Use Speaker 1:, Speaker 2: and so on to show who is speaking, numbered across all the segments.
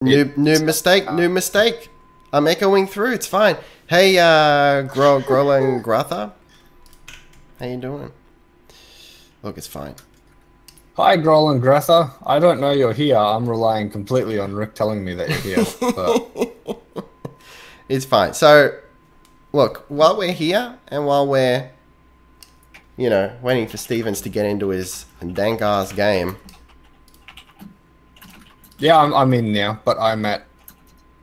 Speaker 1: New mistake. New mistake. I'm echoing through. It's fine. Hey, Groll and Gratha. How you doing? Look, it's fine.
Speaker 2: Hi, Groll and Gratha. I don't know you're here. I'm relying completely on Rick telling me that you're here. But...
Speaker 1: It's fine. So, look, while we're here and while we're, you know, waiting for Stevens to get into his dank-ass game.
Speaker 2: Yeah, I'm in now, but I'm at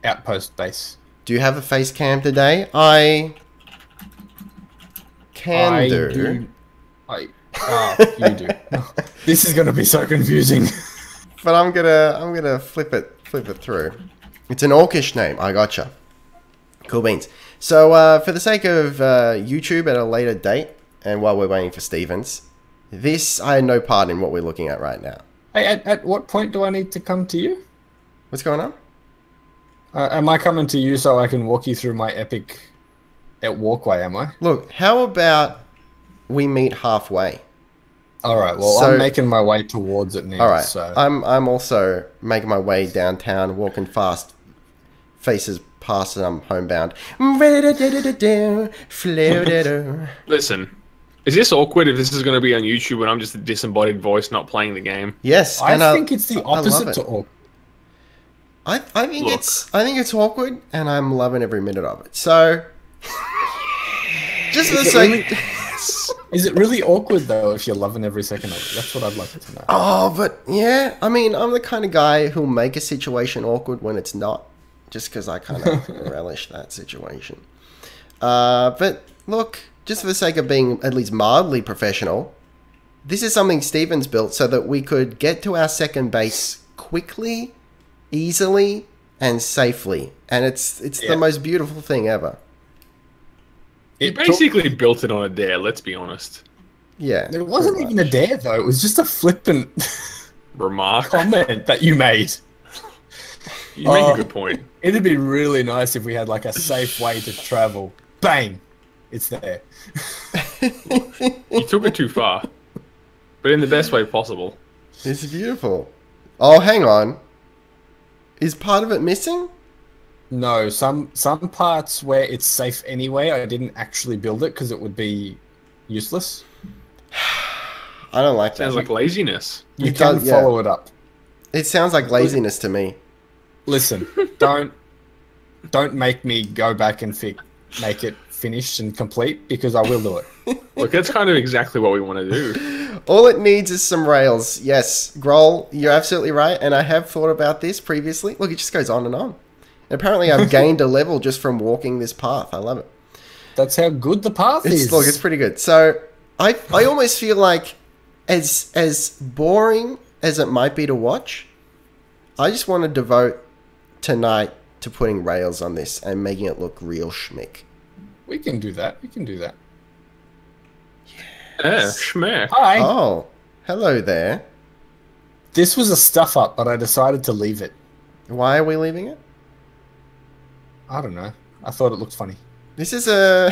Speaker 2: Outpost Base.
Speaker 1: Do you have a face cam today? I can do.
Speaker 2: You do. This is gonna be so confusing.
Speaker 1: But I'm gonna flip it through. It's an orcish name. I gotcha. Cool beans. So for the sake of YouTube at a later date, and while we're waiting for Stevens, this I had no part in what we're looking at right now.
Speaker 2: Hey, at what point do I need to come to you?
Speaker 1: What's going on?
Speaker 2: Am I coming to you so I can walk you through my epic walkway? Am I?
Speaker 1: Look, how about we meet halfway?
Speaker 2: All right. Well, I'm making my way towards it now.
Speaker 1: All right.
Speaker 2: So
Speaker 1: I'm also making my way downtown, walking fast, faces past, and I'm homebound.
Speaker 3: Listen, is this awkward if this is going to be on YouTube and I'm just a disembodied voice not playing the game?
Speaker 1: Yes,
Speaker 2: I think it's the opposite to awkward.
Speaker 1: I think it's awkward, and I'm loving every minute of it. So, just for the sake.
Speaker 2: Is it really awkward though if you're loving every second of it? That's what I'd like to know.
Speaker 1: Oh, but yeah, I mean, I'm the kind of guy who'll make a situation awkward when it's not, just because I kind of relish that situation. But look, just for the sake of being at least mildly professional, this is something Stevens built so that we could get to our second base quickly, easily, and safely. And it's the most beautiful thing ever.
Speaker 3: He basically built it on a dare, let's be honest.
Speaker 1: Yeah.
Speaker 2: It wasn't even a dare, though. It was just a flippant
Speaker 3: remark
Speaker 2: comment that you made.
Speaker 3: You make a good point.
Speaker 2: It'd be really nice if we had like a safe way to travel. Bang! It's there.
Speaker 3: You took it too far. But in the best way possible.
Speaker 1: It's beautiful. Oh, hang on. Is part of it missing?
Speaker 2: No, some parts where it's safe anyway, I didn't actually build it because it would be useless.
Speaker 1: I don't like that.
Speaker 3: Sounds like laziness.
Speaker 2: You can follow it up.
Speaker 1: It sounds like laziness to me.
Speaker 2: Listen, don't make me go back and make it finished and complete, because I will do it.
Speaker 3: Look, that's kind of exactly what we want to do.
Speaker 1: All it needs is some rails. Yes, Groll, you're absolutely right, and I have thought about this previously. Look, it just goes on and on. And apparently I've gained a level just from walking this path. I love it.
Speaker 2: That's how good the path is.
Speaker 1: Look, it's pretty good. So I almost feel like as boring as it might be to watch, I just want to devote tonight to putting rails on this and making it look real schmick.
Speaker 2: We can do that. We can do that.
Speaker 3: Yeah, schmick.
Speaker 2: Hi.
Speaker 1: Oh, hello there.
Speaker 2: This was a stuff up, but I decided to leave it.
Speaker 1: Why are we leaving it?
Speaker 2: I don't know. I thought it looked funny.
Speaker 1: This is a...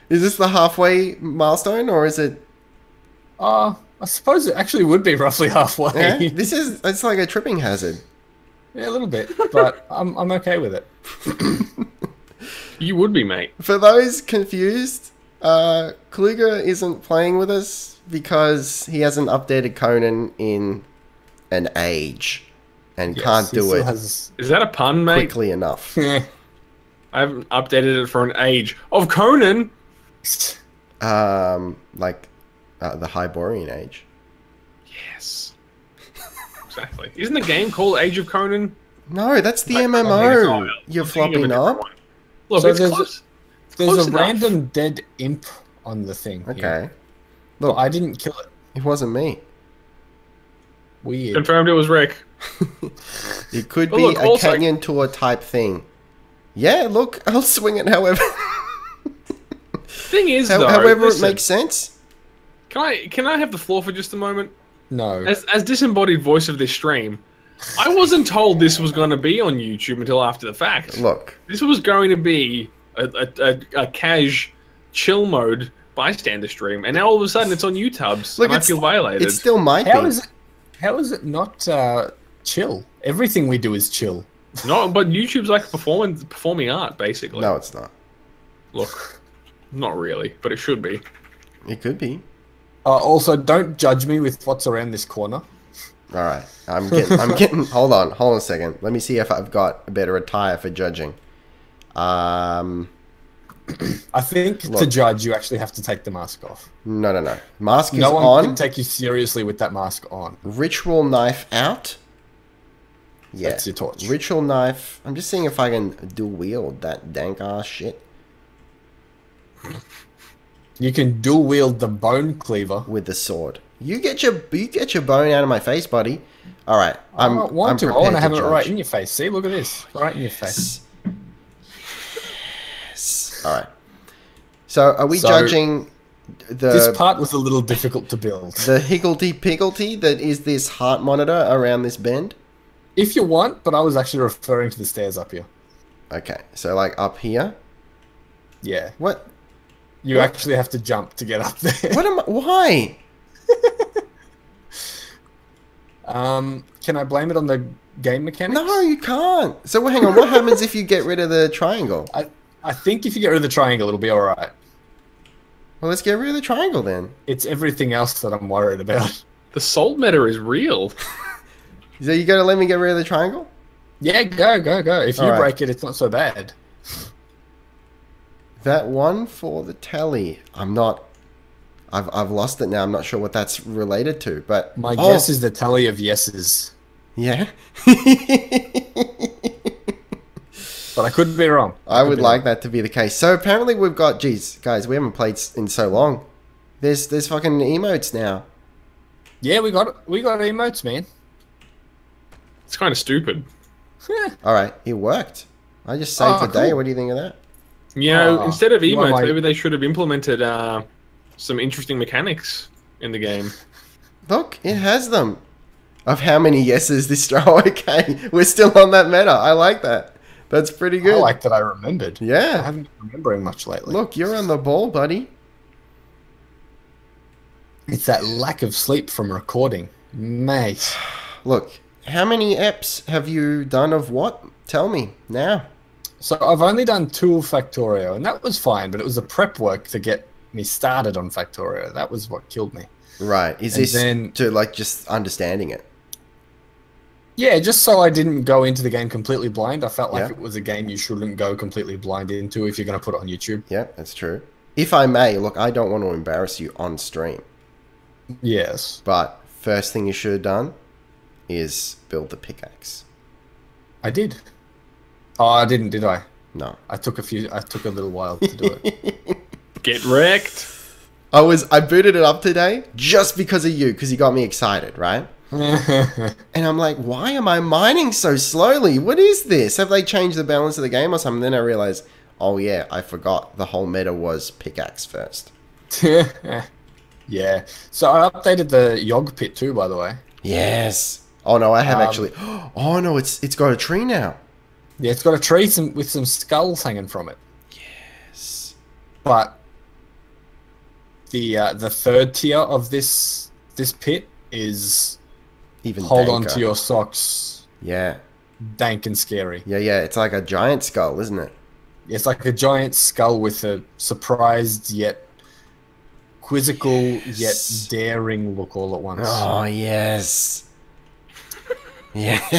Speaker 1: Is this the halfway milestone, or is it...
Speaker 2: I suppose it actually would be roughly halfway.
Speaker 1: Yeah? It's like a tripping hazard.
Speaker 2: Yeah, a little bit, but I'm okay with it.
Speaker 3: You would be, mate.
Speaker 1: For those confused, Kluger isn't playing with us because he hasn't updated Conan in an age and can't do it.
Speaker 3: Is that a pun, mate?
Speaker 1: Quickly enough.
Speaker 2: Yeah.
Speaker 3: I haven't updated it for an age of Conan.
Speaker 1: Like the Hyborian age.
Speaker 3: Yes. Exactly. Isn't the game called Age of Conan?
Speaker 1: No, that's the MMO. You floppy knob.
Speaker 3: Look,
Speaker 2: so
Speaker 3: it's
Speaker 2: there's a random dead imp on the thing.
Speaker 1: Okay.
Speaker 2: Here.
Speaker 1: Look,
Speaker 2: But I didn't kill it.
Speaker 1: it wasn't me.
Speaker 2: Weird.
Speaker 3: confirmed it was Rick.
Speaker 1: It could
Speaker 3: But
Speaker 1: be
Speaker 3: look,
Speaker 1: a
Speaker 3: also-
Speaker 1: canyon tour type thing. Yeah, look, I'll swing it however.
Speaker 3: Thing is, though,
Speaker 1: however
Speaker 3: listen,
Speaker 1: it makes sense.
Speaker 3: Can I have the floor for just a moment?
Speaker 2: No.
Speaker 3: As disembodied voice of this stream, I wasn't told this was going to be on YouTube until after the fact.
Speaker 1: Look,
Speaker 3: This was going to be a cash chill mode bystander stream, and now all of a sudden it's on YouTubes,
Speaker 1: look,
Speaker 3: and I feel violated.
Speaker 1: it still might
Speaker 2: How
Speaker 1: be.
Speaker 2: is it not chill. Everything we do is chill.
Speaker 3: No, but YouTube's like performing art, basically.
Speaker 1: No, it's not.
Speaker 3: Look, not really, but it should be.
Speaker 1: It could be.
Speaker 2: Also, don't judge me with what's around this corner.
Speaker 1: All right, I'm getting. Hold on a second. Let me see if I've got a better attire for judging.
Speaker 2: I think to judge, you actually have to take the mask off.
Speaker 1: No. Mask is
Speaker 2: no one
Speaker 1: on.
Speaker 2: can take you seriously with that mask on.
Speaker 1: Ritual knife out. Yeah.
Speaker 2: That's your torch.
Speaker 1: Ritual knife. I'm just seeing if I can dual wield that dank ass shit.
Speaker 2: You can dual wield the bone cleaver
Speaker 1: with the sword. You get your bone out of my face, buddy. All right.
Speaker 2: I don't want to. I want to have it
Speaker 1: judge.
Speaker 2: right in your face. See, look at this. Right in your face.
Speaker 1: Yes. All right. So, are we judging
Speaker 2: this part was a little difficult to build.
Speaker 1: The higgledy-piggledy that is this heart monitor around this bend?
Speaker 2: If you want, but I was actually referring to the stairs up here.
Speaker 1: Okay, so like up here?
Speaker 2: Yeah.
Speaker 1: What?
Speaker 2: You actually have to jump to get up there.
Speaker 1: Why?
Speaker 2: Can I blame it on the game mechanics?
Speaker 1: No, you can't. So hang on, what happens if you get rid of the triangle?
Speaker 2: I think if you get rid of the triangle, it'll be alright.
Speaker 1: Well, let's get rid of the triangle then.
Speaker 2: It's everything else that I'm worried about.
Speaker 3: The salt meta is real.
Speaker 1: So you gotta let me get rid of the triangle?
Speaker 2: Yeah, go. If you break it, it's not so bad.
Speaker 1: That one for the telly. I'm not... I've lost it now. I'm not sure what that's related to, but...
Speaker 2: My guess is the tally of yeses.
Speaker 1: Yeah?
Speaker 2: But I could be wrong.
Speaker 1: I would like that to be the case. So apparently we've got... Geez, guys, we haven't played in so long. There's fucking emotes now.
Speaker 2: Yeah, we got emotes, man.
Speaker 3: It's kind of stupid.
Speaker 1: Alright, it worked. I just saved the day. What do you think of that?
Speaker 3: You know, instead of emotes, maybe they should have implemented some interesting mechanics in the game.
Speaker 1: Look, it has them. Of how many yeses this throw. Okay, we're still on that meta. I like that. That's pretty good.
Speaker 2: I like that I remembered.
Speaker 1: Yeah.
Speaker 2: I haven't been remembering much lately.
Speaker 1: Look, you're on the ball, buddy.
Speaker 2: It's that lack of sleep from recording. Mate.
Speaker 1: Look, how many eps have you done of what? Tell me, now.
Speaker 2: So I've only done 2 of Factorio, and that was fine, but it was the prep work to get me started on Factorio. That was what killed me.
Speaker 1: Right. Is this to, like, just understanding it?
Speaker 2: Yeah, just so I didn't go into the game completely blind. I felt like it was a game you shouldn't go completely blind into if you're going to put it on YouTube.
Speaker 1: Yeah, that's true. If I may, look, I don't want to embarrass you on stream.
Speaker 2: Yes.
Speaker 1: But first thing you should have done is build the pickaxe.
Speaker 2: I did. Oh, I didn't, did I?
Speaker 1: No.
Speaker 2: I took a little while to do it.
Speaker 3: Get wrecked.
Speaker 1: I booted it up today just because of you, because you got me excited, right? And I'm like, why am I mining so slowly? What is this? Have they changed the balance of the game or something? Then I realized, oh yeah, I forgot the whole meta was pickaxe first.
Speaker 2: Yeah. So I updated the Yog pit too, by the way.
Speaker 1: Yes. Oh no, I have actually. Oh no, it's got a tree now.
Speaker 2: Yeah, it's got a tree with some skulls hanging from it.
Speaker 1: Yes.
Speaker 2: But the third tier of this pit is
Speaker 1: even
Speaker 2: hold
Speaker 1: danker.
Speaker 2: on to your socks.
Speaker 1: Yeah.
Speaker 2: Dank and scary.
Speaker 1: Yeah. It's like a giant skull, isn't it?
Speaker 2: It's like a giant skull with a surprised yet quizzical yet daring look all at once.
Speaker 1: Oh yes. Yes.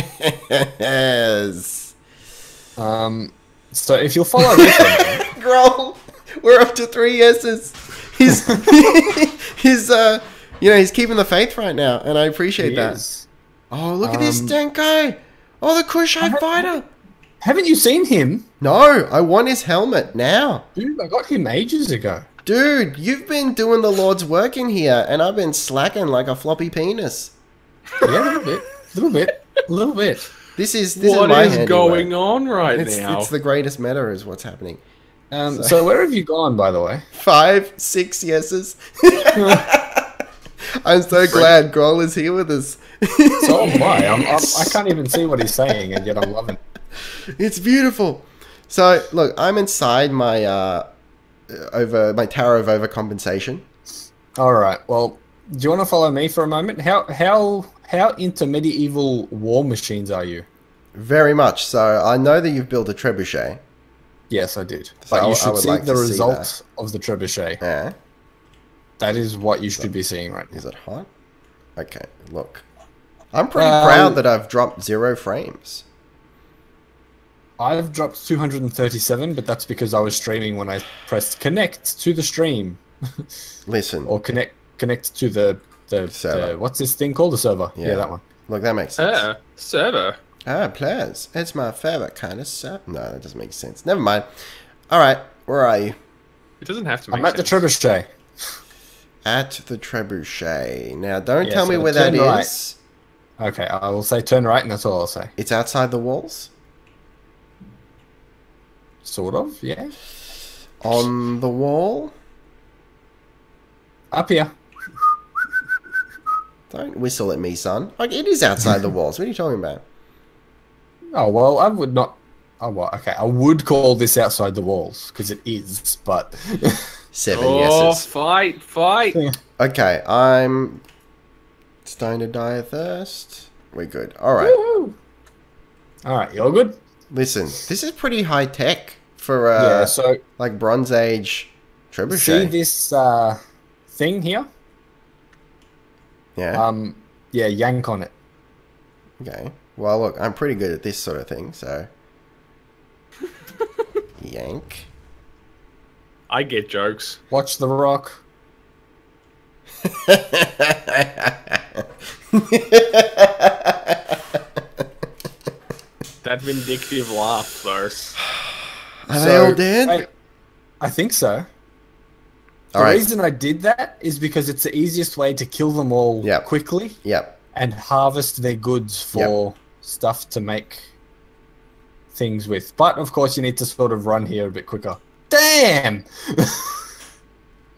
Speaker 2: So if you'll follow this one,
Speaker 1: Growl, we're up to 3 yeses. He's he's keeping the faith right now, and I appreciate that.
Speaker 2: Is.
Speaker 1: Oh, look at this dank guy. Oh, the Kushite fighter.
Speaker 2: Haven't you seen him?
Speaker 1: No, I want his helmet now.
Speaker 2: Dude, I got him ages ago.
Speaker 1: Dude, you've been doing the Lord's work in here, and I've been slacking like a floppy penis.
Speaker 2: Yeah, a little bit.
Speaker 1: This is
Speaker 3: what
Speaker 1: my
Speaker 3: is going on right now?
Speaker 1: It's the greatest meta is what's happening.
Speaker 2: So where have you gone, by the way?
Speaker 1: 5, 6 yeses. I'm so glad Groll is here with us.
Speaker 2: So am I. I can't even see what he's saying, and yet I'm loving it.
Speaker 1: It's beautiful. So look, I'm inside my my tower of overcompensation.
Speaker 2: All right. Well, do you want to follow me for a moment? How how into medieval war machines are you?
Speaker 1: Very much so. I know that you've built a trebuchet.
Speaker 2: Yes, I did.
Speaker 1: So
Speaker 2: But you
Speaker 1: I
Speaker 2: should
Speaker 1: would
Speaker 2: see
Speaker 1: like
Speaker 2: the
Speaker 1: to see
Speaker 2: result of the trebuchet.
Speaker 1: Yeah.
Speaker 2: That is what you should be seeing right now.
Speaker 1: Is it hot? Okay, look. I'm pretty proud that I've dropped 0 frames.
Speaker 2: I've dropped 237, but that's because I was streaming when I pressed connect to the stream.
Speaker 1: Listen.
Speaker 2: Or connect to the
Speaker 1: server.
Speaker 2: what's this thing called? The server. Yeah, that one.
Speaker 1: Look, that makes sense.
Speaker 3: Server.
Speaker 1: Players. It's my favorite kind of server. No, that doesn't make sense. Never mind. Alright, where are you?
Speaker 3: It doesn't have to make
Speaker 2: I'm at
Speaker 3: sense.
Speaker 2: the trebuchet.
Speaker 1: At the trebuchet. Now, don't
Speaker 2: Yeah,
Speaker 1: tell me
Speaker 2: so
Speaker 1: where that
Speaker 2: turn right.
Speaker 1: is.
Speaker 2: Okay, I will say turn right, and that's all I'll say.
Speaker 1: It's outside the walls?
Speaker 2: Sort of, yeah.
Speaker 1: On the wall?
Speaker 2: Up here.
Speaker 1: Don't whistle at me, son. Like, it is outside the walls. What are you talking about?
Speaker 2: Oh, well, I would not... Oh, well, okay, I would call this outside the walls, because it is, but...
Speaker 1: 7
Speaker 3: Oh,
Speaker 1: yeses.
Speaker 3: fight.
Speaker 1: Okay, I'm starting to die of thirst. We're good. Alright.
Speaker 2: Alright, you're good?
Speaker 1: Listen, this is pretty high tech for
Speaker 2: Yeah, so...
Speaker 1: like Bronze Age
Speaker 2: See
Speaker 1: trebuchet.
Speaker 2: this thing here?
Speaker 1: Yeah.
Speaker 2: Yeah, yank on it.
Speaker 1: Okay. Well, look, I'm pretty good at this sort of thing, so yank.
Speaker 3: I get jokes.
Speaker 2: Watch the rock.
Speaker 3: That vindictive laugh, though.
Speaker 1: Are they all dead?
Speaker 2: I think so. The
Speaker 1: All right.
Speaker 2: reason I did that is because it's the easiest way to kill them all
Speaker 1: Yep.
Speaker 2: quickly
Speaker 1: Yep.
Speaker 2: and harvest their goods for stuff to make things with. But, of course, you need to sort of run here a bit quicker. Damn!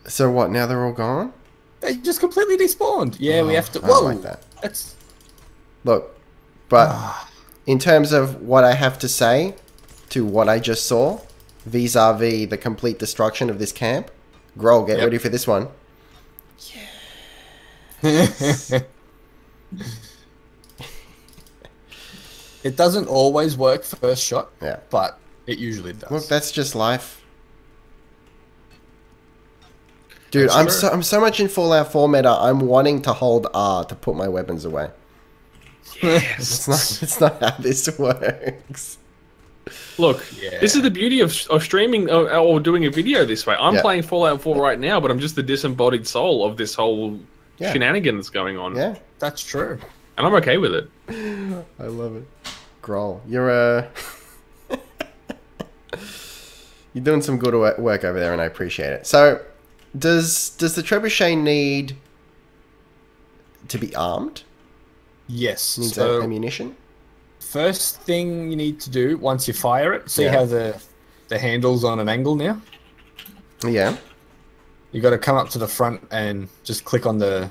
Speaker 1: So what, now they're all gone?
Speaker 2: They just completely despawned. Yeah, we have to...
Speaker 1: I don't
Speaker 2: Whoa!
Speaker 1: like that.
Speaker 2: That's...
Speaker 1: Look, but in terms of what I have to say to what I just saw, vis-a-vis the complete destruction of this camp, Groll, get ready for this one.
Speaker 2: It doesn't always work first shot,
Speaker 1: Yeah.
Speaker 2: but it usually does.
Speaker 1: Look, that's just life. Dude,
Speaker 3: That's true.
Speaker 1: I'm so much in Fallout 4 meta, I'm wanting to hold R to put my weapons away.
Speaker 3: Yes.
Speaker 1: It's not how this works.
Speaker 3: Look,
Speaker 2: Yeah.
Speaker 3: this is the beauty of streaming or doing a video this way. I'm
Speaker 1: Yeah.
Speaker 3: playing Fallout 4 right now, but I'm just the disembodied soul of this whole
Speaker 1: Yeah.
Speaker 3: shenanigans going on.
Speaker 1: Yeah,
Speaker 2: That's true.
Speaker 3: And I'm okay with it.
Speaker 1: I love it. Groll, you're you're doing some good work over there, and I appreciate it. So, does the trebuchet need to be armed?
Speaker 2: Yes.
Speaker 1: Needs
Speaker 2: So,
Speaker 1: ammunition?
Speaker 2: first thing you need to do once you fire it, see
Speaker 1: Yeah.
Speaker 2: how the handle's on an angle now?
Speaker 1: Yeah.
Speaker 2: You got to come up to the front and just click on the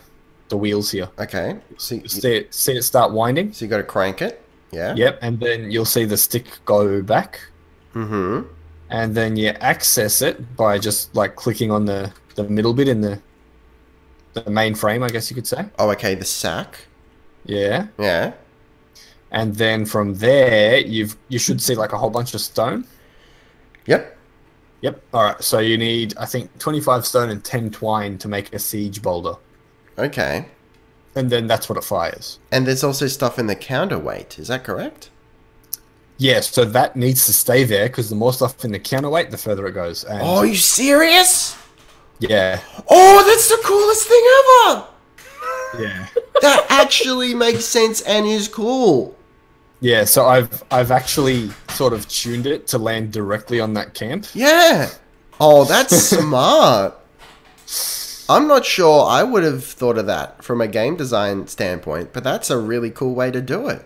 Speaker 2: wheels here.
Speaker 1: Okay. So
Speaker 2: See it start winding?
Speaker 1: you got to crank it. Yeah.
Speaker 2: Yep, and then you'll see the stick go back.
Speaker 1: Mm-hmm.
Speaker 2: And then you access it by just like clicking on the middle bit in the main frame, I guess you could say.
Speaker 1: Oh, okay. The sack.
Speaker 2: Yeah.
Speaker 1: Yeah.
Speaker 2: And then from there, you should see like a whole bunch of stone.
Speaker 1: Yep.
Speaker 2: Yep. All right. So you need, I think, 25 stone and 10 twine to make a siege boulder.
Speaker 1: Okay.
Speaker 2: And then that's what it fires.
Speaker 1: And there's also stuff in the counterweight. Is that correct?
Speaker 2: Yeah, so that needs to stay there because the more stuff in the counterweight, the further it goes. And
Speaker 1: Oh, are you serious?
Speaker 2: yeah.
Speaker 1: Oh, that's the coolest thing ever!
Speaker 2: Yeah.
Speaker 1: That actually makes sense and is cool.
Speaker 2: Yeah, so I've actually sort of tuned it to land directly on that camp.
Speaker 1: Yeah. Oh, that's smart. I'm not sure I would have thought of that from a game design standpoint, but that's a really cool way to do it.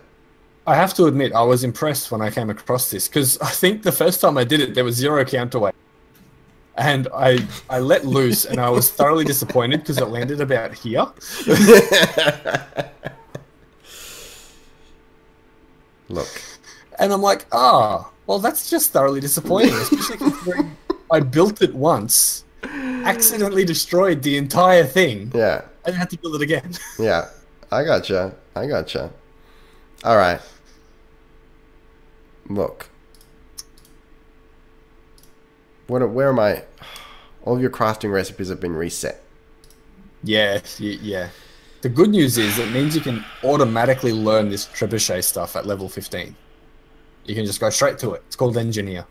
Speaker 2: I have to admit, I was impressed when I came across this because I think the first time I did it, there was 0 counterweight. And I let loose and I was thoroughly disappointed because it landed about here.
Speaker 1: Look.
Speaker 2: And I'm like, well, that's just thoroughly disappointing, especially considering I built it once, accidentally destroyed the entire thing,
Speaker 1: Yeah.
Speaker 2: and had to build it again.
Speaker 1: Yeah. I gotcha. I gotcha. All right. Look. Where am I? All of your crafting recipes have been reset.
Speaker 2: Yeah. The good news is it means you can automatically learn this trebuchet stuff at level 15. You can just go straight to it. It's called engineer.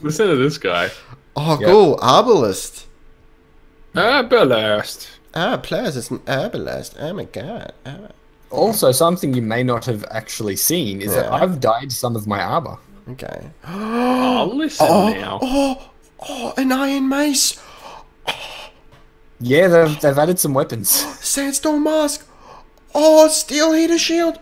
Speaker 3: Listen to this guy.
Speaker 1: Oh, cool. Arbalist.
Speaker 3: Arbalist.
Speaker 1: Players, it's an arbalist. Oh my god.
Speaker 2: Also, something you may not have actually seen is that I've dyed some of my armor.
Speaker 1: Okay.
Speaker 3: Oh, listen now.
Speaker 1: Oh, an iron mace.
Speaker 2: Yeah, they've added some weapons.
Speaker 1: Sandstorm mask. Oh, steel heater shield.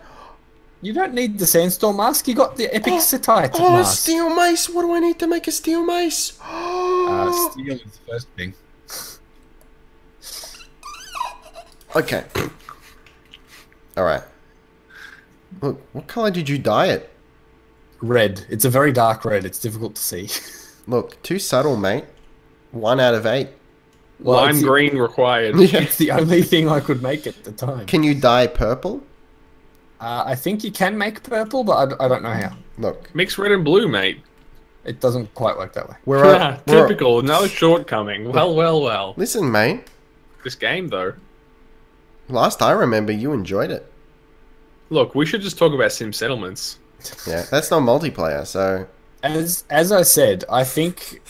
Speaker 2: You don't need the sandstorm mask. You got the epic setite
Speaker 1: Oh,
Speaker 2: mask.
Speaker 1: steel mace. What do I need to make a steel mace?
Speaker 2: Steel is the first thing.
Speaker 1: Okay. All right. Look, what color did you dye it?
Speaker 2: Red. It's a very dark red. It's difficult to see.
Speaker 1: Look, too subtle, mate. 1 out of 8.
Speaker 2: Well,
Speaker 3: Lime green required.
Speaker 2: It's the only thing I could make at the time.
Speaker 1: Can you dye purple?
Speaker 2: I think you can make purple, but I don't know how.
Speaker 1: Look,
Speaker 3: Mix red and blue, mate.
Speaker 2: It doesn't quite work that way.
Speaker 1: we're
Speaker 3: Typical. Another shortcoming. Well.
Speaker 1: Listen, mate.
Speaker 3: This game, though.
Speaker 1: Last I remember, you enjoyed it.
Speaker 3: Look, we should just talk about sim settlements.
Speaker 1: Yeah, that's not multiplayer, so...
Speaker 2: As I said, I think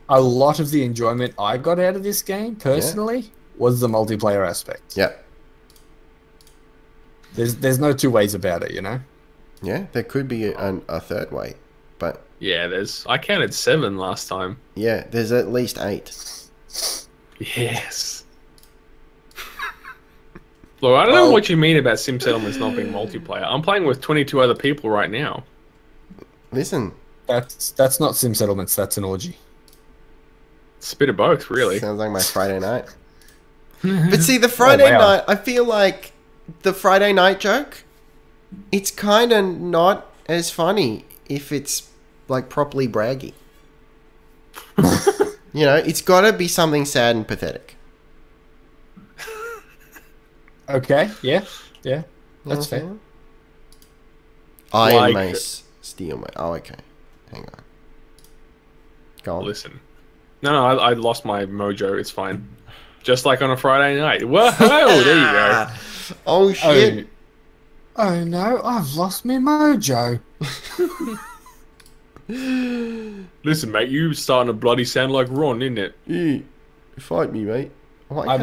Speaker 2: a lot of the enjoyment I got out of this game, personally, was the multiplayer aspect.
Speaker 1: Yeah.
Speaker 2: There's no two ways about it, you know?
Speaker 1: Yeah, there could be a third way, but...
Speaker 3: Yeah, I counted 7 last time.
Speaker 1: Yeah, there's at least 8.
Speaker 3: Yes. Look, I don't know what you mean about sim settlements not being multiplayer. I'm playing with 22 other people right now.
Speaker 1: Listen.
Speaker 2: That's not sim settlements, that's an orgy.
Speaker 3: It's a bit of both, really.
Speaker 1: Sounds like my Friday night. But see, the Friday night, I feel like the Friday night joke, it's kind of not as funny if it's, like, properly braggy. You know, it's got to be something sad and pathetic.
Speaker 2: Okay, yeah, that's fair.
Speaker 1: Iron mace, steel mace. Oh, okay. Hang on. Go on.
Speaker 3: Listen. No, I lost my mojo. It's fine. Just like on a Friday night. Whoa, there you go.
Speaker 1: Oh, shit.
Speaker 2: Oh no, I've lost my mojo.
Speaker 3: Listen, mate, you starting to bloody sound like Ron, isn't it?
Speaker 1: Yeah. Fight me, mate.
Speaker 2: I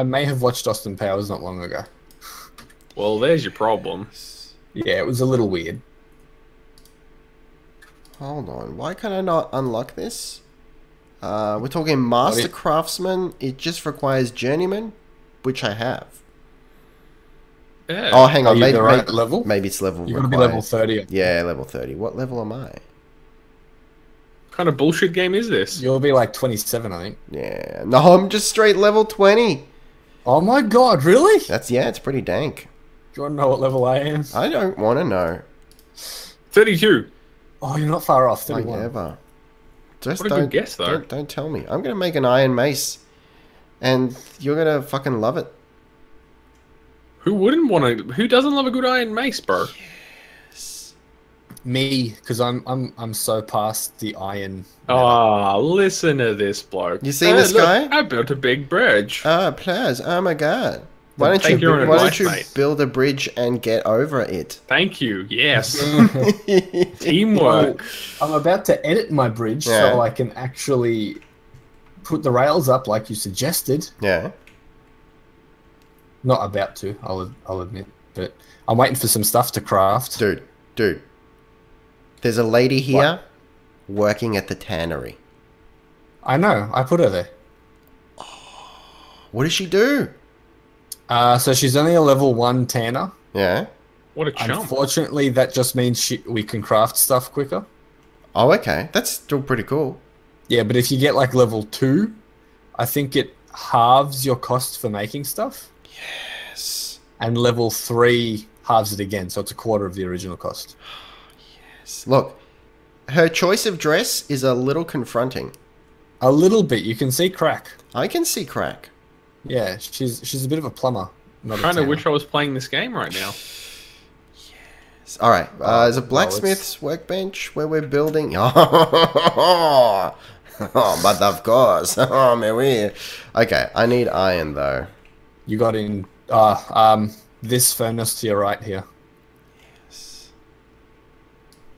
Speaker 2: may have watched Austin Powers not long ago.
Speaker 3: Well, there's your problem.
Speaker 2: Yeah, it was a little weird.
Speaker 1: Hold on. Why can I not unlock this? We're talking Master Craftsman. It just requires Journeyman, which I have.
Speaker 3: Yeah.
Speaker 1: Oh, hang on.
Speaker 2: Maybe, right level?
Speaker 1: Maybe it's level
Speaker 2: You're going to be level 30.
Speaker 1: Yeah, level 30. What level am I?
Speaker 3: What kind of bullshit game is this?
Speaker 2: You'll be like 27, I think.
Speaker 1: Yeah. No, I'm just straight level 20.
Speaker 2: Oh my god, really?
Speaker 1: It's pretty dank.
Speaker 2: Do you want to know what level I am?
Speaker 1: I don't want to know.
Speaker 3: 32.
Speaker 2: Oh, you're not far off. 31.
Speaker 1: Whatever. Just
Speaker 3: what a good guess, though.
Speaker 1: Don't tell me. I'm going to make an iron mace, and you're going to fucking love it.
Speaker 3: Who wouldn't want to? Who doesn't love a good iron mace, bro?
Speaker 1: Yes.
Speaker 2: Me, because I'm so past the iron.
Speaker 3: Oh, listen to this bloke.
Speaker 1: You seen this guy?
Speaker 3: I built a big bridge.
Speaker 1: Players. Oh my god. Why don't you build a bridge and get over it?
Speaker 3: Thank you. Yes. Teamwork.
Speaker 2: Well, I'm about to edit my bridge so I can actually put the rails up like you suggested.
Speaker 1: Yeah.
Speaker 2: Not about to, I'll admit, but I'm waiting for some stuff to craft.
Speaker 1: Dude. There's a lady here working at the tannery.
Speaker 2: I know. I put her there.
Speaker 1: What does she do?
Speaker 2: So she's only a level 1 tanner.
Speaker 1: Yeah.
Speaker 3: What a chump.
Speaker 2: Unfortunately, that just means we can craft stuff quicker.
Speaker 1: Oh, okay. That's still pretty cool.
Speaker 2: Yeah, but if you get like level 2, I think it halves your cost for making stuff.
Speaker 1: Yes.
Speaker 2: And level 3 halves it again, so it's a quarter of the original cost.
Speaker 1: Yes. Look, her choice of dress is a little confronting.
Speaker 2: A little bit. You can see crack.
Speaker 1: I can see crack.
Speaker 2: Yeah, she's a bit of a plumber.
Speaker 3: I kind of wish I was playing this game right now.
Speaker 1: All right, there's a blacksmith's workbench where we're building. Oh, but of course. Oh, man, okay, I need iron though.
Speaker 2: You got in this furnace to your right here.
Speaker 1: Yes.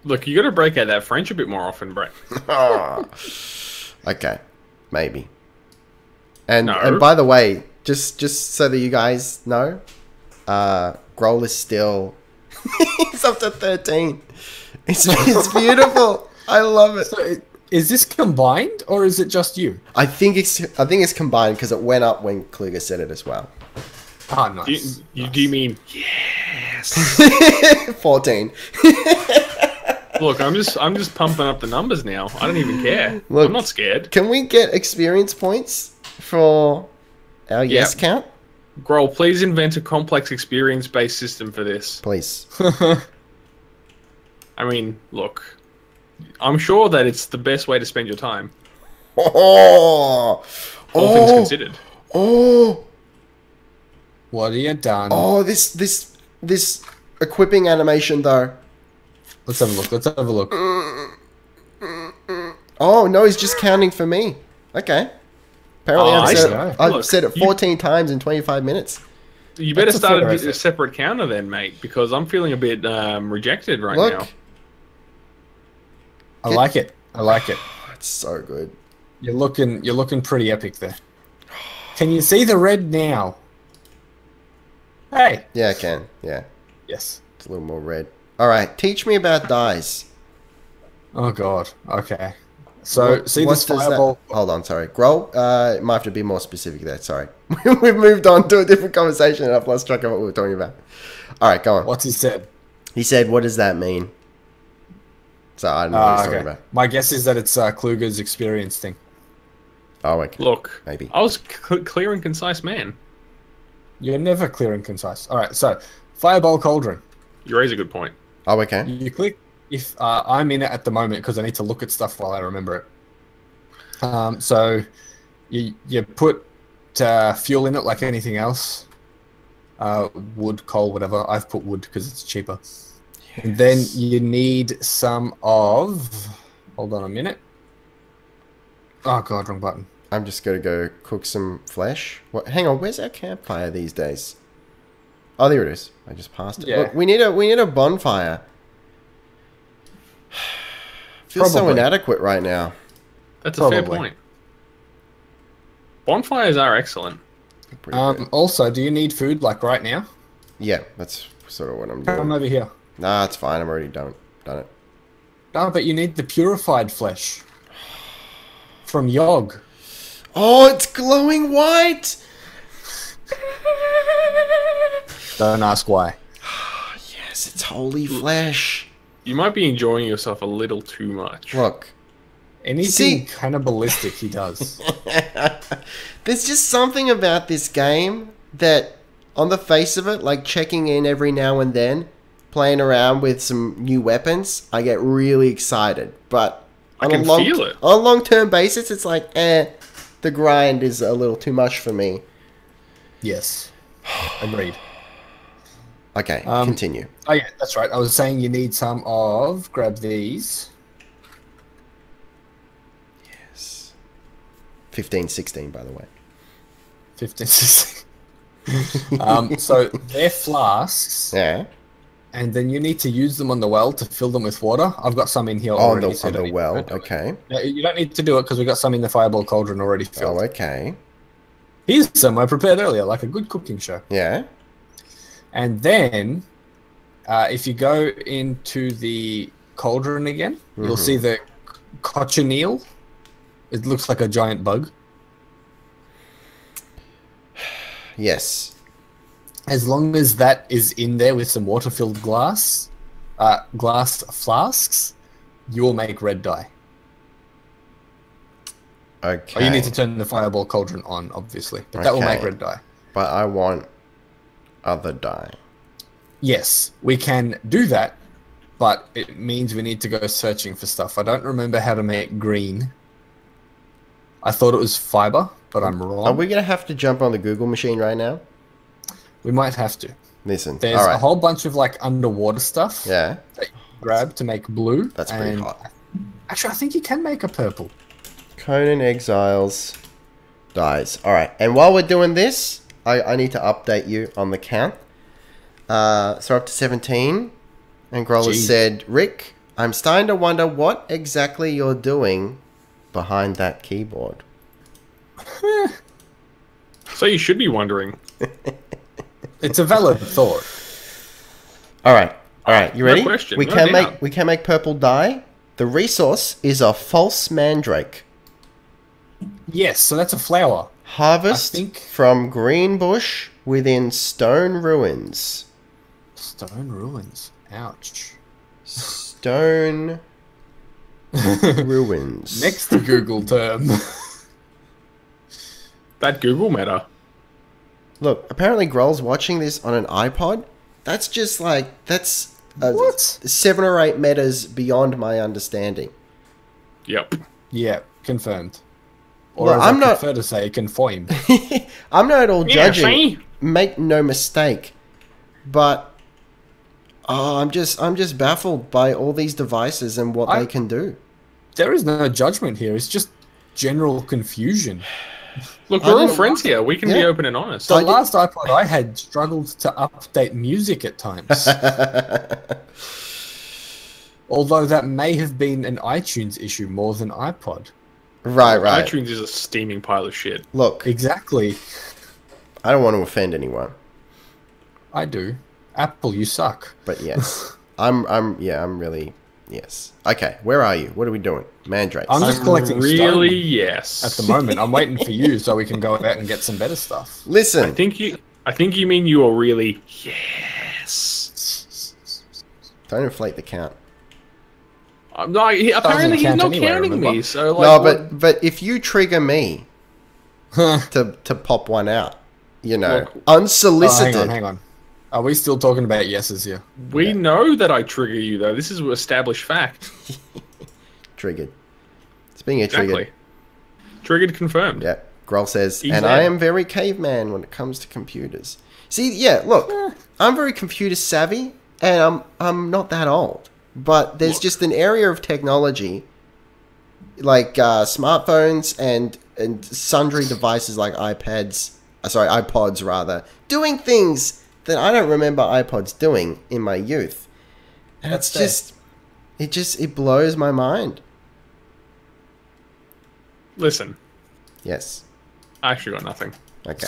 Speaker 3: Look, you got to break out that French a bit more often, Brett.
Speaker 1: Okay, maybe. And
Speaker 3: No.
Speaker 1: and by the way, just so that you guys know, Grohl is still he's up to 13. It's beautiful. I love it.
Speaker 2: So is this combined or is it just you?
Speaker 1: I think it's combined because it went up when Kluger said it as well.
Speaker 2: Oh, nice.
Speaker 3: Do you mean yes?
Speaker 1: 14.
Speaker 3: Look, I'm just pumping up the numbers now. I don't even care.
Speaker 1: Look,
Speaker 3: I'm not scared.
Speaker 1: Can we get experience points for our yes count?
Speaker 3: Grohl, please invent a complex experience-based system for this.
Speaker 1: Please.
Speaker 3: I mean, look, I'm sure that it's the best way to spend your time.
Speaker 1: Oh,
Speaker 3: All things considered.
Speaker 1: Oh,
Speaker 2: What have you done?
Speaker 1: oh! This equipping animation though.
Speaker 2: Let's have a look. Let's have a look.
Speaker 1: Oh no, he's just counting for me. Okay. Apparently,
Speaker 3: Oh, I see.
Speaker 1: I've
Speaker 3: Look,
Speaker 1: said it 14 times in 25 minutes.
Speaker 3: You better
Speaker 2: That's a
Speaker 3: start
Speaker 2: fair
Speaker 3: a
Speaker 2: effort.
Speaker 3: separate counter then, mate, because I'm feeling a bit rejected right
Speaker 1: Look,
Speaker 3: now.
Speaker 2: I like it. I like it.
Speaker 1: it's so good.
Speaker 2: You're looking pretty epic there. Can you see the red now? Hey.
Speaker 1: Yeah, I can. Yeah,
Speaker 2: Yes.
Speaker 1: it's a little more red. All right, teach me about dyes.
Speaker 2: Oh god. Okay. So see
Speaker 1: what
Speaker 2: this
Speaker 1: does
Speaker 2: fireball.
Speaker 1: That... Hold on, sorry. Grohl, might have to be more specific there. Sorry, we've moved on to a different conversation, and I've lost track of what we were talking about. All right, go on.
Speaker 2: What's he said?
Speaker 1: He said, "What does that mean?" So I don't know what he's talking about.
Speaker 2: My guess is that it's Kluger's experience thing.
Speaker 1: Oh, okay.
Speaker 3: Look,
Speaker 1: Maybe.
Speaker 3: I was clear and concise, man.
Speaker 2: You're never clear and concise. All right. So fireball cauldron.
Speaker 3: You raise a good point.
Speaker 1: Oh, okay.
Speaker 2: You click. If I'm in it at the moment because I need to look at stuff while I remember it. So you put fuel in it like anything else. Wood, coal, whatever. I've put wood because it's cheaper. And then you need some of... Hold on a minute. Oh god, wrong button.
Speaker 1: I'm just gonna go cook some flesh. What? Hang on, where's our campfire these days? Oh, there it is. I just passed it.
Speaker 2: Yeah.
Speaker 1: Look, we need a bonfire. Feels so
Speaker 2: Probably.
Speaker 1: inadequate right now.
Speaker 3: That's a fair
Speaker 2: Probably.
Speaker 3: point. Bonfires are excellent.
Speaker 1: Pretty good.
Speaker 2: Also, do you need food like right now?
Speaker 1: Yeah, that's sort of what I'm
Speaker 2: Come
Speaker 1: doing.
Speaker 2: over here.
Speaker 1: Nah, it's fine. I'm already done it.
Speaker 2: No, but you need the purified flesh. From Yogg.
Speaker 1: Oh, it's glowing white.
Speaker 2: Don't ask why.
Speaker 1: Yes, it's holy flesh.
Speaker 3: You might be enjoying yourself a little too much.
Speaker 1: Look,
Speaker 2: Anything
Speaker 1: See-
Speaker 2: cannibalistic he does.
Speaker 1: there's just something about this game that, on the face of it, like checking in every now and then, playing around with some new weapons, I get really excited. But
Speaker 3: I can feel it.
Speaker 1: on a long-term basis, it's like, the grind is a little too much for me.
Speaker 2: Yes. Agreed.
Speaker 1: Okay,
Speaker 2: Um,
Speaker 1: continue.
Speaker 2: Oh yeah, that's right. I was saying you need some of... Grab these.
Speaker 1: Yes. 15, 16, by the way.
Speaker 2: 15, 16. So they're flasks,
Speaker 1: Yeah.
Speaker 2: and then you need to use them on the well to fill them with water. I've got some in here
Speaker 1: Oh,
Speaker 2: already. so
Speaker 1: on
Speaker 2: don't
Speaker 1: the
Speaker 2: need-
Speaker 1: well.
Speaker 2: don't do it.
Speaker 1: Okay.
Speaker 2: No, you don't need to do it because we've got some in the fireball cauldron already filled.
Speaker 1: Oh, okay.
Speaker 2: Here's some I prepared earlier, like a good cooking show.
Speaker 1: Yeah.
Speaker 2: And then, if you go into the cauldron again, you'll see the cochineal. It looks like a giant bug.
Speaker 1: Yes.
Speaker 2: As long as that is in there with some water-filled glass flasks, you will make red dye.
Speaker 1: Okay.
Speaker 2: Oh, you need to turn the fireball cauldron on, obviously, but that will make
Speaker 1: Okay.
Speaker 2: red dye.
Speaker 1: But I want other dye.
Speaker 2: Yes, we can do that but it means we need to go searching for stuff. I don't remember how to make green. I thought it was fiber, but I'm wrong.
Speaker 1: Are we going to have to jump on the Google machine right now?
Speaker 2: We might have to.
Speaker 1: Listen,
Speaker 2: There's a whole bunch of like underwater stuff.
Speaker 1: Yeah.
Speaker 2: That you grab to make blue.
Speaker 1: That's pretty hot.
Speaker 2: Actually, I think you can make a purple.
Speaker 1: Conan Exiles dies. All right, and while we're doing this, I need to update you on the count. So we're up to 17, and Groller said, Rick, I'm starting to wonder what exactly you're doing behind that keyboard.
Speaker 3: So you should be wondering.
Speaker 2: It's a valid thought.
Speaker 1: All right, you ready?
Speaker 3: No question.
Speaker 1: We can make purple dye. The resource is a false mandrake.
Speaker 2: Yes, so that's a flower.
Speaker 1: Harvest from green bush within stone ruins.
Speaker 2: Stone ruins. Ouch.
Speaker 1: Stone ruins.
Speaker 2: Next Google term.
Speaker 3: That Google meta.
Speaker 1: Look, apparently Groll's watching this on an iPod. That's just like, that's
Speaker 2: What?
Speaker 1: 7 or 8 metas beyond my understanding.
Speaker 3: Yep.
Speaker 2: Yeah, confirmed. Or
Speaker 1: Well,
Speaker 2: as I prefer to say, confirmed.
Speaker 1: I'm not at all judging.
Speaker 3: see?
Speaker 1: Make no mistake. But I'm just baffled by all these devices and what they can do.
Speaker 2: There is no judgment here. It's just general confusion.
Speaker 3: Look, we're all friends here. We can be open and honest.
Speaker 2: The last iPod I had struggled to update music at times. Although that may have been an iTunes issue more than iPod.
Speaker 1: Right.
Speaker 3: iTunes is a steaming pile of shit.
Speaker 1: Look,
Speaker 2: Exactly.
Speaker 1: I don't want to offend anyone,
Speaker 2: I do. Apple, you suck.
Speaker 1: but yes, I'm really yes. Okay, where are you? What are we doing? Mandrakes.
Speaker 2: I'm just collecting
Speaker 3: Really,
Speaker 2: stone
Speaker 3: yes.
Speaker 2: at the moment. I'm waiting for you so we can go out and get some better stuff.
Speaker 1: Listen,
Speaker 3: I think you mean you are really yes.
Speaker 1: don't inflate the count.
Speaker 3: No, apparently he's
Speaker 2: count
Speaker 3: not
Speaker 2: anyway,
Speaker 3: counting
Speaker 2: remember?
Speaker 3: me. So like,
Speaker 1: No, but if you trigger me to pop one out, you know,
Speaker 3: Look,
Speaker 1: unsolicited.
Speaker 2: Hang on. Are we still talking about yeses here?
Speaker 3: we know that I trigger you though. This is an established fact.
Speaker 1: Triggered. Speaking of triggered,
Speaker 3: Exactly. Triggered confirmed.
Speaker 1: yeah. Groll says,
Speaker 3: He's
Speaker 1: and
Speaker 3: there.
Speaker 1: I am very caveman when it comes to computers. See, yeah, look, I'm very computer savvy, and I'm not that old. But there's just an area of technology, like smartphones and sundry devices like iPods rather, doing things that I don't remember iPods doing in my youth. And
Speaker 2: That's
Speaker 1: it blows my mind.
Speaker 3: Listen,
Speaker 1: Yes.
Speaker 3: I actually got nothing.
Speaker 1: Okay.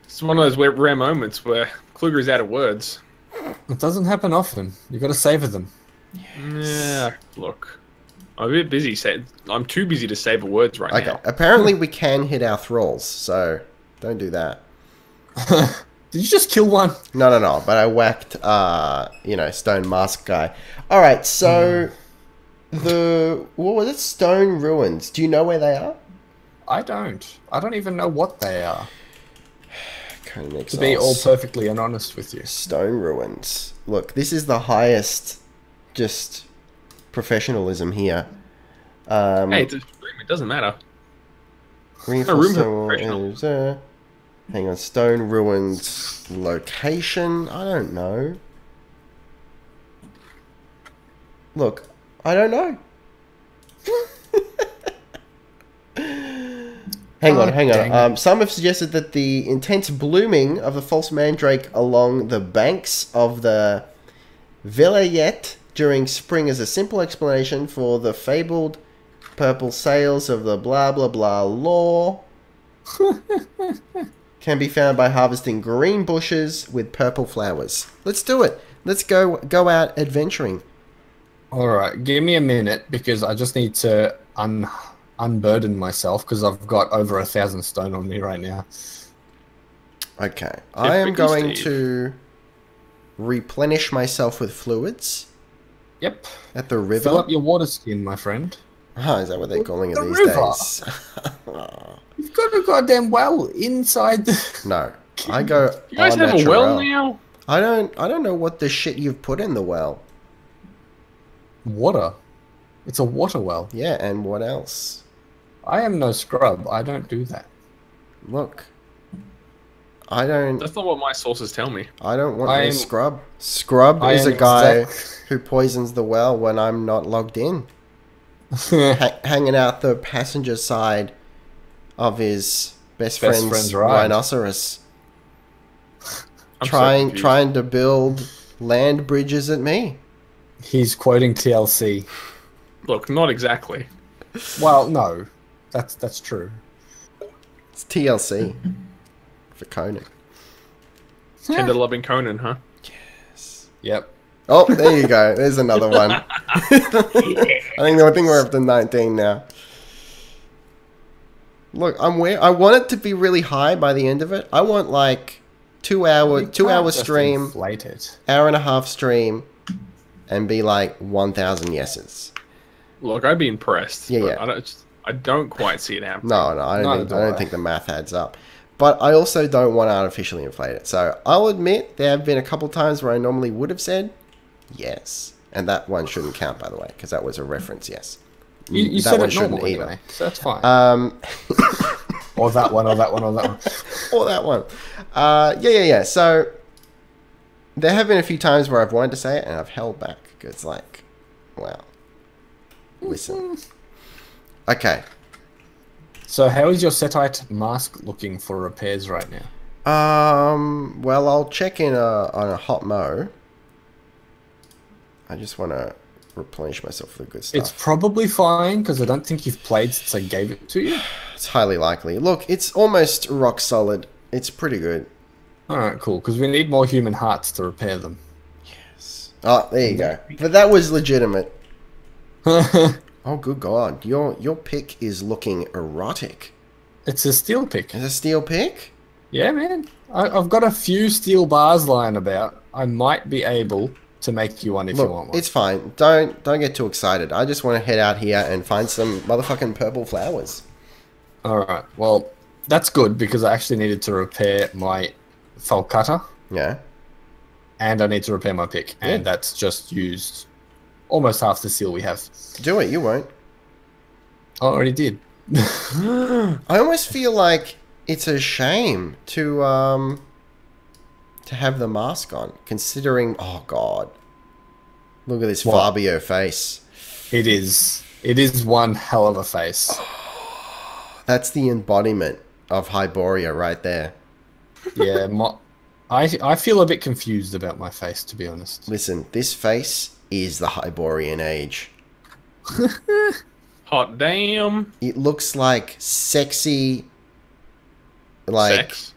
Speaker 3: It's one of those rare moments where Kluger's out of words.
Speaker 2: It doesn't happen often. You got to savor them.
Speaker 3: Yeah, look. I'm a bit busy. I'm too busy to savor words right
Speaker 1: Okay.
Speaker 3: now.
Speaker 1: Apparently we can hit our thralls, so don't do that.
Speaker 2: Did you just kill one?
Speaker 1: No. But I whacked, Stone Mask guy. All right. So what was it? Stone Ruins. Do you know where they are?
Speaker 2: I don't. I don't even know what they are.
Speaker 1: Conan
Speaker 2: To
Speaker 1: Exiles.
Speaker 2: be all perfectly and honest with you.
Speaker 1: Stone Ruins. Look, this is the highest, just professionalism here.
Speaker 3: Hey, it's a stream. It doesn't matter.
Speaker 1: Green
Speaker 3: no room for
Speaker 1: Stone
Speaker 3: professional.
Speaker 1: is, hang on, Stone Ruins location. I don't know. Look, I don't know. Hang on.
Speaker 2: dang.
Speaker 1: Some have suggested that the intense blooming of the false mandrake along the banks of the Vilayet during spring is a simple explanation for the fabled purple sails of the blah blah blah lore. Can be found by harvesting green bushes with purple flowers. Let's do it. Let's go out adventuring.
Speaker 2: Alright, give me a minute because I just need to unburden myself because I've got over 1,000 stone on me right now.
Speaker 1: Okay. I am
Speaker 3: Typical
Speaker 1: going
Speaker 3: Steve.
Speaker 1: to replenish myself with fluids
Speaker 2: Yep.
Speaker 1: at the river.
Speaker 2: Fill up your water skin, my friend.
Speaker 1: Oh, is that what they're calling it
Speaker 2: The
Speaker 1: these
Speaker 2: river.
Speaker 1: days?
Speaker 2: You've got a goddamn well inside the...
Speaker 1: No. I go
Speaker 3: You guys
Speaker 1: au
Speaker 3: have a well
Speaker 1: naturel.
Speaker 3: now?
Speaker 1: I don't know what the shit you've put in the well.
Speaker 2: Water. It's a water well.
Speaker 1: Yeah, and what else?
Speaker 2: I am no scrub. I don't do that.
Speaker 1: Look. I don't
Speaker 3: That's not what my sources tell me.
Speaker 1: want
Speaker 2: I
Speaker 1: no
Speaker 2: am-
Speaker 1: scrub. Scrub
Speaker 2: I
Speaker 1: is
Speaker 2: am
Speaker 1: a guy
Speaker 2: exact-
Speaker 1: who poisons the well when I'm not logged in. Hanging out the passenger side of his best friend's
Speaker 2: ride.
Speaker 1: rhinoceros.
Speaker 3: I'm so
Speaker 1: Trying
Speaker 3: confused.
Speaker 1: to build land bridges at me.
Speaker 2: He's quoting TLC.
Speaker 3: Look, not exactly.
Speaker 2: Well, no, that's true.
Speaker 1: It's TLC for Conan.
Speaker 3: Tender loving Conan, huh?
Speaker 2: Yep.
Speaker 1: Oh, there you go. There's another one. I think we're up to 19 now. Look, I want it to be really high by the end of it. I want like 2 hour
Speaker 2: You can't just
Speaker 1: stream,
Speaker 2: inflate it.
Speaker 1: hour and a half stream, and be like 1,000 yeses.
Speaker 3: Look, I'd be impressed.
Speaker 1: Yeah,
Speaker 3: but
Speaker 1: yeah.
Speaker 3: I don't quite see it happening.
Speaker 1: No, I
Speaker 2: Neither do
Speaker 1: don't
Speaker 2: I.
Speaker 1: think the math adds up. But I also don't want to artificially inflate it. So I'll admit there have been a couple times where I normally would have said yes, and that one shouldn't count, by the way, because that was a reference. Yes,
Speaker 2: You
Speaker 1: that
Speaker 2: said
Speaker 1: one
Speaker 2: it
Speaker 1: shouldn't
Speaker 2: normal
Speaker 1: either.
Speaker 2: anyway, so that's fine.
Speaker 1: Or
Speaker 2: that one, or that one, or that one.
Speaker 1: or that one. Yeah. So there have been a few times where I've wanted to say it and I've held back. It's like, wow. Listen. Okay.
Speaker 2: So how is your Setite mask looking for repairs right now?
Speaker 1: Well, I'll check in on a hot mo. I just want to replenish myself with the good stuff.
Speaker 2: It's probably fine, because I don't think you've played since I gave it to you.
Speaker 1: It's highly likely. Look, it's almost rock solid. It's pretty good.
Speaker 2: Alright, cool, because we need more human hearts to repair them.
Speaker 1: Oh, there you go. But that was legitimate. Oh, good God. Your pick is looking erotic.
Speaker 2: It's a steel pick.
Speaker 1: Is it a steel pick?
Speaker 2: Yeah, man. I've got a few steel bars lying about. I might be able to make you one if you want
Speaker 1: Look,
Speaker 2: one.
Speaker 1: it's fine. Don't get too excited. I just want to head out here and find some motherfucking purple flowers.
Speaker 2: Alright, well, that's good, because I actually needed to repair my falcata,
Speaker 1: Yeah.
Speaker 2: and I need to repair my pick, and
Speaker 1: Yeah.
Speaker 2: that's just used almost half the steel we have.
Speaker 1: Do it. You won't.
Speaker 2: I already did.
Speaker 1: I almost feel like it's a shame to have the mask on, considering. Oh God, look at this
Speaker 2: What?
Speaker 1: Fabio face.
Speaker 2: It is one hell of a face.
Speaker 1: That's the embodiment of Hyboria right there.
Speaker 2: Yeah, I feel a bit confused about my face, to be honest.
Speaker 1: Listen, this face is the Hyborian age.
Speaker 3: Hot damn.
Speaker 1: It looks like sexy, like
Speaker 3: Sex.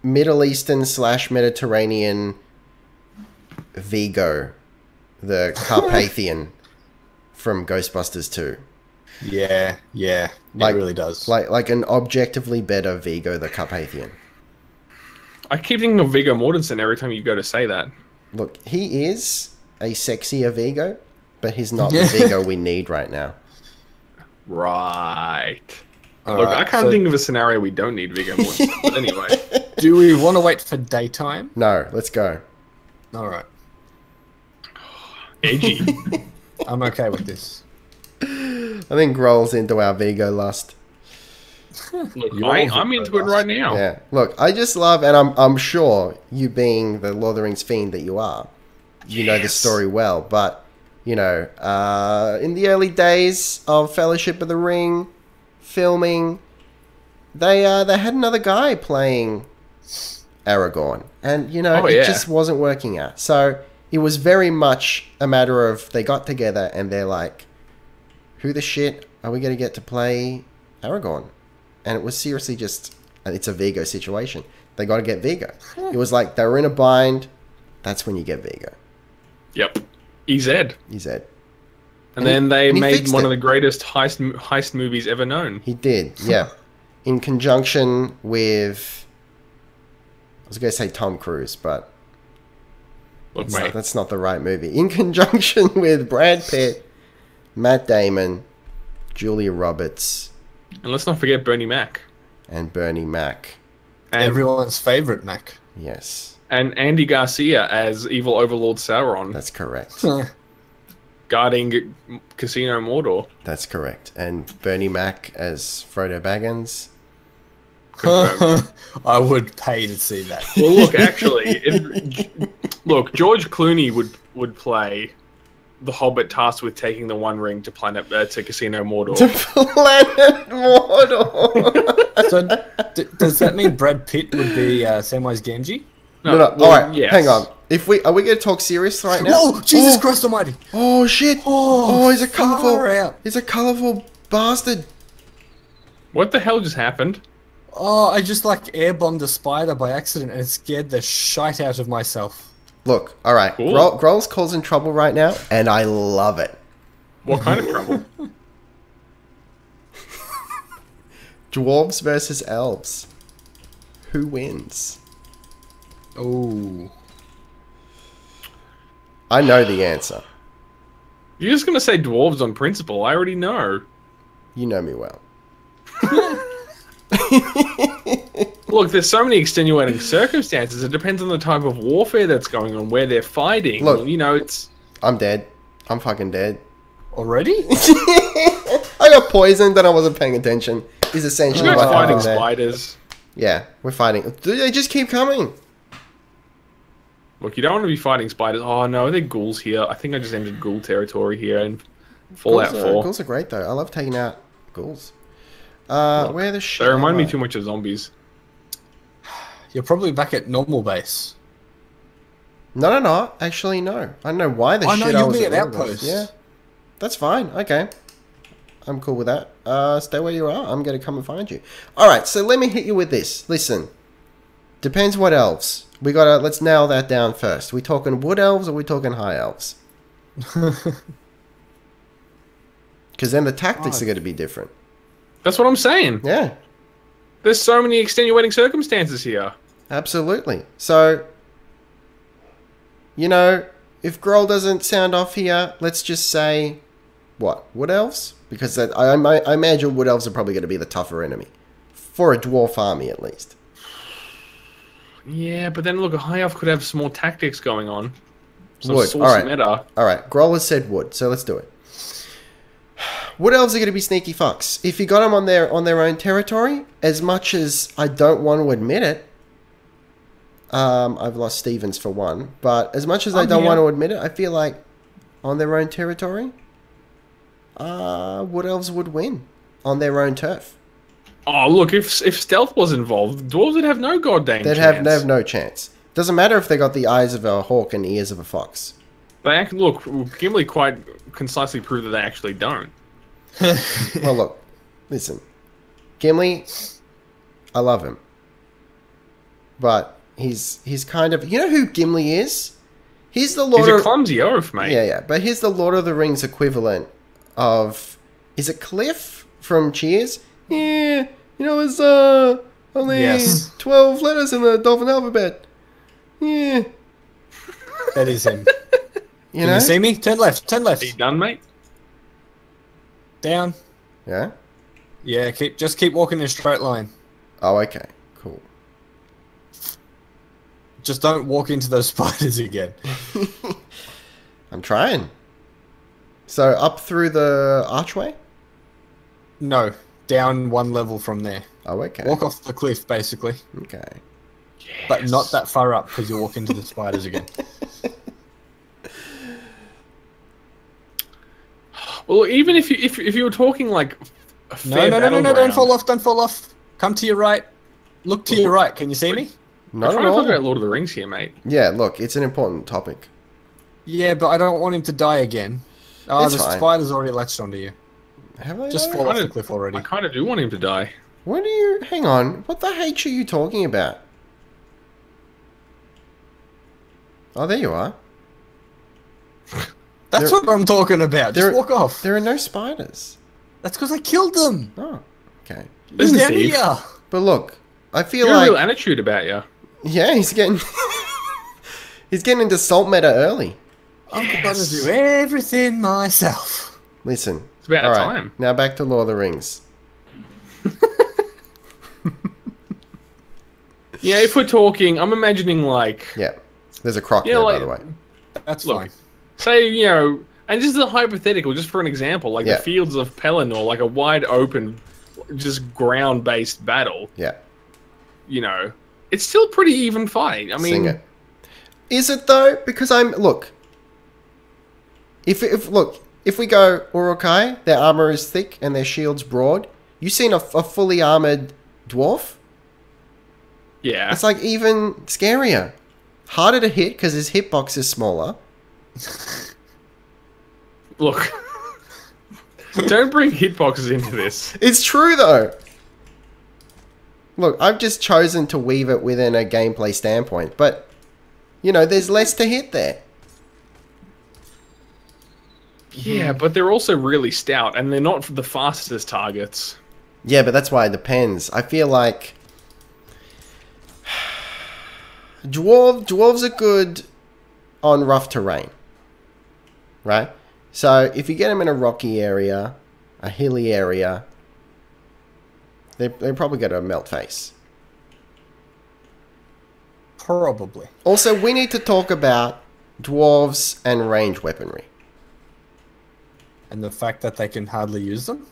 Speaker 1: Middle Eastern / Mediterranean Vigo, the Carpathian from Ghostbusters 2.
Speaker 2: Yeah, it really does.
Speaker 1: Like an objectively better Vigo the Carpathian.
Speaker 3: I keep thinking of Viggo Mortensen every time you go to say that.
Speaker 1: Look, he is a sexier Vigo, but he's not the Vigo we need right now.
Speaker 3: Right.
Speaker 2: All
Speaker 3: Look,
Speaker 2: right,
Speaker 3: I can't
Speaker 2: so
Speaker 3: think of a scenario we don't need Viggo Mortensen. But anyway.
Speaker 2: do we want to wait for daytime?
Speaker 1: No, let's go.
Speaker 2: All right,
Speaker 3: Edgy.
Speaker 2: I'm okay with this.
Speaker 1: I think rolls into our Vigo lust.
Speaker 3: Look,
Speaker 2: You're
Speaker 3: I'm into it right now.
Speaker 1: Yeah. Look, I just love, and I'm sure you being the Lord of the Rings fiend that you are, you know the story well. But you know, in the early days of Fellowship of the Ring filming, they had another guy playing Aragorn, and you know it just wasn't working out. So it was very much a matter of they got together and they're like, "Who the shit are we going to get to play Aragorn?" And it was seriously just, it's a Vigo situation. They got to get Vigo. It was like they were in a bind. That's when you get Vigo.
Speaker 3: Yep. EZ.
Speaker 1: He said.
Speaker 3: And then they
Speaker 1: he
Speaker 3: made
Speaker 1: fixed
Speaker 3: one
Speaker 1: it.
Speaker 3: of the greatest heist movies ever known.
Speaker 1: He did, yeah. In conjunction with, I was going to say Tom Cruise, but
Speaker 3: Look,
Speaker 1: that's
Speaker 3: mate.
Speaker 1: that's not the right movie. In conjunction with Brad Pitt, Matt Damon, Julia Roberts,
Speaker 3: And let's not forget Bernie Mac.
Speaker 1: and Bernie Mac.
Speaker 3: And,
Speaker 2: Everyone's favorite Mac.
Speaker 1: Yes,
Speaker 3: and Andy Garcia as evil overlord Sauron.
Speaker 1: that's correct.
Speaker 3: guarding Casino Mordor.
Speaker 1: That's correct. And Bernie Mac as Frodo Baggins.
Speaker 2: I would pay to see that.
Speaker 3: Well, look, actually, look, George Clooney would play the Hobbit tasked with taking the One Ring to to Casino Mordor.
Speaker 1: To Planet Mordor.
Speaker 2: So, does that mean Brad Pitt would be Samwise Gamgee?
Speaker 1: No.
Speaker 3: Well,
Speaker 1: All right,
Speaker 3: yes.
Speaker 1: hang on. Are we going to talk serious right now?
Speaker 2: Oh, Jesus Christ Almighty!
Speaker 1: Oh shit!
Speaker 2: Oh,
Speaker 1: he's a colourful.
Speaker 2: far out.
Speaker 1: He's a colourful bastard.
Speaker 3: What the hell just happened?
Speaker 2: Oh, I just like air bombed a spider by accident and it scared the shite out of myself.
Speaker 1: Look, all right.
Speaker 3: Cool.
Speaker 1: Grohl's causing trouble right now, and I love it.
Speaker 3: What kind of trouble?
Speaker 1: Dwarves versus elves. Who wins?
Speaker 2: Oh.
Speaker 1: I know the answer.
Speaker 3: You're just gonna say dwarves on principle. I already know.
Speaker 1: You know me well.
Speaker 3: Look, there's so many extenuating circumstances. It depends on the type of warfare that's going on, where they're fighting.
Speaker 1: Look,
Speaker 3: you know, it's...
Speaker 1: I'm dead. I'm fucking dead.
Speaker 2: Already?
Speaker 1: I got poisoned and I wasn't paying attention. Is essentially
Speaker 3: You're
Speaker 1: what
Speaker 3: fighting
Speaker 1: happened there.
Speaker 3: spiders.
Speaker 1: Yeah, we're fighting. They just keep coming.
Speaker 3: Look, you don't want to be fighting spiders. Oh, no, they're ghouls here. I think I just entered ghoul territory here in Fallout 4.
Speaker 1: Ghouls are great, though. I love taking out ghouls. Where the shit
Speaker 3: They remind
Speaker 1: am
Speaker 3: me
Speaker 1: I?
Speaker 3: too much of zombies.
Speaker 2: You're probably back at normal base.
Speaker 1: No. Actually, no. I don't know why the
Speaker 2: Oh, no,
Speaker 1: shit I
Speaker 2: you'll
Speaker 1: was
Speaker 2: be
Speaker 1: at
Speaker 2: at
Speaker 1: normal base.
Speaker 2: outpost.
Speaker 1: Yeah. That's fine. Okay. I'm cool with that. Stay where you are. I'm going to come and find you. Alright, so let me hit you with this. Listen. Depends what elves. Let's nail that down first. We talking wood elves or we talking high elves? Because then the tactics are going to be different.
Speaker 3: That's what I'm saying.
Speaker 1: Yeah.
Speaker 3: There's so many extenuating circumstances here.
Speaker 1: Absolutely. So, you know, if Grohl doesn't sound off here, let's just say, what? Wood elves? Because I imagine wood elves are probably going to be the tougher enemy. For a dwarf army, at least.
Speaker 3: Yeah, but then look, a high elf could have some more tactics going on. Some
Speaker 1: Wood.
Speaker 3: saucy
Speaker 1: Alright.
Speaker 3: meta.
Speaker 1: Alright, Grohl has said wood, so let's do it. Wood elves are going to be sneaky fucks. If you got them on their own territory, as much as I don't want to admit it, I've lost Stevens for one, but as much as I don't want to admit it, I feel like on their own territory, wood elves would win on their own turf.
Speaker 3: Oh, look, if stealth was involved, dwarves would have no goddamn
Speaker 1: They'd
Speaker 3: chance.
Speaker 1: have no chance. Doesn't matter if they got the eyes of a hawk and ears of a fox.
Speaker 3: Look, Gimli quite concisely proved that they actually don't.
Speaker 1: Well, look, listen, Gimli, I love him, but he's kind of, you know who Gimli is? He's the Lord.
Speaker 3: He's a clumsy oaf, mate.
Speaker 1: Yeah, but he's the Lord of the Rings equivalent of, is it Cliff from Cheers? Yeah, you know, there's only 12 letters in the Dolphin alphabet. Yeah,
Speaker 2: That is him.
Speaker 1: you
Speaker 2: Can
Speaker 1: know.
Speaker 2: you see me? Turn left. Turn left.
Speaker 3: Are you done, mate?
Speaker 2: Down.
Speaker 1: Yeah.
Speaker 2: Yeah, just keep walking in a straight line.
Speaker 1: Oh, okay, cool.
Speaker 2: Just don't walk into those spiders again.
Speaker 1: I'm trying. So up through the archway.
Speaker 2: No, down one level from there.
Speaker 1: Oh, okay.
Speaker 2: Walk off the cliff, basically.
Speaker 1: Okay.
Speaker 2: But not that far up, because you'll walk into the spiders again.
Speaker 3: Well, even if you were talking like a fair
Speaker 2: No,
Speaker 3: battleground-
Speaker 2: don't fall off. Come to your right. Look to your right. Can you see me?
Speaker 1: Not
Speaker 3: I'm trying
Speaker 1: at
Speaker 3: to talk
Speaker 1: all.
Speaker 3: about Lord of the Rings here, mate.
Speaker 1: Yeah, look, it's an important topic.
Speaker 2: Yeah, but I don't want him to die again. Oh,
Speaker 1: It's
Speaker 2: the
Speaker 1: fine.
Speaker 2: spider's already latched onto you.
Speaker 1: Have I?
Speaker 2: Just
Speaker 1: though?
Speaker 2: fall off the
Speaker 3: Kinda-
Speaker 2: cliff already.
Speaker 3: I kind of do want him to die.
Speaker 1: What are you? Hang on. What the H are you talking about? Oh, there you are.
Speaker 2: That's
Speaker 1: There-
Speaker 2: what I'm talking about. Just
Speaker 1: there-
Speaker 2: walk off.
Speaker 1: There are no spiders.
Speaker 2: That's because I killed them.
Speaker 1: Oh, okay.
Speaker 2: He's
Speaker 3: Listen,
Speaker 2: down
Speaker 3: Steve.
Speaker 2: here.
Speaker 1: But look, I feel
Speaker 3: You're a
Speaker 1: like
Speaker 3: real attitude about you.
Speaker 1: yeah, he's getting he's getting into salt meta early.
Speaker 2: I'm going to do everything myself.
Speaker 1: Listen,
Speaker 3: It's about
Speaker 1: all right,
Speaker 3: time.
Speaker 1: now back to Lord of the Rings.
Speaker 3: Yeah, if we're talking, I'm imagining like,
Speaker 1: Yeah, there's a croc
Speaker 3: Yeah,
Speaker 1: there,
Speaker 3: like-
Speaker 1: by the way.
Speaker 2: That's
Speaker 3: Look.
Speaker 2: fine.
Speaker 3: say, you know, And just a hypothetical, just for an example, like
Speaker 1: Yeah.
Speaker 3: the fields of Pelennor, like a wide open, just ground-based battle.
Speaker 1: Yeah.
Speaker 3: You know, it's still pretty even fight. I
Speaker 1: Sing
Speaker 3: mean,
Speaker 1: it. Is it though? Because look. If we go Urukai, their armor is thick and their shield's broad. You seen a fully armored dwarf?
Speaker 3: yeah.
Speaker 1: It's like even scarier. Harder to hit because his hitbox is smaller.
Speaker 3: Look, don't bring hitboxes into this.
Speaker 1: It's true though. Look, I've just chosen to weave it within a gameplay standpoint, but you know, there's less to hit there.
Speaker 3: Yeah, but they're also really stout, and they're not the fastest targets.
Speaker 1: Yeah, but that's why it depends. I feel like dwarves are good on rough terrain, right? So if you get them in a rocky area, a hilly area, they're probably got a melt face.
Speaker 2: Probably.
Speaker 1: Also, we need to talk about dwarves and range weaponry.
Speaker 2: And the fact that they can hardly use them?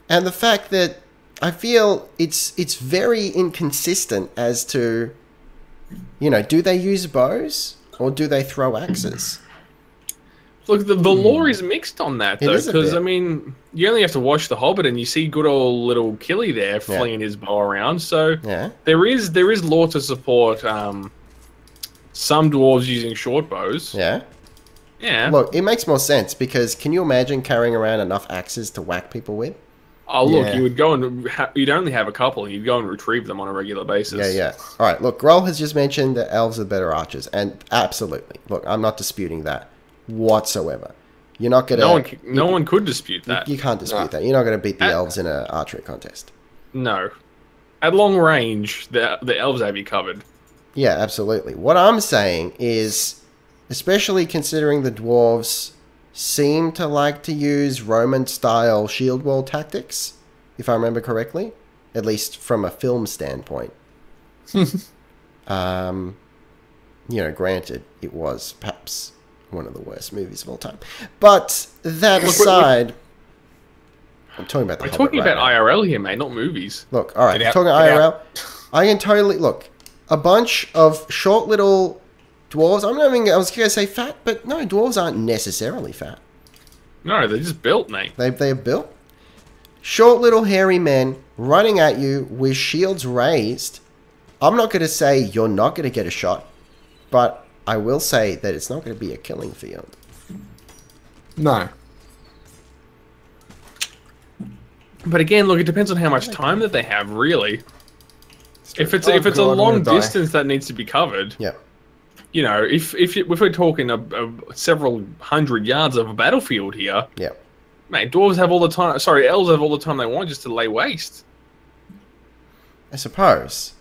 Speaker 1: And the fact that I feel it's very inconsistent as to, you know, do they use bows or do they throw axes?
Speaker 3: Look, the lore is mixed on that,
Speaker 1: It
Speaker 3: though,
Speaker 1: is a
Speaker 3: because,
Speaker 1: bit.
Speaker 3: I mean, you only have to watch The Hobbit and you see good old little Killy there flinging his bow around, so
Speaker 1: Yeah.
Speaker 3: there is lore to support some dwarves using short bows.
Speaker 1: Yeah.
Speaker 3: Yeah.
Speaker 1: Look, it makes more sense because can you imagine carrying around enough axes to whack people with?
Speaker 3: Oh, look,
Speaker 2: Yeah.
Speaker 3: you would go and you'd only have a couple. You'd go and retrieve them on a regular basis.
Speaker 1: Yeah, yeah. All right, look, Grohl has just mentioned that elves are better archers, and absolutely. Look, I'm not disputing that whatsoever. You're not going to...
Speaker 3: No one could dispute that.
Speaker 1: You can't dispute
Speaker 2: No.
Speaker 1: that. You're not going to beat the
Speaker 3: Uh,
Speaker 1: elves in an archery contest.
Speaker 3: No. At long range, the elves have you covered.
Speaker 1: Yeah, absolutely. What I'm saying is, especially considering the dwarves seem to like to use Roman-style shield wall tactics, if I remember correctly, at least from a film standpoint. You know, granted, it was perhaps one of the worst movies of all time. But that aside, I'm talking about the
Speaker 3: We're
Speaker 1: Hobbit
Speaker 3: talking
Speaker 1: right
Speaker 3: about
Speaker 1: now.
Speaker 3: IRL here, mate, not movies.
Speaker 1: Look, all right,
Speaker 2: Get out,
Speaker 1: talking
Speaker 2: get
Speaker 1: IRL, I can totally look a bunch of short little dwarves. I'm not even. I was going to say fat, but no, dwarves aren't necessarily fat.
Speaker 3: No, they're just built, mate.
Speaker 1: They're built short little hairy men running at you with shields raised. I'm not going to say you're not going to get a shot, but I will say that it's not going to be a killing field.
Speaker 2: No.
Speaker 3: But again, look, it depends on how much time that they have, really. If it's
Speaker 2: Oh,
Speaker 3: if it's a
Speaker 2: God, I'm
Speaker 3: long
Speaker 2: gonna die.
Speaker 3: distance that needs to be covered,
Speaker 1: Yeah.
Speaker 3: you know, if we're talking several hundred yards of a battlefield here,
Speaker 1: Yeah.
Speaker 3: mate, dwarves have all the time. Sorry, elves have all the time they want just to lay waste.
Speaker 1: I suppose.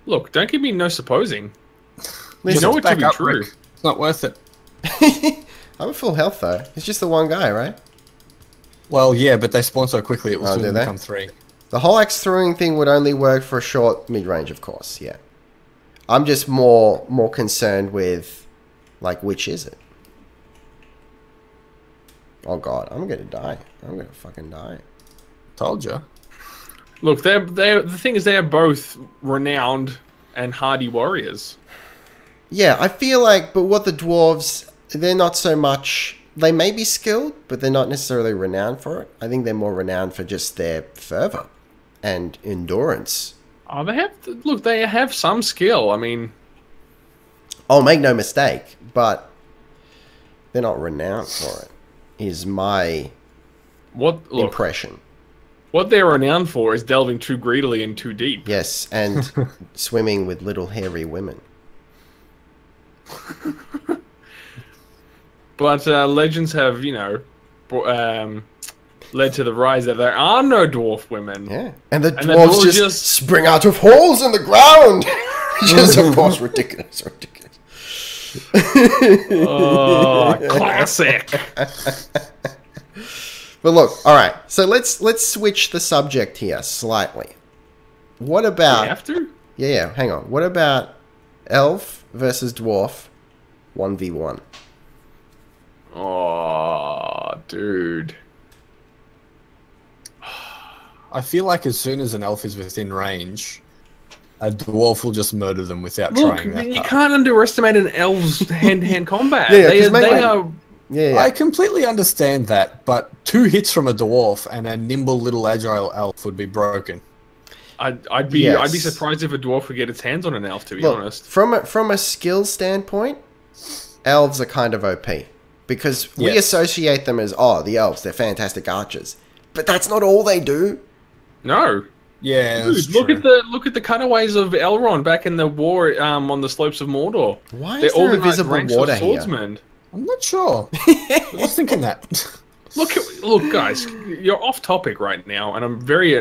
Speaker 3: Look, don't give me no supposing. You
Speaker 1: Listen,
Speaker 3: know it to
Speaker 2: Back
Speaker 3: be
Speaker 2: up,
Speaker 3: true.
Speaker 2: Rick. It's not worth it.
Speaker 1: I'm at full health though. It's just the one guy, right?
Speaker 2: Well, yeah, but they spawn so quickly it will
Speaker 1: Oh, do
Speaker 2: soon
Speaker 1: they?
Speaker 2: become 3.
Speaker 1: The whole axe throwing thing would only work for a short mid-range, of course, yeah. I'm just more concerned with, like, which is it? Oh god, I'm gonna die. I'm gonna fucking die.
Speaker 2: Told you.
Speaker 3: Look, they're the thing is they are both renowned and hardy warriors.
Speaker 1: Yeah, I feel like, but what the dwarves, they're not so much... They may be skilled, but they're not necessarily renowned for it. I think they're more renowned for just their fervor and endurance.
Speaker 3: Oh, they have some skill. I mean,
Speaker 1: Oh, make no mistake, but they're not renowned for it, is my impression.
Speaker 3: What they're renowned for is delving too greedily and too deep.
Speaker 1: Yes, and swimming with little hairy women.
Speaker 3: But legends have, you know, led to the rise that there are no dwarf women.
Speaker 1: Yeah, and the
Speaker 3: the
Speaker 1: dwarves
Speaker 3: dwarves
Speaker 1: just,
Speaker 3: just-
Speaker 1: spring out of holes in the ground. Which is, of course, ridiculous.
Speaker 3: Oh, classic.
Speaker 1: But look, all right. So let's switch the subject here slightly. What
Speaker 3: We
Speaker 1: about?
Speaker 3: have to?
Speaker 1: Yeah. Hang on. What about elf versus dwarf 1v1.
Speaker 3: Oh, dude.
Speaker 2: I feel like as soon as an elf is within range, a dwarf will just murder them without
Speaker 3: Look,
Speaker 2: trying that
Speaker 3: you
Speaker 2: hard.
Speaker 3: can't underestimate an elf's hand-to-hand combat.
Speaker 1: Yeah,
Speaker 3: they
Speaker 1: 'cause maybe-
Speaker 3: they are...
Speaker 1: Yeah,
Speaker 2: I completely understand that, but 2 hits from a dwarf and a nimble little agile elf would be broken.
Speaker 3: I'd be
Speaker 1: Yes.
Speaker 3: surprised if a dwarf would get its hands on an elf, to be
Speaker 1: Look,
Speaker 3: honest.
Speaker 1: from a skill standpoint, elves are kind of OP. Because we
Speaker 2: Yes.
Speaker 1: associate them as, oh, the elves, they're fantastic archers. But that's not all they do.
Speaker 3: No.
Speaker 2: Yeah,
Speaker 3: Dude,
Speaker 2: that's
Speaker 3: look
Speaker 2: true.
Speaker 3: at the cutaways of Elrond back in the war on the slopes of Mordor.
Speaker 1: Why
Speaker 3: They're
Speaker 1: is there
Speaker 3: organized
Speaker 1: invisible
Speaker 3: ranks of
Speaker 1: water here?
Speaker 3: swordsmen.
Speaker 2: I'm not sure. I was thinking that.
Speaker 3: Look, guys, you're off topic right now, and I'm very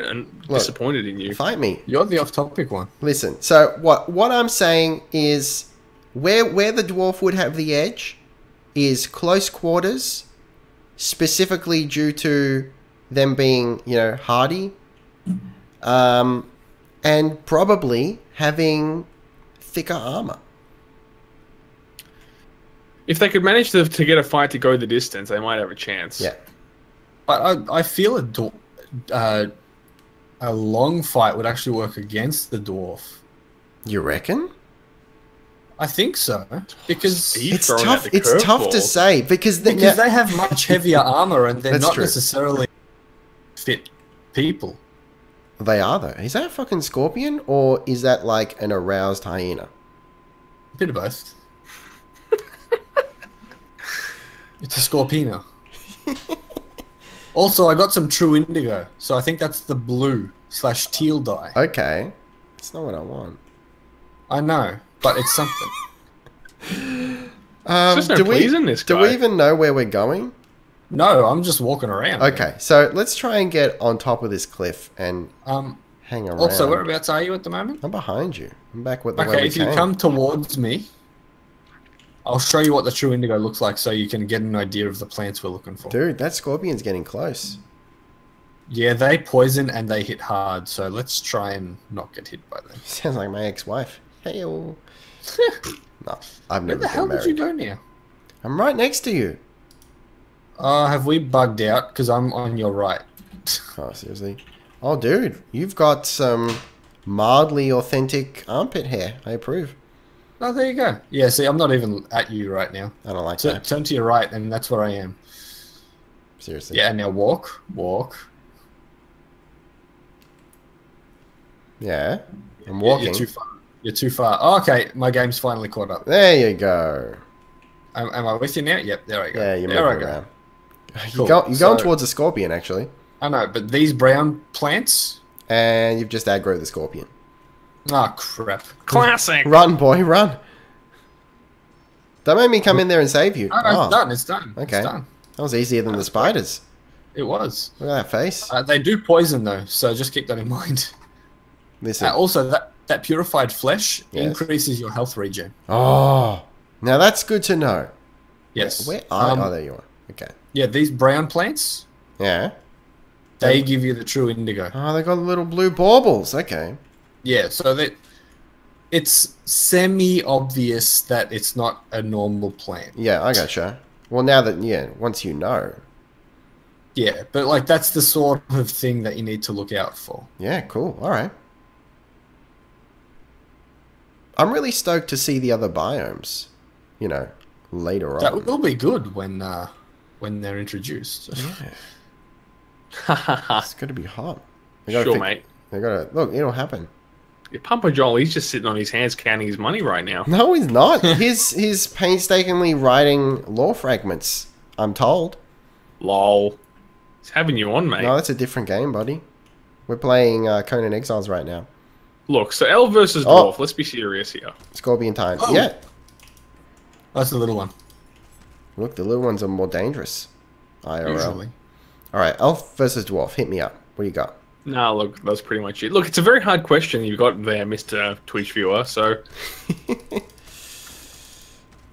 Speaker 3: disappointed in you.
Speaker 1: Fight me.
Speaker 2: You're the off-topic one.
Speaker 1: Listen, so what I'm saying is where the dwarf would have the edge is close quarters, specifically due to them being, hardy, and probably having thicker armor.
Speaker 3: If they could manage to get a fight to go the distance, they might have a chance.
Speaker 1: Yeah.
Speaker 2: But I feel a long fight would actually work against the dwarf.
Speaker 1: You reckon?
Speaker 2: I think so. Because
Speaker 3: Steve
Speaker 1: It's
Speaker 3: throwing
Speaker 1: tough.
Speaker 3: out the
Speaker 1: It's tough to
Speaker 3: curveball.
Speaker 1: say because
Speaker 2: they have much heavier armor and they're
Speaker 1: That's
Speaker 2: not
Speaker 1: true.
Speaker 2: necessarily fit people.
Speaker 1: They are though. Is that a fucking scorpion or is that like an aroused hyena?
Speaker 2: A bit of both. It's a scorpino. Also, I got some true indigo, so I think that's the blue/teal dye.
Speaker 1: Okay, it's not what I want.
Speaker 2: I know, but it's something.
Speaker 3: There's no pleasing this
Speaker 1: do
Speaker 3: guy.
Speaker 1: we even know where we're going?
Speaker 2: No, I'm just walking around.
Speaker 1: Okay, so let's try and get on top of this cliff and hang around.
Speaker 2: Also, whereabouts are you at the moment?
Speaker 1: I'm behind you. I'm back with the way
Speaker 2: Okay,
Speaker 1: we
Speaker 2: if you
Speaker 1: came.
Speaker 2: come towards me, I'll show you what the true indigo looks like so you can get an idea of the plants we're looking for.
Speaker 1: Dude, that scorpion's getting close.
Speaker 2: Yeah, they poison and they hit hard, so let's try and not get hit by them.
Speaker 1: Sounds like my ex-wife. Hey, no, I've
Speaker 2: Where
Speaker 1: never
Speaker 2: the hell
Speaker 1: been
Speaker 2: did you
Speaker 1: married.
Speaker 2: go now?
Speaker 1: I'm right next to you.
Speaker 2: Have we bugged out? Because I'm on your right.
Speaker 1: Oh, seriously? Oh, dude, you've got some mildly authentic armpit hair. I approve.
Speaker 2: Oh, there you go. Yeah, see, I'm not even at you right now.
Speaker 1: I don't like
Speaker 2: So
Speaker 1: that.
Speaker 2: turn to your right, and that's where I am.
Speaker 1: Seriously.
Speaker 2: Yeah, now walk.
Speaker 1: Yeah. I'm
Speaker 2: Yeah,
Speaker 1: walking.
Speaker 2: You're too far. You're too far. Oh, okay, my game's finally caught up.
Speaker 1: There you go.
Speaker 2: Am I with you now? Yep, there I go.
Speaker 1: Yeah, you're
Speaker 2: there I
Speaker 1: moving
Speaker 2: go.
Speaker 1: around.
Speaker 2: Cool.
Speaker 1: You're going
Speaker 2: So-
Speaker 1: towards the scorpion, actually.
Speaker 2: I know, but these brown plants?
Speaker 1: And you've just aggroed the scorpion.
Speaker 2: Ah, crap.
Speaker 3: Classic.
Speaker 1: Run, boy, run. Don't make me come in there and save you.
Speaker 2: Oh, no,
Speaker 1: Oh,
Speaker 2: it's done. It's done.
Speaker 1: okay.
Speaker 2: It's done.
Speaker 1: that was easier than the spiders.
Speaker 2: It was.
Speaker 1: Look at that face.
Speaker 2: They do poison, though, so just keep that in mind.
Speaker 1: Listen.
Speaker 2: Also, that purified flesh
Speaker 1: Yes.
Speaker 2: increases your health regen.
Speaker 1: Oh. Now that's good to know.
Speaker 2: Yes.
Speaker 1: Where are Oh, there you are. Okay.
Speaker 2: Yeah, these brown plants,
Speaker 1: Yeah.
Speaker 2: they give you the true indigo.
Speaker 1: Oh, they got little blue baubles. Okay.
Speaker 2: Yeah, so that it's semi-obvious that it's not a normal plant.
Speaker 1: Yeah, I gotcha. Well, now that, once you know.
Speaker 2: Yeah, but like that's the sort of thing that you need to look out for.
Speaker 1: Yeah, cool. All right. I'm really stoked to see the other biomes, later
Speaker 2: That
Speaker 1: on.
Speaker 2: will be good when they're introduced.
Speaker 1: It's going to be hot. They gotta
Speaker 3: Sure,
Speaker 1: fix-
Speaker 3: mate.
Speaker 1: They gotta, look, it'll happen.
Speaker 3: Papa Joel, he's just sitting on his hands counting his money right now.
Speaker 1: No, he's not. He's painstakingly writing lore fragments, I'm told.
Speaker 3: Lol. He's having you on, mate.
Speaker 1: No, that's a different game, buddy. We're playing Conan Exiles right now.
Speaker 3: Look, so elf versus
Speaker 1: Oh.
Speaker 3: dwarf. Let's be serious here.
Speaker 1: Scorpion time.
Speaker 2: Oh.
Speaker 1: Yeah.
Speaker 2: That's the little one.
Speaker 1: Look, the little ones are more dangerous. IRL.
Speaker 2: Usually.
Speaker 1: All right, elf versus dwarf. Hit me up. What do you got?
Speaker 3: Nah, look, that's pretty much it. Look, it's a very hard question you got there, Mr. Twitch viewer. So,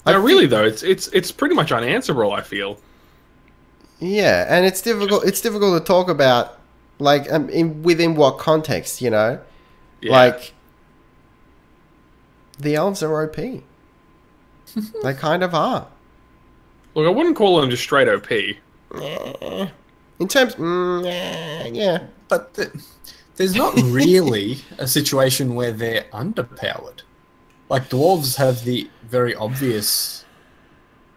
Speaker 3: no, really though, it's pretty much unanswerable. I feel.
Speaker 1: Yeah, and it's difficult. It's difficult to talk about, like, within what context,
Speaker 3: Yeah.
Speaker 1: Like, the elves are OP. They kind of are.
Speaker 3: Look, I wouldn't call them just straight OP.
Speaker 1: In terms, yeah.
Speaker 2: But there's not really a situation where they're underpowered. Like, dwarves have the very obvious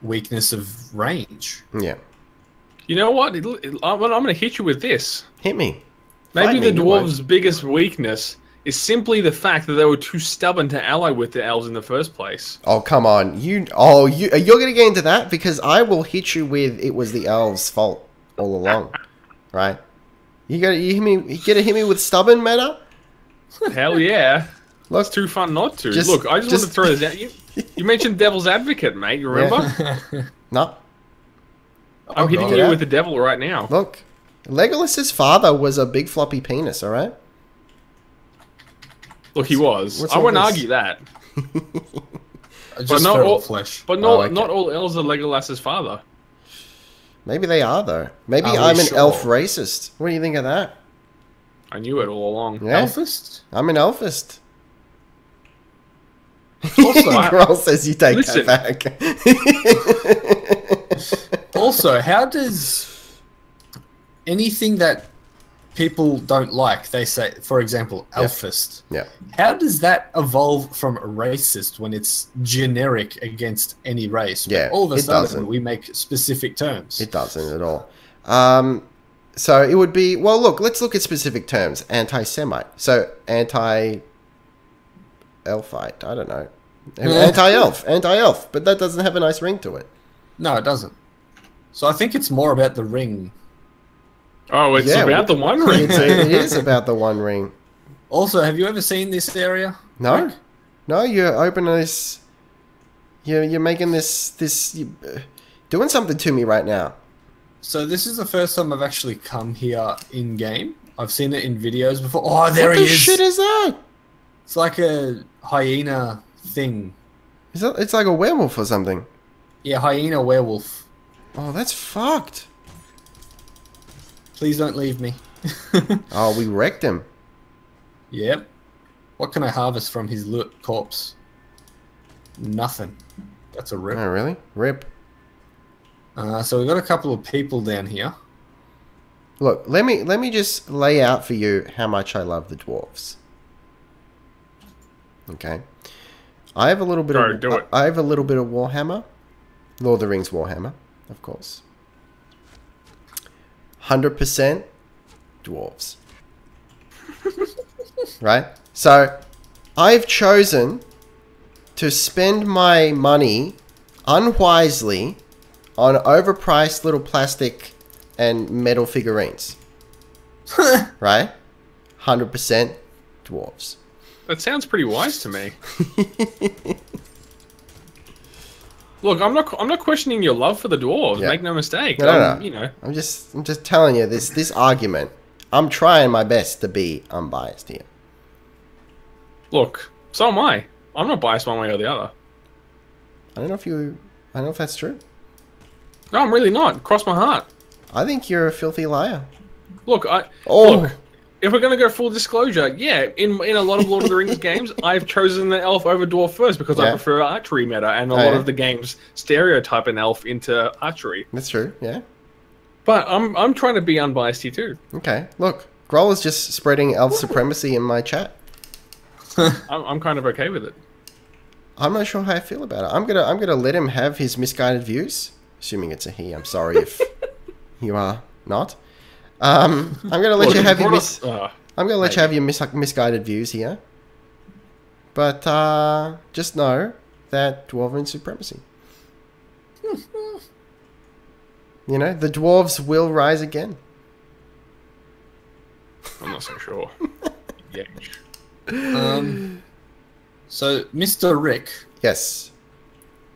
Speaker 2: weakness of range.
Speaker 1: Yeah.
Speaker 3: You know what? I'm going to hit you with this.
Speaker 1: Hit me.
Speaker 3: Maybe
Speaker 1: Fight me,
Speaker 3: the
Speaker 1: you
Speaker 3: dwarves'
Speaker 1: won't.
Speaker 3: biggest weakness is simply the fact that they were too stubborn to ally with the elves in the first place.
Speaker 1: Oh, come on. You're going to get into that? Because I will hit you with it was the elves' fault all along. Right? You gotta hit me with stubborn meta?
Speaker 3: Hell yeah.
Speaker 1: Look,
Speaker 3: It's too fun not to.
Speaker 1: Just-
Speaker 3: Look, I just want
Speaker 1: just-
Speaker 3: to throw this out. You mentioned Devil's Advocate, mate. You remember?
Speaker 1: no.
Speaker 3: I'm hitting
Speaker 1: God.
Speaker 3: you with the devil right now.
Speaker 1: Look. Legolas's father was a big floppy penis, alright?
Speaker 3: Look, he was.
Speaker 1: What's
Speaker 3: I
Speaker 1: all
Speaker 3: won't
Speaker 1: this?
Speaker 3: argue that.
Speaker 2: Just
Speaker 3: not
Speaker 2: feral
Speaker 3: all-
Speaker 2: flesh.
Speaker 3: But not,
Speaker 1: Oh, okay.
Speaker 3: not all elves are Legolas's father.
Speaker 1: Maybe they are, though. Maybe
Speaker 2: Are we
Speaker 1: I'm an
Speaker 2: sure?
Speaker 1: elf racist. What do you think of that?
Speaker 3: I knew it all along.
Speaker 1: Yeah.
Speaker 2: Elfist?
Speaker 1: I'm an elfist.
Speaker 2: Also,
Speaker 1: Growl says you take
Speaker 3: Listen.
Speaker 1: that back.
Speaker 2: also, how does anything that people don't like, they say, for example, elfist,
Speaker 1: Yeah.
Speaker 2: how does that evolve from racist when it's generic against any race? But
Speaker 1: Yeah,
Speaker 2: all of a
Speaker 1: it
Speaker 2: sudden,
Speaker 1: doesn't.
Speaker 2: we make specific terms.
Speaker 1: It doesn't at all. So it would be, well, look, let's look at specific terms. Anti-Semite. So anti-elfite, I don't know. Anti-elf, anti-elf. But that doesn't have a nice ring to it.
Speaker 2: No, it doesn't. So I think it's more about the ring.
Speaker 3: Oh, it's
Speaker 1: Yeah,
Speaker 3: about the One Ring.
Speaker 1: It is about the One Ring.
Speaker 2: Also, have you ever seen this area?
Speaker 1: No? No, you're opening this... You're making this doing something to me right now.
Speaker 2: So this is the first time I've actually come here in game. I've seen it in videos before. Oh, there
Speaker 1: What
Speaker 2: he
Speaker 1: the
Speaker 2: is.
Speaker 1: shit is that?
Speaker 2: It's like a hyena thing.
Speaker 1: It's like a werewolf or something.
Speaker 2: Yeah, hyena werewolf.
Speaker 1: Oh, that's fucked.
Speaker 2: Please don't leave me.
Speaker 1: Oh, we wrecked him.
Speaker 2: Yep. What can I harvest from his loot corpse? Nothing. That's a rip.
Speaker 1: Oh, really? Rip.
Speaker 2: So we've got a couple of people down here.
Speaker 1: Look, let me just lay out for you how much I love the dwarves. Okay. I have a little bit
Speaker 3: Alright, do it.
Speaker 1: I have a little bit of Warhammer. Lord of the Rings Warhammer, of course. 100% dwarves. Right? So, I've chosen to spend my money unwisely on overpriced little plastic and metal figurines. Right? 100% dwarves.
Speaker 3: That sounds pretty wise to me. Look, I'm not questioning your love for the dwarves.
Speaker 1: Yeah.
Speaker 3: Make no mistake.
Speaker 1: No.
Speaker 3: You know,
Speaker 1: I'm just telling you this argument. I'm trying my best to be unbiased here.
Speaker 3: look, so am I. I'm not biased one way or the other.
Speaker 1: I don't know if that's true.
Speaker 3: No, I'm really not. Cross my heart.
Speaker 1: I think you're a filthy liar.
Speaker 3: Look,
Speaker 1: Oh.
Speaker 3: look. If we're gonna go full disclosure, yeah, in a lot of Lord of the Rings games, I've chosen the elf over dwarf first because I
Speaker 1: Yeah.
Speaker 3: prefer archery meta, and a
Speaker 1: Oh,
Speaker 3: lot
Speaker 1: yeah.
Speaker 3: of the games stereotype an elf into archery.
Speaker 1: That's true, yeah.
Speaker 3: But I'm trying to be unbiased here too.
Speaker 1: Okay, look. Groll is just spreading elf supremacy in my chat.
Speaker 3: I'm kind of okay with it.
Speaker 1: I'm not sure how I feel about it. I'm gonna let him have his misguided views. Assuming it's a he. I'm sorry if you are not. I'm gonna let
Speaker 3: Look,
Speaker 1: you have your
Speaker 3: brought up-
Speaker 1: I'm gonna let you have your misguided views here. But just know that dwarven supremacy. You know, the dwarves will rise again.
Speaker 3: I'm not so sure. Yeah.
Speaker 2: So, Mr. Rick,
Speaker 1: Yes.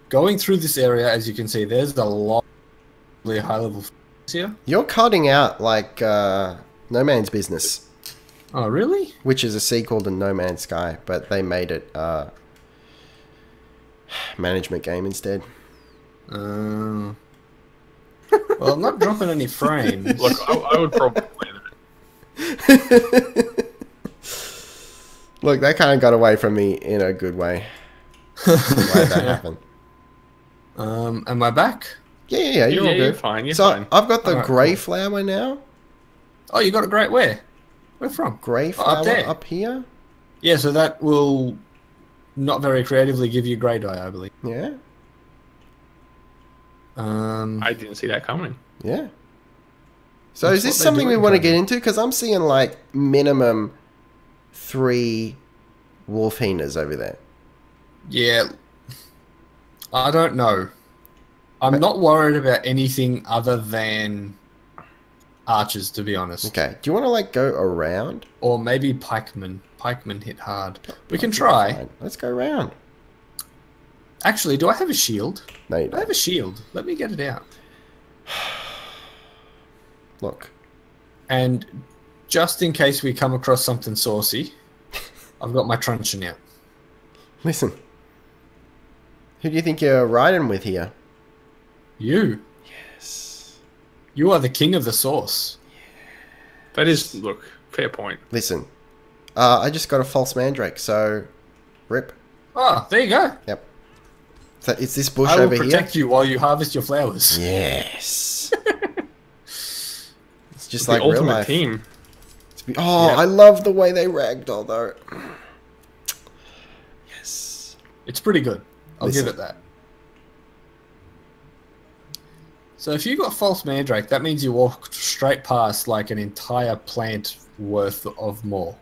Speaker 2: going through this area, as you can see, there's a lot of really high level here.
Speaker 1: You're cutting out like No Man's Business,
Speaker 2: Oh, really?
Speaker 1: which is a sequel to No Man's Sky, but they made it management game instead.
Speaker 2: Well, I'm not dropping any frames.
Speaker 3: Look, I would probably play that.
Speaker 1: Look, that kind of got away from me in a good way. Why'd that happen?
Speaker 2: Am I back?
Speaker 1: Yeah, you're all good.
Speaker 3: You're fine. You're
Speaker 1: So
Speaker 3: fine.
Speaker 1: I've got the
Speaker 2: Alright,
Speaker 1: grey
Speaker 2: cool.
Speaker 1: flower now.
Speaker 2: Oh, you got a great where? Where from?
Speaker 1: Grey
Speaker 2: Oh, up
Speaker 1: flower
Speaker 2: there.
Speaker 1: up here.
Speaker 2: Yeah, so that will not very creatively give you grey dye, I believe.
Speaker 1: Yeah,
Speaker 3: I didn't see that coming.
Speaker 1: yeah. So
Speaker 2: That's
Speaker 1: is this
Speaker 2: what they
Speaker 1: something
Speaker 2: do
Speaker 1: we
Speaker 2: in
Speaker 1: want to
Speaker 2: Conan.
Speaker 1: get into? Because I'm seeing like minimum 3 wolf heenas over there.
Speaker 2: Yeah, I don't know. I'm not worried about anything other than archers, to be honest.
Speaker 1: Okay. Do you want to like go around?
Speaker 2: Or maybe pikemen. Pikemen hit hard. We can try.
Speaker 1: Fine. Let's go around.
Speaker 2: Actually, do I have a shield?
Speaker 1: No, you
Speaker 2: I have
Speaker 1: don't.
Speaker 2: a shield. Let me get it out.
Speaker 1: Look.
Speaker 2: And just in case we come across something saucy, I've got my truncheon out.
Speaker 1: Listen. Who do you think you're riding with here?
Speaker 2: You.
Speaker 1: Yes.
Speaker 2: You are the king of the sauce.
Speaker 3: That is, look, fair point.
Speaker 1: Listen. I just got a false mandrake, so rip.
Speaker 2: Ah, there you go.
Speaker 1: Yep. So it's this bush
Speaker 2: I will
Speaker 1: over
Speaker 2: protect you while you harvest your flowers.
Speaker 1: here. Yes. It's just
Speaker 3: The
Speaker 1: like real
Speaker 3: ultimate
Speaker 1: life.
Speaker 3: team.
Speaker 1: Oh,
Speaker 2: Yeah.
Speaker 1: I love the way they ragdoll though. Yes.
Speaker 2: It's pretty good. I'll
Speaker 1: Listen.
Speaker 2: give it that. So if you got false mandrake, that means you walked straight past like an entire plant worth of more.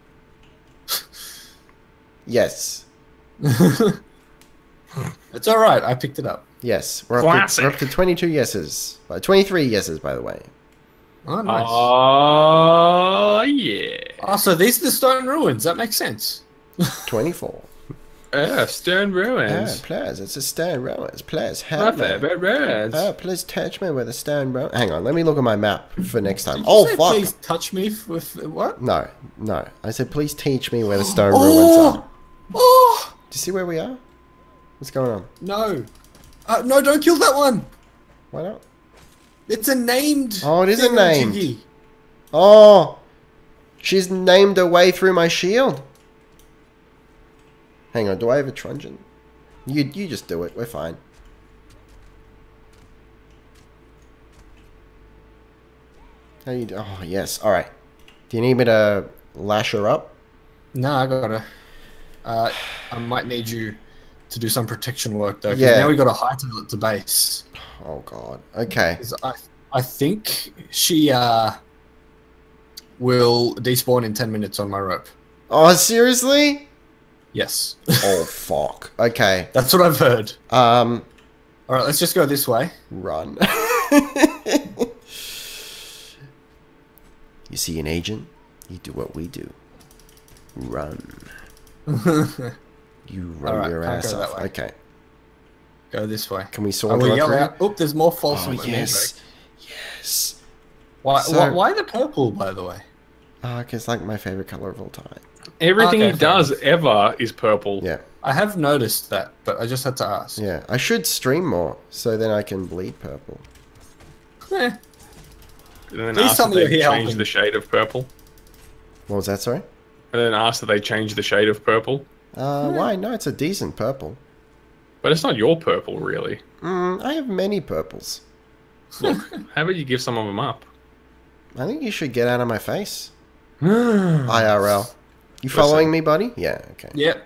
Speaker 1: Yes.
Speaker 2: It's all right. I picked it up.
Speaker 1: Yes. We're
Speaker 3: Classic.
Speaker 1: up to 22 yeses. 23 yeses, by the way.
Speaker 2: Oh, nice.
Speaker 3: Oh, yeah.
Speaker 2: Oh, so these are the stone ruins. That makes sense.
Speaker 1: 24.
Speaker 3: Stone
Speaker 1: Ah,
Speaker 3: ruins.
Speaker 1: please, it's a stone ruins. Please,
Speaker 3: My
Speaker 1: help me.
Speaker 3: favorite ruins.
Speaker 1: Oh, please touch me with a stone ruins. Hang on, let me look at my map for next time.
Speaker 2: Did you
Speaker 1: Oh,
Speaker 2: say,
Speaker 1: fuck.
Speaker 2: Please touch me with what?
Speaker 1: No. I said, please teach me where the stone ruins are.
Speaker 2: Oh!
Speaker 1: Do you see where we are? What's going on?
Speaker 2: No. No, don't kill that one.
Speaker 1: Why not?
Speaker 2: It's a named.
Speaker 1: Oh, it is a named.
Speaker 2: thingamajiggy.
Speaker 1: Oh, she's named her way through my shield. Hang on, do I have a truncheon? You just do it. We're fine. How you do? Oh, yes. All right. Do you need me to lash her up?
Speaker 2: No, I gotta. I might need you to do some protection work though. 'Cause
Speaker 1: Yeah.
Speaker 2: Now we got to hightail it to base.
Speaker 1: Oh God. Okay.
Speaker 2: 'Cause I think she will despawn in 10 minutes on my rope.
Speaker 1: Oh, seriously?
Speaker 2: Yes.
Speaker 1: Oh fuck. Okay.
Speaker 2: That's what I've heard.
Speaker 1: Um,
Speaker 2: All right, let's just go this way.
Speaker 1: run. You see an agent? You do what we do. Run. You run
Speaker 2: Alright,
Speaker 1: your
Speaker 2: can't
Speaker 1: ass
Speaker 2: go that
Speaker 1: off.
Speaker 2: way.
Speaker 1: Okay.
Speaker 2: Go this way.
Speaker 1: Can we
Speaker 2: I
Speaker 1: saunter
Speaker 2: will
Speaker 1: up
Speaker 2: yell
Speaker 1: through?
Speaker 2: out. Oh, there's more false
Speaker 1: Oh
Speaker 2: mandrake.
Speaker 1: yes. Yes.
Speaker 2: Why,
Speaker 1: So-
Speaker 2: why the purple, by the way?
Speaker 1: It's like my favorite color of all time.
Speaker 3: Everything
Speaker 2: Okay,
Speaker 3: he does ever is purple.
Speaker 1: Yeah.
Speaker 2: I have noticed that, but I just had to ask.
Speaker 1: Yeah. I should stream more so then I can bleed purple.
Speaker 2: Eh,
Speaker 3: And then
Speaker 2: Please
Speaker 3: ask
Speaker 2: tell
Speaker 3: that
Speaker 2: me
Speaker 3: they
Speaker 2: you're here
Speaker 3: change
Speaker 2: helping.
Speaker 3: the shade of purple.
Speaker 1: What was that, sorry?
Speaker 3: And then ask that they change the shade of purple.
Speaker 1: Why? No, it's a decent purple.
Speaker 3: But it's not your purple, really.
Speaker 1: I have many purples.
Speaker 3: Look, how about you give some of them up?
Speaker 1: I think you should get out of my face. IRL. You following me, buddy? Yeah, okay.
Speaker 2: Yep.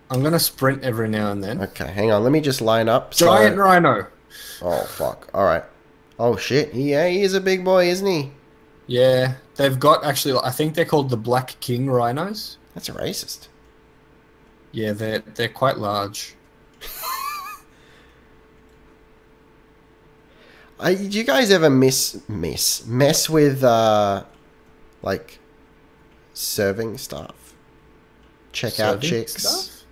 Speaker 2: I'm gonna sprint every now and then.
Speaker 1: Okay, hang on. Let me just line up. so-
Speaker 2: Giant rhino.
Speaker 1: Oh, fuck. Alright. Oh, shit. Yeah, he is a big boy, isn't he?
Speaker 2: Yeah, they've got actually. I think they're called the Black King rhinos.
Speaker 1: That's racist.
Speaker 2: Yeah, they're quite large.
Speaker 1: Do you guys ever mess with, like, serving stuff? Check out
Speaker 2: Serving
Speaker 1: chicks.
Speaker 2: stuff?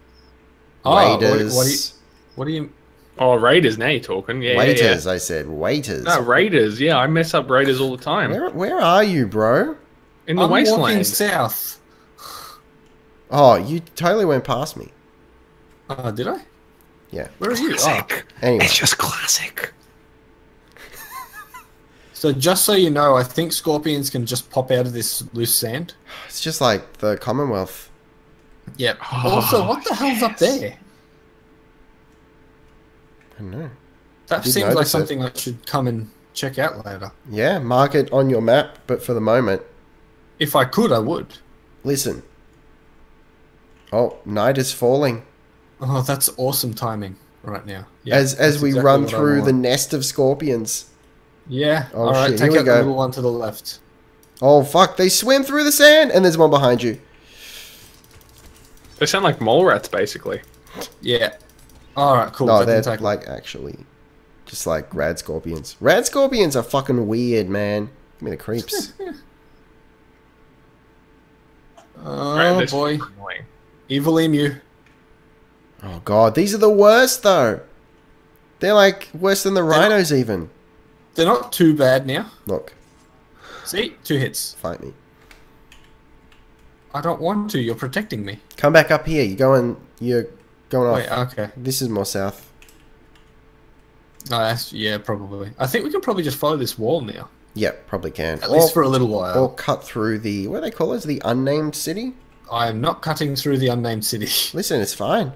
Speaker 2: Oh,
Speaker 1: Waiters.
Speaker 2: what do you?
Speaker 3: Oh, Raiders, now you're talking. Yeah,
Speaker 1: Waiters, I said. Waiters.
Speaker 3: No, Raiders. Yeah, I mess up Raiders all the time.
Speaker 1: Where are you, bro?
Speaker 3: In the
Speaker 2: I'm walking
Speaker 3: wasteland.
Speaker 2: south.
Speaker 1: Oh, you totally went past me.
Speaker 2: Did I?
Speaker 1: Yeah.
Speaker 2: Where are you? Oh.
Speaker 3: Classic.
Speaker 1: Anyway.
Speaker 3: It's just classic.
Speaker 2: So just so you know, I think scorpions can just pop out of this loose sand.
Speaker 1: It's just like the Commonwealth.
Speaker 2: Yep.
Speaker 3: Oh,
Speaker 2: Also, what the hell's up there?
Speaker 1: I don't know.
Speaker 2: That
Speaker 1: Did
Speaker 2: seems like
Speaker 1: notice it.
Speaker 2: something I should come and check out later.
Speaker 1: Yeah, mark it on your map, but for the moment,
Speaker 2: If I could, I would.
Speaker 1: listen. Oh, night is falling.
Speaker 2: Oh, that's awesome timing right now. Yeah,
Speaker 1: As
Speaker 2: that's
Speaker 1: we
Speaker 2: exactly
Speaker 1: run
Speaker 2: what I
Speaker 1: through the
Speaker 2: want.
Speaker 1: nest of scorpions.
Speaker 2: Yeah.
Speaker 1: Oh,
Speaker 2: All right,
Speaker 1: shit,
Speaker 2: take
Speaker 1: here we
Speaker 2: out the
Speaker 1: go.
Speaker 2: little one to the left.
Speaker 1: Oh, fuck, they swim through the sand, and there's one behind you.
Speaker 3: They sound like mole rats, basically.
Speaker 2: Yeah. All right, cool.
Speaker 1: No,
Speaker 2: That
Speaker 1: they're
Speaker 2: can take-
Speaker 1: like actually just like rad scorpions. Rad scorpions are fucking weird, man. Give me the creeps.
Speaker 2: Oh
Speaker 3: This is
Speaker 2: boy,
Speaker 3: annoying.
Speaker 2: evil emu.
Speaker 1: Oh god, these are the worst though. They're like worse than the rhinos even.
Speaker 2: They're not too bad now.
Speaker 1: Look,
Speaker 2: See, 2 hits.
Speaker 1: fight me.
Speaker 2: I don't want to. You're protecting me.
Speaker 1: Come back up here. You're going off.
Speaker 2: Wait, okay.
Speaker 1: This is more south.
Speaker 2: No, that's yeah, probably. I think we can probably just follow this wall now,
Speaker 1: Yep, probably can.
Speaker 2: at least for a little while.
Speaker 1: or cut through the what do they call it? The unnamed city.
Speaker 2: I am not cutting through the unnamed city.
Speaker 1: Listen, it's fine.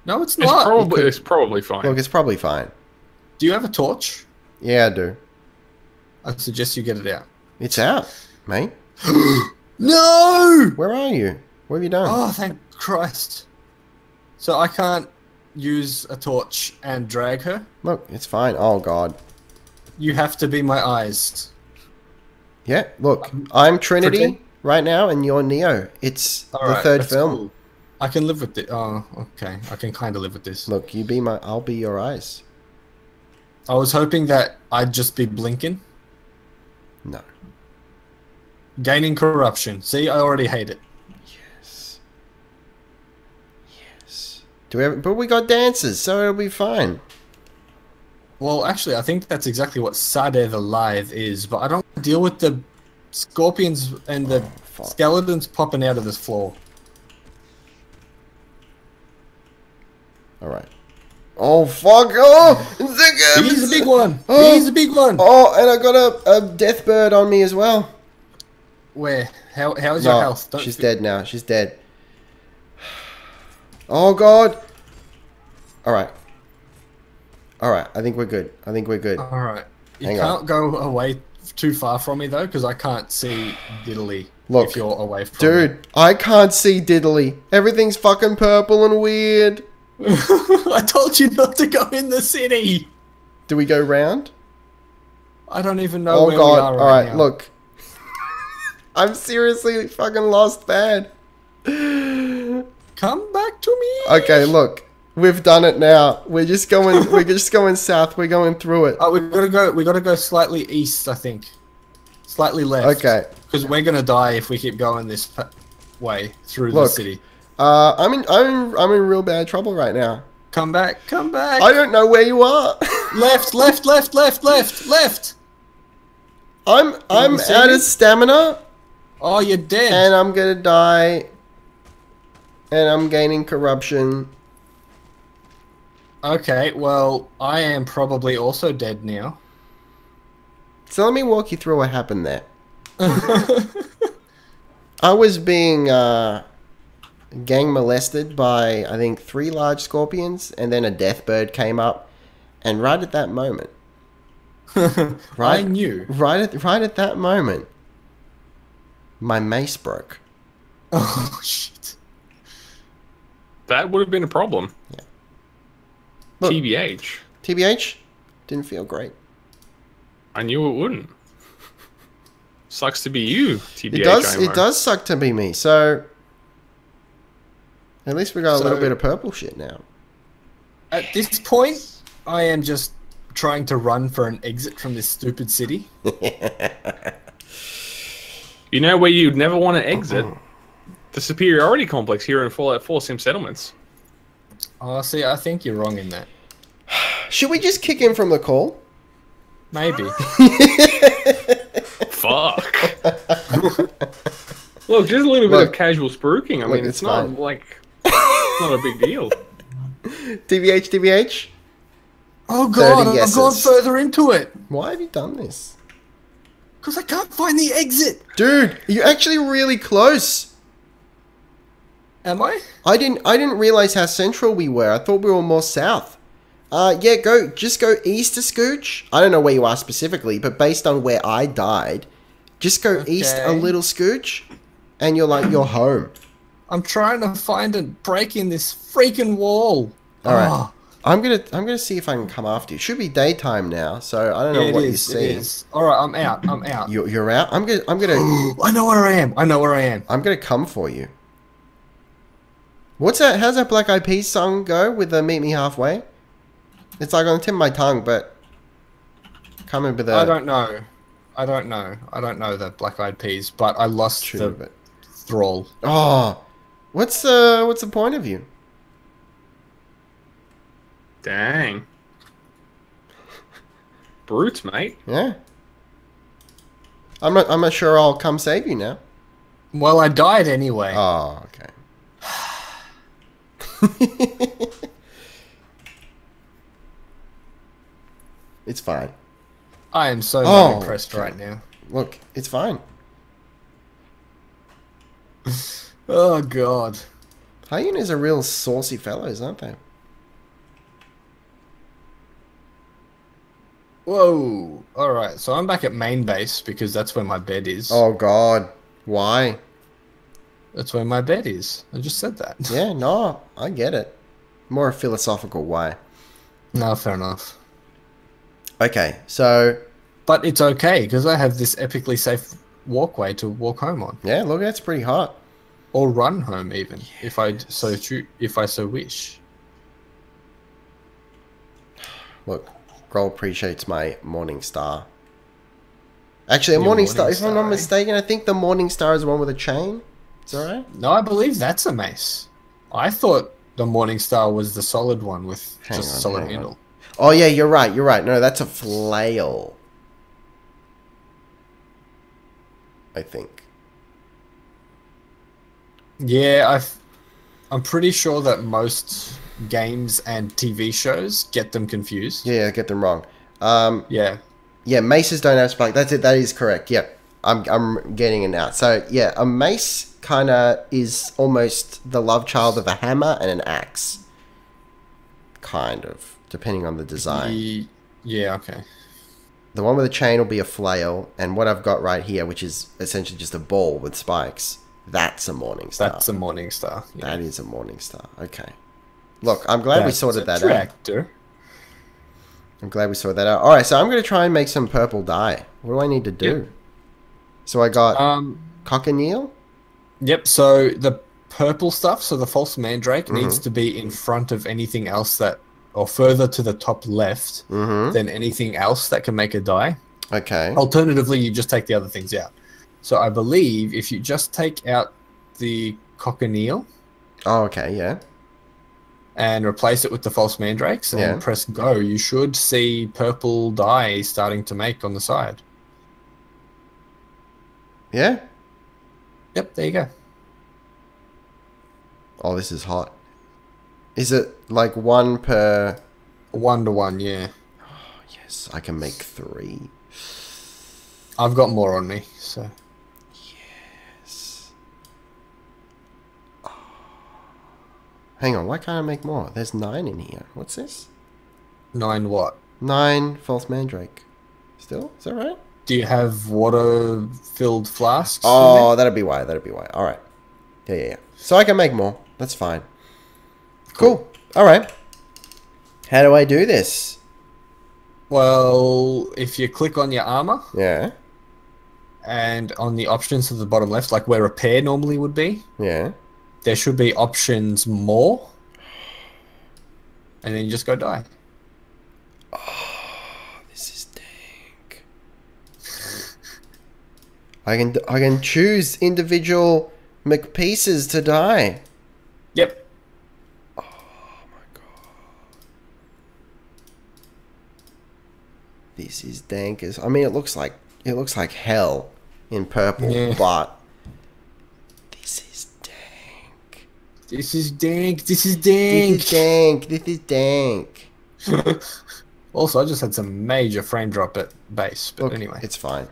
Speaker 2: No, it's
Speaker 3: It's
Speaker 2: not.
Speaker 3: probably fine.
Speaker 1: Look, it's probably fine.
Speaker 2: Do you have a torch?
Speaker 1: Yeah, I do.
Speaker 2: I suggest you get it out.
Speaker 1: It's out, mate.
Speaker 2: No!
Speaker 1: Where are you? What have you done?
Speaker 2: Oh, thank Christ. So I can't use a torch and drag her?
Speaker 1: Look, it's fine. Oh god.
Speaker 2: You have to be my eyes.
Speaker 1: Yeah, look, I'm Trinity
Speaker 2: Pretend-
Speaker 1: right now, and you're Neo. It's the
Speaker 2: Alright,
Speaker 1: third
Speaker 2: that's
Speaker 1: film.
Speaker 2: cool. I can live with it. Oh, okay. I can kind of live with this.
Speaker 1: Look, I'll be your eyes.
Speaker 2: I was hoping that I'd just be blinking.
Speaker 1: No.
Speaker 2: Gaining corruption. See, I already hate it.
Speaker 1: Yes. Yes. But we got dancers, so it'll be fine.
Speaker 2: Well, actually, I think that's exactly what Sade the Lithe is, but I don't deal with the scorpions and the
Speaker 1: fuck.
Speaker 2: skeletons popping out of this floor.
Speaker 1: All right. Oh fuck! Oh,
Speaker 2: He's a big one.
Speaker 1: Oh.
Speaker 2: He's a big one.
Speaker 1: Oh, and I got a death bird on me as well.
Speaker 2: Where? How is your
Speaker 1: No,
Speaker 2: health? Don't
Speaker 1: she's
Speaker 2: fi-
Speaker 1: dead now. She's dead. Oh god. All right. All right. I think we're good. I think we're good.
Speaker 2: All right. You
Speaker 1: Hang
Speaker 2: can't
Speaker 1: on.
Speaker 2: go away too far from me though, because I can't see diddly.
Speaker 1: Look,
Speaker 2: if you're away from me.
Speaker 1: Dude, I can't see diddly. Everything's fucking purple and weird.
Speaker 2: I told you not to go in the city.
Speaker 1: Do we go round?
Speaker 2: I don't even know
Speaker 1: Oh
Speaker 2: where
Speaker 1: god.
Speaker 2: we are right
Speaker 1: All right,
Speaker 2: now.
Speaker 1: look. I'm seriously fucking lost bad.
Speaker 2: Come back to me.
Speaker 1: Okay, look. We've done it now. We're just going south. We're going through it.
Speaker 2: Oh, we gotta go slightly east, I think. Slightly left.
Speaker 1: Okay.
Speaker 2: Because we're gonna die if we keep going this way through the
Speaker 1: Look.
Speaker 2: city.
Speaker 1: I'm in real bad trouble right now.
Speaker 2: Come back, come back.
Speaker 1: I don't know where you are.
Speaker 2: Left.
Speaker 1: I'm
Speaker 2: see
Speaker 1: out
Speaker 2: me?
Speaker 1: of stamina
Speaker 2: Oh, you're dead.
Speaker 1: and I'm gonna die. And I'm gaining corruption.
Speaker 2: Okay, well, I am probably also dead now.
Speaker 1: So let me walk you through what happened there. I was being gang molested by, I think, 3 large scorpions, and then a death bird came up, and right at that moment,
Speaker 2: I knew.
Speaker 1: right at that moment, my mace broke.
Speaker 2: Oh, shit.
Speaker 3: That would have been a problem.
Speaker 1: Yeah. Look.
Speaker 3: TBH.
Speaker 1: TBH, didn't feel great.
Speaker 3: I knew it wouldn't. Sucks to be you, TBH.
Speaker 1: It does suck to be me. So at least we got a little
Speaker 2: So-
Speaker 1: bit of purple shit now.
Speaker 2: At this point, I am just trying to run for an exit from this stupid city.
Speaker 3: You know where you'd never want to exit? The superiority complex here in Fallout 4 Sim Settlements.
Speaker 2: Oh, see, I think you're wrong in that.
Speaker 1: Should we just kick him from the call?
Speaker 2: Maybe.
Speaker 3: Fuck. Look, just a little bit
Speaker 1: Look.
Speaker 3: of casual spruiking. I mean,
Speaker 1: it's
Speaker 3: it's not
Speaker 1: fine.
Speaker 3: like it's not a big deal.
Speaker 1: TBH.
Speaker 2: Oh god,
Speaker 1: 30
Speaker 2: I've gone
Speaker 1: yeses.
Speaker 2: further into it.
Speaker 1: Why have you done this?
Speaker 2: Because I can't find the exit.
Speaker 1: Dude, you're actually really close.
Speaker 2: Am I?
Speaker 1: I didn't realize how central we were. I thought we were more south. Yeah, just go east a scooch. I don't know where you are specifically, but based on where I died, just go east a little scooch, and you're home.
Speaker 2: I'm trying to find a break in this freaking wall.
Speaker 1: All right. I'm gonna see if I can come after you. It should be daytime now, so I don't know what you see.
Speaker 2: It is. All right, I'm out.
Speaker 1: You're out. I'm gonna.
Speaker 2: I know where I am.
Speaker 1: I'm gonna come for you. What's that? How's that Black Eyed Peas song go with the "Meet Me Halfway"? It's like on the tip of my tongue, but can't remember the.
Speaker 2: I don't know the Black Eyed Peas, but I lost the thrall.
Speaker 1: Oh, what's the point of you?
Speaker 3: Dang. Brutes, mate.
Speaker 1: Yeah. I'm not sure I'll come save you now.
Speaker 2: Well, I died anyway.
Speaker 1: Oh, okay. It's fine.
Speaker 2: I am so not impressed right now.
Speaker 1: Look, it's fine.
Speaker 2: Oh, God.
Speaker 1: Hyenas are real saucy fellows, aren't they?
Speaker 2: Whoa. Alright, so I'm back at main base because that's where my bed is.
Speaker 1: Oh, God. Why?
Speaker 2: That's where my bed is. I just said that.
Speaker 1: Yeah, no, I get it. More a philosophical way.
Speaker 2: No, fair enough.
Speaker 1: Okay, so...
Speaker 2: But it's okay, because I have this epically safe walkway to walk home on.
Speaker 1: Yeah, look, that's pretty hot.
Speaker 2: Or run home, even, if I so wish.
Speaker 1: Look, Grohl appreciates my Morning Star. Actually, a Morning Star, if I'm not mistaken, I think the Morning Star is the one with a chain. Is that right?
Speaker 2: No, I believe that's a mace. I thought the Morning Star was the solid one with just a solid handle.
Speaker 1: Oh, yeah, you're right. No, that's a flail. I think.
Speaker 2: Yeah, I'm pretty sure that most games and TV shows get them confused.
Speaker 1: Yeah, get them wrong.
Speaker 2: Yeah.
Speaker 1: Yeah, maces don't have spike. That's it. That is correct. Yep. I'm getting it now. So, yeah, a mace kind of is almost the love child of a hammer and an axe. Kind of, depending on the design.
Speaker 2: Yeah, okay.
Speaker 1: The one with the chain will be a flail, and what I've got right here, which is essentially just a ball with spikes, that's a Morning Star.
Speaker 2: That's a Morning Star. Yeah.
Speaker 1: That is a Morning Star. Okay. Look, I'm glad we sorted that out. I'm glad we sorted that out. Alright, so I'm going to try and make some purple dye. What do I need to do?
Speaker 2: Yep.
Speaker 1: So I got cochineal?
Speaker 2: Yep, so the purple stuff, so the false mandrake, needs to be in front of anything else that, or further to the top left than anything else that can make a dye.
Speaker 1: Okay.
Speaker 2: Alternatively, you just take the other things out. So I believe if you just take out the cochineal.
Speaker 1: Oh, okay, yeah.
Speaker 2: And replace it with the false mandrakes and press go, you should see purple dye starting to make on the side.
Speaker 1: Yeah?
Speaker 2: Yep, there you go.
Speaker 1: Oh, this is hot. Is it like 1 per...
Speaker 2: 1 to 1, yeah.
Speaker 1: Oh, yes, I can make 3.
Speaker 2: I've got more on me, so...
Speaker 1: Yes. Oh. Hang on, why can't I make more? There's 9 in here. What's this?
Speaker 2: 9 what?
Speaker 1: 9 false mandrake. Still? Is that right?
Speaker 2: Do you have water-filled flasks?
Speaker 1: Oh, that'll be why. Alright. Yeah. So I can make more. That's fine. Cool. Alright. How do I do this?
Speaker 2: Well, if you click on your armor...
Speaker 1: Yeah.
Speaker 2: And on the options to the bottom left, like where repair normally would be...
Speaker 1: Yeah.
Speaker 2: There should be options more. And then you just go die.
Speaker 1: Oh, this is dank. I can choose individual McPieces to die.
Speaker 2: Yep.
Speaker 1: Oh my god. This is dank as... I mean, it looks like hell in purple, but this is dank.
Speaker 2: This is dank.
Speaker 1: This is dank.
Speaker 2: Also, I just had some major frame drop at base, but anyway.
Speaker 1: It's fine.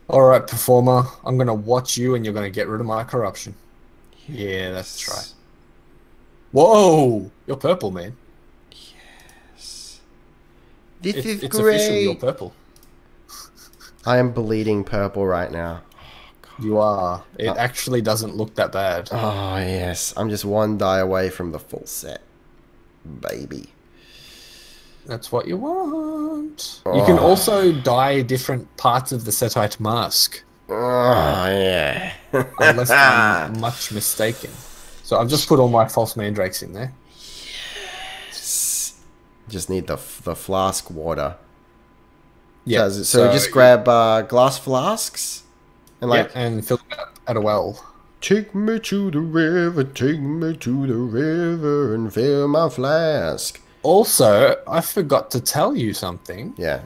Speaker 2: Alright, performer. I'm going to watch you and you're going to get rid of my corruption. Yeah, that's right. Whoa! You're purple, man.
Speaker 1: This is
Speaker 2: it's officially your
Speaker 1: great.
Speaker 2: purple.
Speaker 1: I am bleeding purple right now.
Speaker 2: You are. It actually doesn't look that bad.
Speaker 1: Oh, yes. I'm just one die away from the full set. Baby.
Speaker 2: That's what you want. You can also dye different parts of the Setite mask.
Speaker 1: Oh, yeah.
Speaker 2: Unless I'm much mistaken. So I've just put all my false mandrakes in there.
Speaker 1: Just need the flask water.
Speaker 2: Yeah.
Speaker 1: So just grab glass flasks and
Speaker 2: and fill it up at a well.
Speaker 1: Take me to the river, take me to the river and fill my flask.
Speaker 2: Also, I forgot to tell you something.
Speaker 1: Yeah.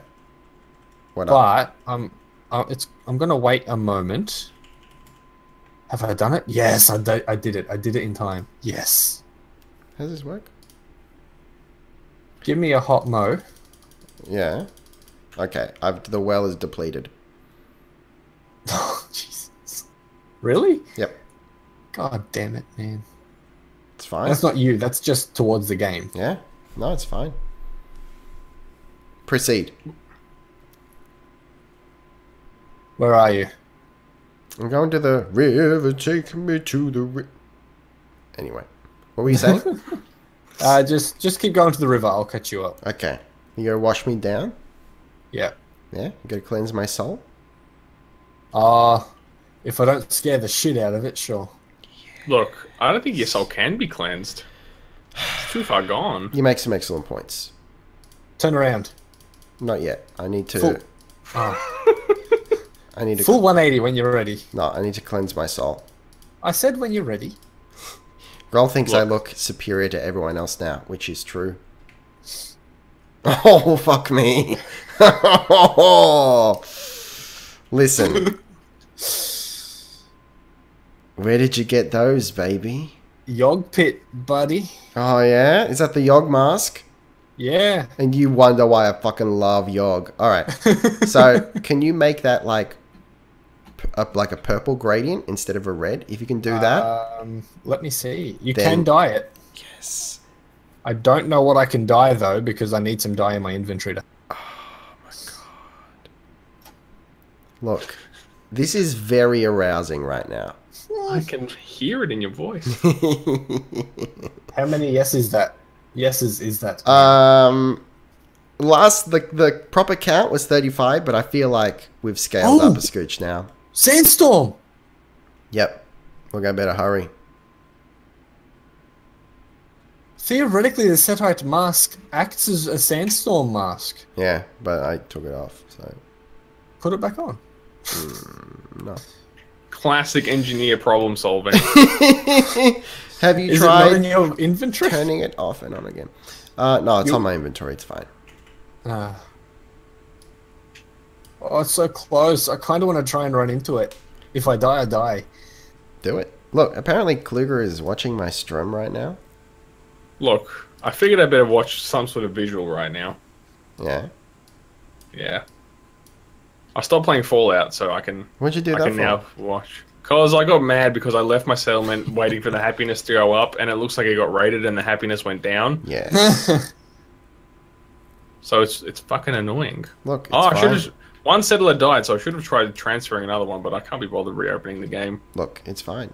Speaker 1: What up?
Speaker 2: But I'm gonna wait a moment. Have I done it? Yes, I did it. I did it in time. Yes.
Speaker 1: How does this work?
Speaker 2: Give me a hot mo.
Speaker 1: Yeah. Okay. The well is depleted.
Speaker 2: Oh, Jesus. Really?
Speaker 1: Yep.
Speaker 2: God damn it, man.
Speaker 1: It's fine.
Speaker 2: That's not you. That's just towards the game.
Speaker 1: Yeah. No, it's fine. Proceed.
Speaker 2: Where are you?
Speaker 1: I'm going to the river, take me to the river. Anyway. What were you saying?
Speaker 2: Just keep going to the river. I'll catch you up.
Speaker 1: Okay. You gotta wash me down?
Speaker 2: Yeah.
Speaker 1: Yeah? You gotta cleanse my soul?
Speaker 2: If I don't scare the shit out of it, sure.
Speaker 3: Look, I don't think your soul can be cleansed. It's too far gone.
Speaker 1: You make some excellent points.
Speaker 2: Turn around.
Speaker 1: Not yet. I need to...
Speaker 2: Full. Oh.
Speaker 1: I need to...
Speaker 2: Full 180 when you're ready.
Speaker 1: No, I need to cleanse my soul.
Speaker 2: I said when you're ready.
Speaker 1: Roll thinks I look superior to everyone else now, which is true. Oh, fuck me. Listen. Where did you get those, baby?
Speaker 2: Yog pit, buddy.
Speaker 1: Oh, yeah? Is that the Yog mask?
Speaker 2: Yeah.
Speaker 1: And you wonder why I fucking love Yog. Alright. So, can you make that like a purple gradient instead of a red? If you can do that.
Speaker 2: Let me see. You
Speaker 1: Then-
Speaker 2: can dye it.
Speaker 1: Yes.
Speaker 2: I don't know what I can dye, though, because I need some dye in my inventory.
Speaker 1: Oh, my God. Look. This is very arousing right now.
Speaker 3: I can hear it in your voice.
Speaker 2: How many yeses is that? Yeses is that?
Speaker 1: The proper count was 35, but I feel like we've scaled up a scooch now.
Speaker 2: Sandstorm!
Speaker 1: Yep. We're going to better hurry.
Speaker 2: Theoretically, the Setite mask acts as a sandstorm mask.
Speaker 1: Yeah, but I took it off, so...
Speaker 2: Put it back on.
Speaker 1: No.
Speaker 3: Classic engineer problem solving.
Speaker 1: Have you
Speaker 2: Is it not
Speaker 1: tried
Speaker 2: in your inventory?
Speaker 1: turning it off and on again? No, it's on my inventory. It's fine.
Speaker 2: Oh, it's so close. I kind of want to try and run into it. If I die, I die.
Speaker 1: Do it. Look, apparently Kluger is watching my stream right now.
Speaker 3: Look, I figured I better watch some sort of visual right now.
Speaker 1: Yeah.
Speaker 3: Yeah. I stopped playing Fallout, so I can.
Speaker 1: What'd you do
Speaker 3: I
Speaker 1: that
Speaker 3: can
Speaker 1: for?
Speaker 3: now watch. Cause I got mad because I left my settlement waiting for the happiness to go up, and it looks like it got raided and the happiness went down.
Speaker 1: Yes.
Speaker 3: So it's fucking annoying.
Speaker 1: Look, it's
Speaker 3: I should
Speaker 1: fine.
Speaker 3: have. One settler died, so I should have tried transferring another one, but I can't be bothered reopening the game.
Speaker 1: Look, it's fine.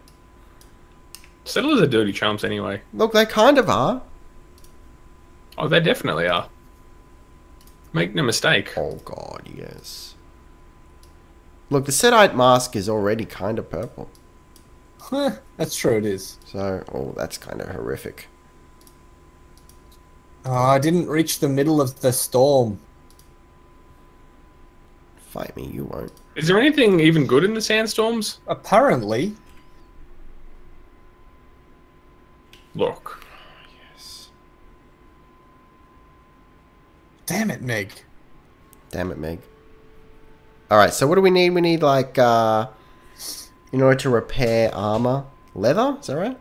Speaker 3: Settlers are dirty chumps anyway.
Speaker 1: Look, they kind of are.
Speaker 3: Oh, they definitely are. Make no mistake.
Speaker 1: Oh, God, yes. Look, the Setite mask is already kind of purple.
Speaker 2: That's true, it is.
Speaker 1: So, oh, that's kind of horrific.
Speaker 2: Oh, I didn't reach the middle of the storm.
Speaker 1: Fight me, you won't.
Speaker 3: Is there anything even good in the sandstorms?
Speaker 2: Apparently.
Speaker 3: Look.
Speaker 1: Yes.
Speaker 2: Damn it, Meg.
Speaker 1: Damn it, Meg. Alright, so what do we need? We need, like, in order to repair armor, leather? Is that right?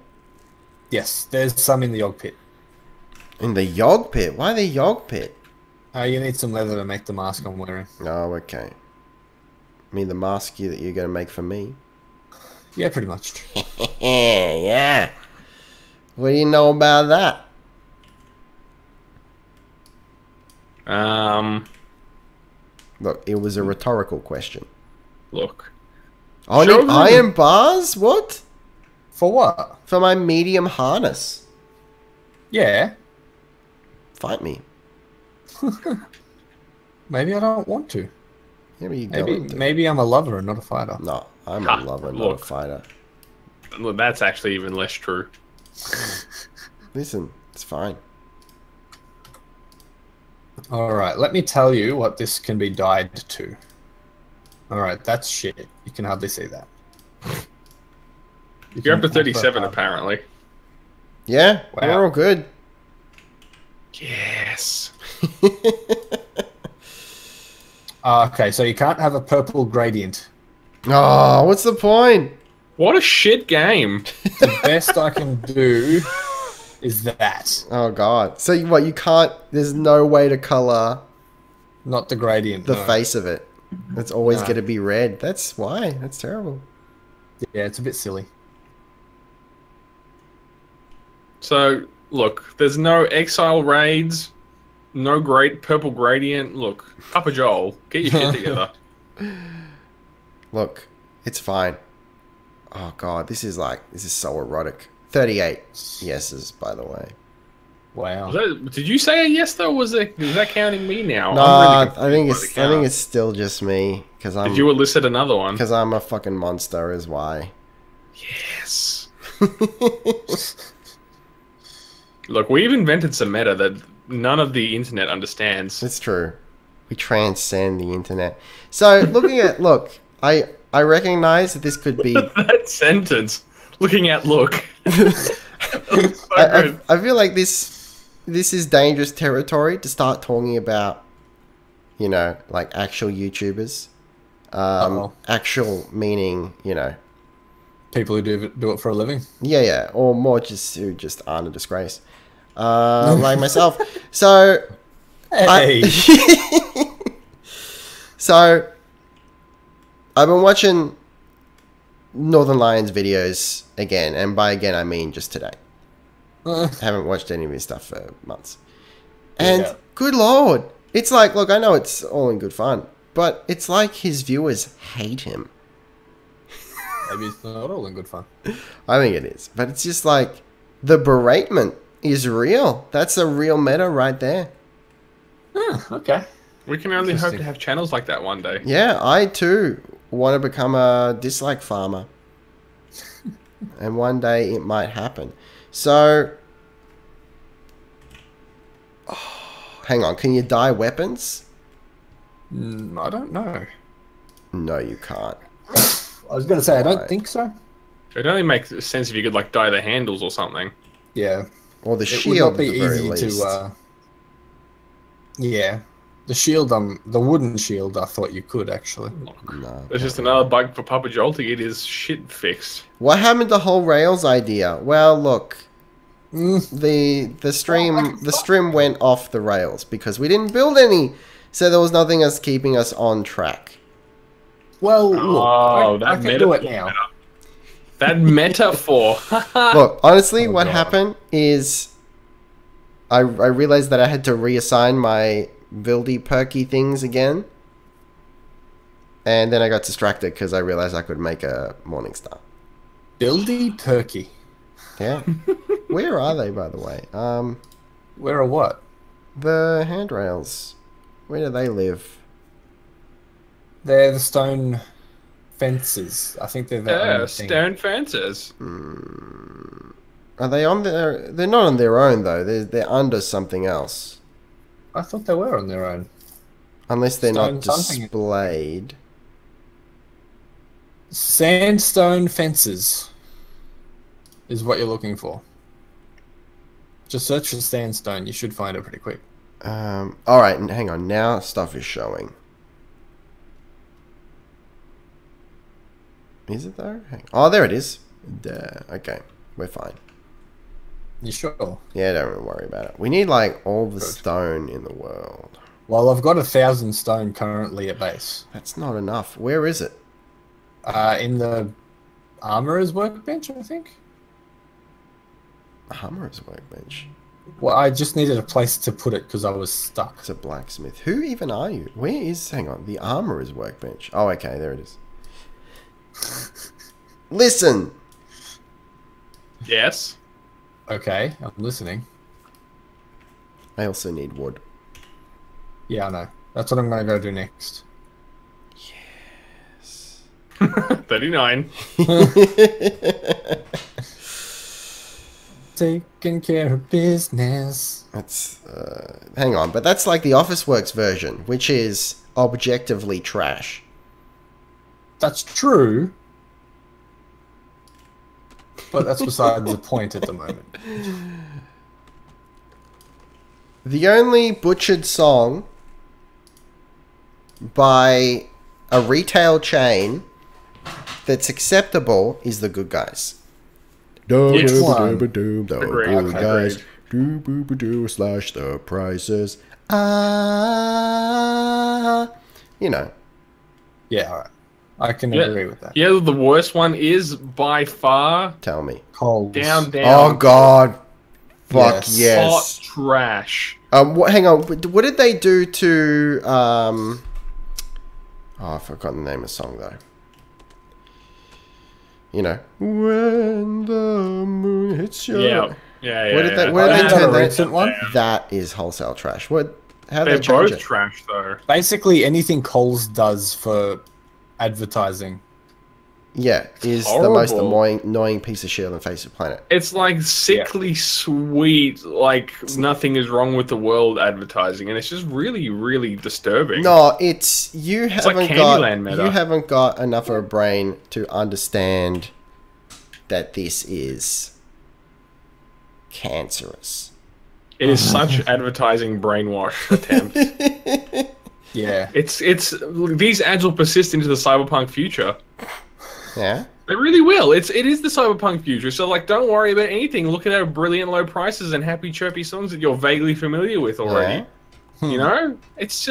Speaker 2: Yes, there's some in the Yog pit.
Speaker 1: In the Yog pit? Why the Yog pit?
Speaker 2: You need some leather to make the mask I'm wearing.
Speaker 1: Oh, okay. I mean, the mask that you're going to make for me.
Speaker 2: Yeah, pretty much.
Speaker 1: Yeah. What do you know about that?
Speaker 3: Um,
Speaker 1: Look, it was a rhetorical question.
Speaker 3: look.
Speaker 1: I
Speaker 3: Show
Speaker 1: need
Speaker 3: them.
Speaker 1: iron bars? What?
Speaker 2: For what?
Speaker 1: For my medium harness.
Speaker 2: Yeah.
Speaker 1: Fight me.
Speaker 2: Maybe I don't want to.
Speaker 1: Yeah, but you
Speaker 2: Maybe
Speaker 1: going to.
Speaker 2: maybe I'm a lover and not a fighter.
Speaker 1: No, I'm
Speaker 3: Ha,
Speaker 1: a lover, not a
Speaker 3: look.
Speaker 1: fighter.
Speaker 3: Look, that's actually even less true.
Speaker 1: Listen, it's fine.
Speaker 2: Alright, let me tell you what this can be dyed to. Alright, that's shit. You can hardly see that.
Speaker 3: You're up to
Speaker 2: can
Speaker 3: 37
Speaker 2: also-
Speaker 3: apparently.
Speaker 1: Yeah,
Speaker 2: Wow.
Speaker 1: we're all good.
Speaker 3: Yes.
Speaker 2: Okay, so you can't have a purple gradient.
Speaker 1: Oh, what's the point?
Speaker 3: What a shit game.
Speaker 2: The best I can do is that.
Speaker 1: Oh god. So what? You can't. There's no way to color
Speaker 2: Not the gradient.
Speaker 1: the
Speaker 2: no.
Speaker 1: face of it. It's always
Speaker 2: No.
Speaker 1: going to be red. That's why. That's terrible.
Speaker 2: Yeah, it's a bit silly.
Speaker 3: So, look, there's no exile raids, no great purple gradient. Look, Papa Joel, get your shit together.
Speaker 1: Look, it's fine. Oh god, this is so erotic. 38 yeses, by the way.
Speaker 2: Wow.
Speaker 3: Did you say a yes though? Is that counting me now?
Speaker 1: No,
Speaker 3: I'm really
Speaker 1: I think
Speaker 3: confused by
Speaker 1: I
Speaker 3: the
Speaker 1: think
Speaker 3: count.
Speaker 1: it's still just me because
Speaker 3: Did you elicit another one?
Speaker 1: I'm a fucking monster. Is why.
Speaker 3: Yes. Look, we've invented some meta that none of the internet understands.
Speaker 1: It's true. We transcend the internet. So look, I recognize that this could be.
Speaker 3: That sentence. Looking at look. So good.
Speaker 1: I feel like this is dangerous territory to start talking about, like actual YouTubers.
Speaker 2: Uh-oh.
Speaker 1: Actual meaning,
Speaker 2: People who do it for a living.
Speaker 1: yeah, or more just who just aren't a disgrace, like myself. So,
Speaker 2: Hey.
Speaker 1: so I've been watching Northern Lions videos again, and by again I mean just today. I haven't watched any of his stuff for months. And
Speaker 2: Yeah.
Speaker 1: good lord, it's like, look, I know it's all in good fun, but it's like his viewers hate him.
Speaker 2: Maybe it's not all in good fun.
Speaker 1: I think it is, but it's just like the beratement is real. That's a real meta right there.
Speaker 2: Okay.
Speaker 3: We can only hope
Speaker 2: Interesting.
Speaker 3: to have channels like that one day.
Speaker 1: Yeah, I too want to become a dislike farmer. And one day it might happen. So, hang on, can you dye weapons?
Speaker 2: I don't know.
Speaker 1: No, you can't.
Speaker 2: I was going to say, I don't
Speaker 1: Right.
Speaker 2: think so.
Speaker 3: It'd only make sense if you could like dye the handles or something.
Speaker 2: Yeah.
Speaker 1: Or the
Speaker 2: It would
Speaker 1: shield
Speaker 2: not be
Speaker 1: at the very
Speaker 2: easy
Speaker 1: least.
Speaker 2: to... Yeah. The shield, the wooden shield, I thought you could, actually.
Speaker 1: No.
Speaker 3: There's just another bug for Papa Joel to get his shit fixed.
Speaker 1: What happened to the whole Rails idea? Well, look,
Speaker 2: Mm.
Speaker 1: the stream went off the rails because we didn't build any, so there was nothing else keeping us on track.
Speaker 2: Well, look, I can do it
Speaker 3: metaphor.
Speaker 2: now.
Speaker 3: That metaphor.
Speaker 1: Look, honestly,
Speaker 2: Oh,
Speaker 1: what
Speaker 2: God.
Speaker 1: happened is I realized that I had to reassign my buildy perky things again, and then I got distracted because I realized I could make a Morningstar.
Speaker 2: Buildy perky.
Speaker 1: Yeah. Where are they, by the way?
Speaker 2: Where or what?
Speaker 1: The handrails. Where do they live?
Speaker 2: They're the stone fences. I think they're the
Speaker 3: Yeah,
Speaker 2: only thing.
Speaker 3: stone fences.
Speaker 1: Are they on their? They're not on their own though. They're under something else.
Speaker 2: I thought they were on their own.
Speaker 1: Unless they're not
Speaker 2: Stone something.
Speaker 1: displayed.
Speaker 2: Sandstone fences is what you're looking for. Just search for sandstone. You should find it pretty quick.
Speaker 1: All right, hang on. Now stuff is showing. Is it though? Oh, there it is. Duh. Okay, we're fine.
Speaker 2: You sure?
Speaker 1: Yeah, don't worry about it. We need like all the
Speaker 2: Good.
Speaker 1: stone in the world.
Speaker 2: Well, I've got 1,000 stone currently at base.
Speaker 1: That's not enough. Where is it?
Speaker 2: In the armorer's workbench, I think.
Speaker 1: Hammer's workbench.
Speaker 2: Well, I just needed a place to put it because I was stuck.
Speaker 1: It's a blacksmith. Who even are you? Where is... Hang on. The armorer's workbench. Oh, okay. There it is. Listen.
Speaker 3: Yes.
Speaker 2: Okay, I'm listening.
Speaker 1: I also need wood.
Speaker 2: Yeah, I know. That's what I'm going to go do next.
Speaker 1: Yes.
Speaker 3: 39.
Speaker 2: Taking care of business.
Speaker 1: That's... hang on. But that's like the Office Works version, which is objectively trash.
Speaker 2: That's true. But that's beside the point at the moment.
Speaker 1: The only butchered song by a retail chain that's acceptable is The Good Guys.
Speaker 3: Yes.
Speaker 1: The
Speaker 3: Agreed.
Speaker 1: Good
Speaker 3: Okay,
Speaker 1: Guys.
Speaker 3: agreed.
Speaker 1: Slash the prices. You know.
Speaker 2: Yeah, alright. I can agree with that.
Speaker 3: Yeah, the worst one is by far
Speaker 1: Tell me.
Speaker 2: Cold.
Speaker 3: down.
Speaker 1: Oh, God. Fuck yes.
Speaker 3: Hot trash.
Speaker 1: Hang on. What did they do to... Oh, I've forgotten the name of the song, though. You know. When the moon hits your...
Speaker 3: Yeah.
Speaker 1: Where did they
Speaker 2: Is that
Speaker 1: turn
Speaker 2: a
Speaker 1: that?
Speaker 2: recent one?
Speaker 1: That is wholesale trash. What? How
Speaker 3: They're
Speaker 1: did they change
Speaker 3: both
Speaker 1: it?
Speaker 3: trash, though.
Speaker 2: Basically, anything Coles does for advertising.
Speaker 1: Yeah, is the most
Speaker 3: horrible.
Speaker 1: annoying piece of shit on the face of the planet.
Speaker 3: It's like sickly sweet, like nothing is wrong with the world advertising, and it's just really, really disturbing.
Speaker 1: No, it's you
Speaker 3: like
Speaker 1: haven't
Speaker 3: Candyland meta.
Speaker 1: you haven't got enough of a brain to understand that this is cancerous.
Speaker 3: It is such advertising brainwash attempt.
Speaker 2: Yeah.
Speaker 3: It's these ads will persist into the cyberpunk future.
Speaker 1: Yeah.
Speaker 3: They really will. It is the cyberpunk future. So like, don't worry about anything. Look at our brilliant low prices and happy chirpy songs that you're vaguely familiar with already.
Speaker 1: Yeah.
Speaker 3: You know, it's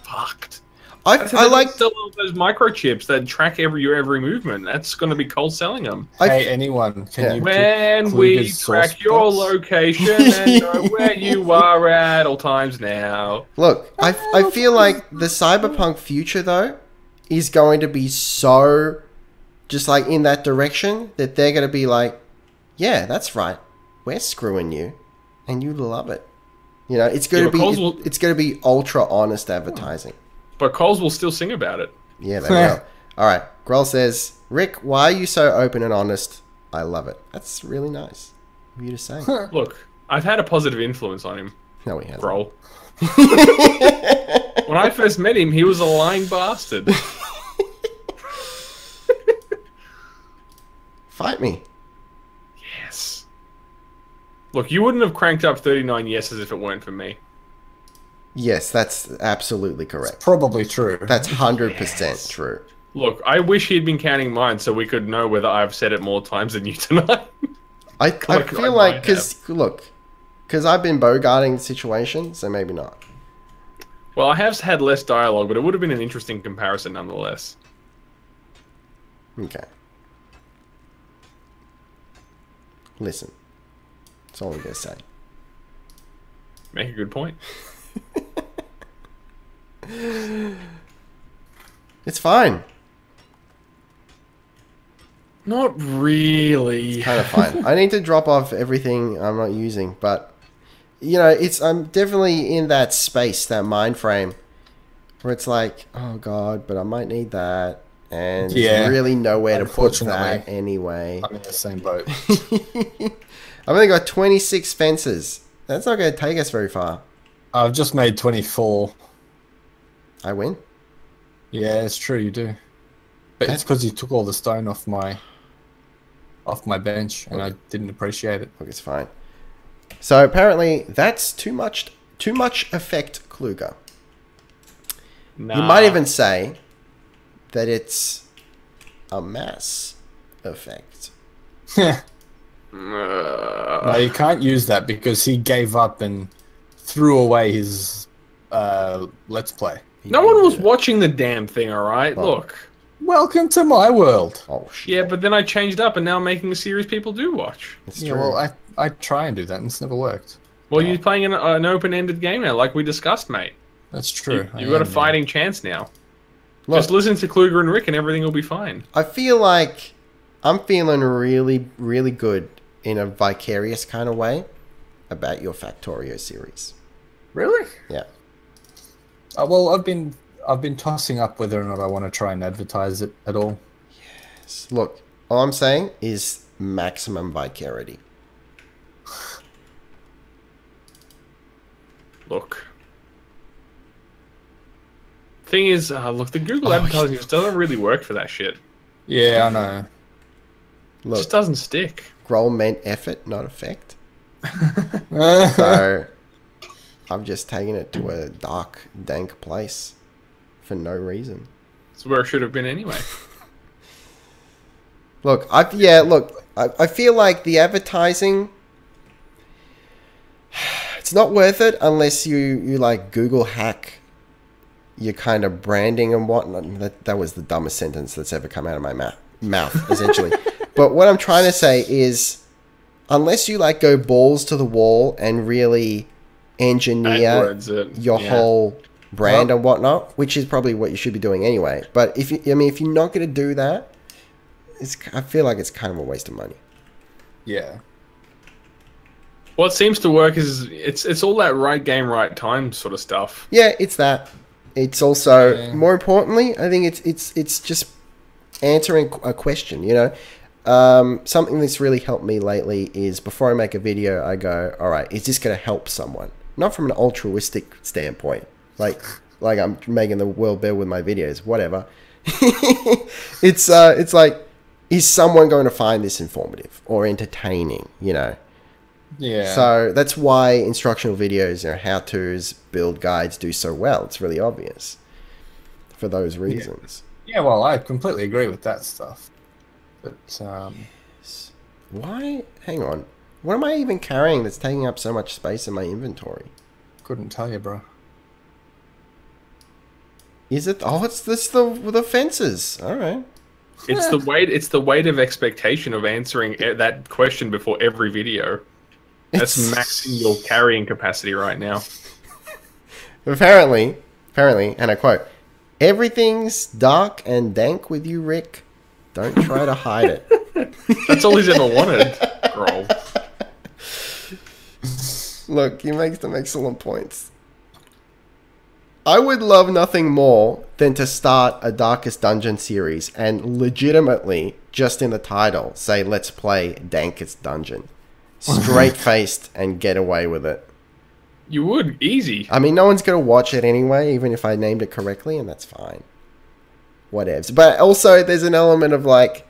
Speaker 3: fucked.
Speaker 1: I like.
Speaker 3: still those microchips that track your every movement. That's going to be cold selling them.
Speaker 2: Hey, anyone, can
Speaker 1: Yeah.
Speaker 2: you
Speaker 3: When
Speaker 2: put
Speaker 3: we
Speaker 2: Kluger's
Speaker 3: track
Speaker 2: source
Speaker 3: your
Speaker 2: box?
Speaker 3: location and know where you are at all times now.
Speaker 1: Look, I feel like the cyberpunk future though is going to be so just like in that direction that they're going to be like, yeah, that's right, we're screwing you, and you love it. You know, it's going
Speaker 3: Yeah, but Coles
Speaker 1: to
Speaker 3: will-
Speaker 1: be it's going to be ultra honest advertising.
Speaker 3: But Coles will still sing about it.
Speaker 1: Yeah, they will. All right, Grohl says, Rick, why are you so open and honest? I love it. That's really nice of you to say.
Speaker 3: Look, I've had a positive influence on him,
Speaker 1: No, he hasn't.
Speaker 3: Grohl. When I first met him, he was a lying bastard.
Speaker 1: Fight me.
Speaker 3: Yes. Look, you wouldn't have cranked up 39 yeses if it weren't for me.
Speaker 1: Yes, that's absolutely correct.
Speaker 2: Probably true.
Speaker 1: That's 100% true.
Speaker 3: Look, I wish he'd been counting mine so we could know whether I've said it more times than you tonight.
Speaker 1: I
Speaker 3: Like, I
Speaker 1: feel like,
Speaker 3: might
Speaker 1: because I've been bogarting the situation, so maybe not.
Speaker 3: Well, I have had less dialogue, but it would have been an interesting comparison nonetheless.
Speaker 1: Okay. Listen. That's all I'm going to say.
Speaker 3: Make a good point.
Speaker 1: It's fine.
Speaker 3: Not really.
Speaker 1: Kind of fine. I need to drop off everything I'm not using, but you know, I'm definitely in that space, that mind frame, where it's like, oh god, but I might need that, and there's really nowhere to put that anyway.
Speaker 2: I'm in the same boat.
Speaker 1: I've only got 26 fences. That's not going to take us very far.
Speaker 2: I've just made 24.
Speaker 1: I win.
Speaker 2: Yeah, it's true, you do. But it's because you took all the stone off my bench, and I didn't appreciate it.
Speaker 1: Look, it's fine. So apparently that's too much effect, Kluger.
Speaker 3: Nah.
Speaker 1: You might even say that it's a mass effect.
Speaker 2: No, you can't use that because he gave up and threw away his Let's Play.
Speaker 3: No one was watching the damn thing, alright?
Speaker 1: Oh.
Speaker 3: Look.
Speaker 2: Welcome to my world.
Speaker 1: Oh shit.
Speaker 3: Yeah, but then I changed up and now I'm making a series people do watch.
Speaker 1: It's
Speaker 2: Yeah,
Speaker 1: true.
Speaker 2: well, I try and do that and it's never worked.
Speaker 3: Well, you're playing an open-ended game now, like we discussed, mate.
Speaker 2: That's true.
Speaker 3: You've got a fighting chance now.
Speaker 1: Look,
Speaker 3: just listen to Kluger and Rick and everything will be fine.
Speaker 1: I feel like I'm feeling really, really good in a vicarious kind of way about your Factorio series.
Speaker 2: Really?
Speaker 1: Yeah.
Speaker 2: Well, I've been tossing up whether or not I want to try and advertise it at all.
Speaker 1: Yes. Look, all I'm saying is maximum vicarity.
Speaker 3: Look. Thing is, look, the Google advertising just doesn't really work for that shit.
Speaker 2: Yeah, I know.
Speaker 3: It
Speaker 1: Look,
Speaker 3: just doesn't stick.
Speaker 1: Grohl meant effort, not effect. So I've just taken it to a dark, dank place for no reason.
Speaker 3: It's where it should have been anyway.
Speaker 1: Look, I feel like the advertising, it's not worth it unless you like Google hack your kind of branding and whatnot. That was the dumbest sentence that's ever come out of my mouth, essentially. But what I'm trying to say is, unless you like go balls to the wall and really engineer your whole brand and whatnot, which is probably what you should be doing anyway. But if you're not going to do that, I feel like it's kind of a waste of money.
Speaker 2: Yeah.
Speaker 3: What seems to work is it's all that right game, right time sort of stuff.
Speaker 1: Yeah, it's that. It's also more importantly, I think it's just answering a question. You know, something that's really helped me lately is before I make a video, I go, all right, is this going to help someone? Not from an altruistic standpoint, like I'm making the world better with my videos, whatever. It's like, is someone going to find this informative or entertaining? You know.
Speaker 2: Yeah.
Speaker 1: So that's why instructional videos, you know, how-tos, build guides do so well. It's really obvious for those reasons.
Speaker 2: Yeah, well, I completely agree with that stuff. But,
Speaker 1: why? Hang on. What am I even carrying that's taking up so much space in my inventory?
Speaker 2: Couldn't tell you, bro.
Speaker 1: Is it? Oh, it's this the fences. All right.
Speaker 3: It's the weight. It's the weight of expectation of answering that question before every video. That's maxing your carrying capacity right now.
Speaker 1: Apparently, and I quote, "Everything's dark and dank with you, Rick. Don't try to hide it."
Speaker 3: That's all he's ever wanted, Grohl.
Speaker 1: Look, he makes some excellent points. I would love nothing more than to start a Darkest Dungeon series and legitimately, just in the title, say, let's play Dankest Dungeon. Straight-faced and get away with it.
Speaker 3: You would, easy.
Speaker 1: I mean, no one's going to watch it anyway, even if I named it correctly, and that's fine. Whatevs. But also, there's an element of like,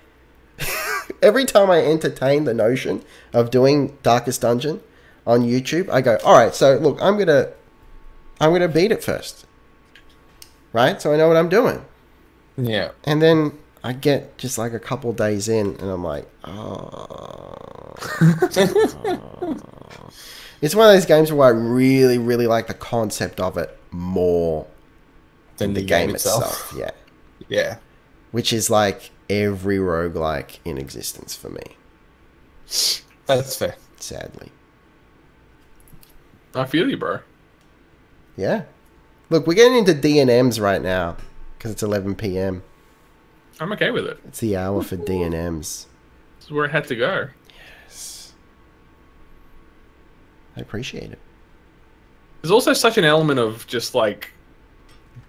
Speaker 1: every time I entertain the notion of doing Darkest Dungeon on YouTube, I go, alright, so look, I'm gonna beat it first. Right? So I know what I'm doing.
Speaker 2: Yeah.
Speaker 1: And then I get just like a couple days in and I'm like, oh. It's one of those games where I really, really like the concept of it more than the game itself. Yeah.
Speaker 2: Yeah.
Speaker 1: Which is like every roguelike in existence for me.
Speaker 2: That's fair.
Speaker 1: Sadly.
Speaker 3: I feel you, bro.
Speaker 1: Yeah. Look, we're getting into D&Ms right now because it's 11 p.m.
Speaker 3: I'm okay with it.
Speaker 1: It's the hour for D&Ms.
Speaker 3: This is where it had to go.
Speaker 1: Yes. I appreciate it.
Speaker 3: There's also such an element of just like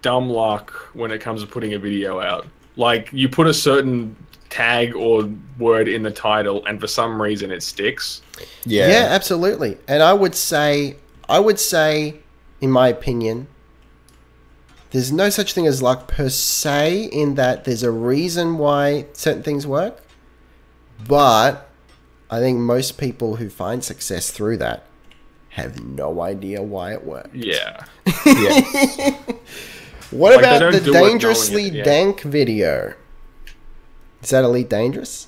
Speaker 3: dumb luck when it comes to putting a video out. Like you put a certain tag or word in the title and for some reason it sticks.
Speaker 1: Yeah. Yeah, absolutely. And I would say, in my opinion, there's no such thing as luck per se in that there's a reason why certain things work. But I think most people who find success through that have no idea why it worked.
Speaker 3: Yeah.
Speaker 1: What like about the dangerously dank video? Is that Elite Dangerous?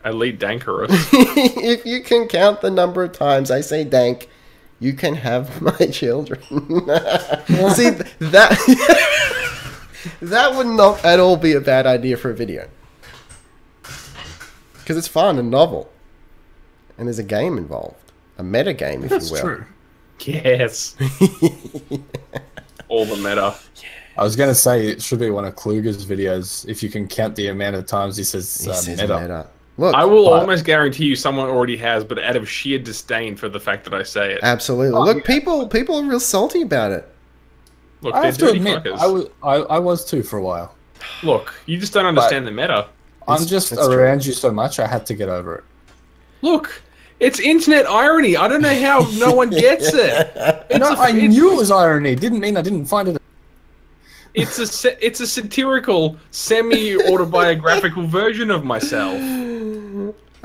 Speaker 3: Elite Dankerous.
Speaker 1: If you can count the number of times I say dank, you can have my children. See, that would not at all be a bad idea for a video. Because it's fun and novel. And there's a game involved. a meta game, if
Speaker 2: That's
Speaker 1: you will.
Speaker 2: true.
Speaker 3: Yes. All the meta.
Speaker 2: I was going to say it should be one of Kluger's videos if you can count the amount of times he says, meta.
Speaker 1: Look,
Speaker 3: I will almost guarantee you someone already has, but out of sheer disdain for the fact that I say it.
Speaker 1: absolutely.
Speaker 2: Oh,
Speaker 1: Look,
Speaker 2: yeah.
Speaker 1: people are real salty about it.
Speaker 3: Look,
Speaker 2: I
Speaker 3: they're
Speaker 2: have to
Speaker 3: dirty
Speaker 2: admit,
Speaker 3: fuckers.
Speaker 2: I was too for a while.
Speaker 3: Look, you just don't understand the meta.
Speaker 2: I'm just
Speaker 1: it's true.
Speaker 2: around you so much, I had to get over it.
Speaker 3: Look, it's internet irony. I don't know how no one gets it.
Speaker 2: I knew it was irony. Didn't mean I didn't find it.
Speaker 3: It's a satirical, semi-autobiographical version of myself.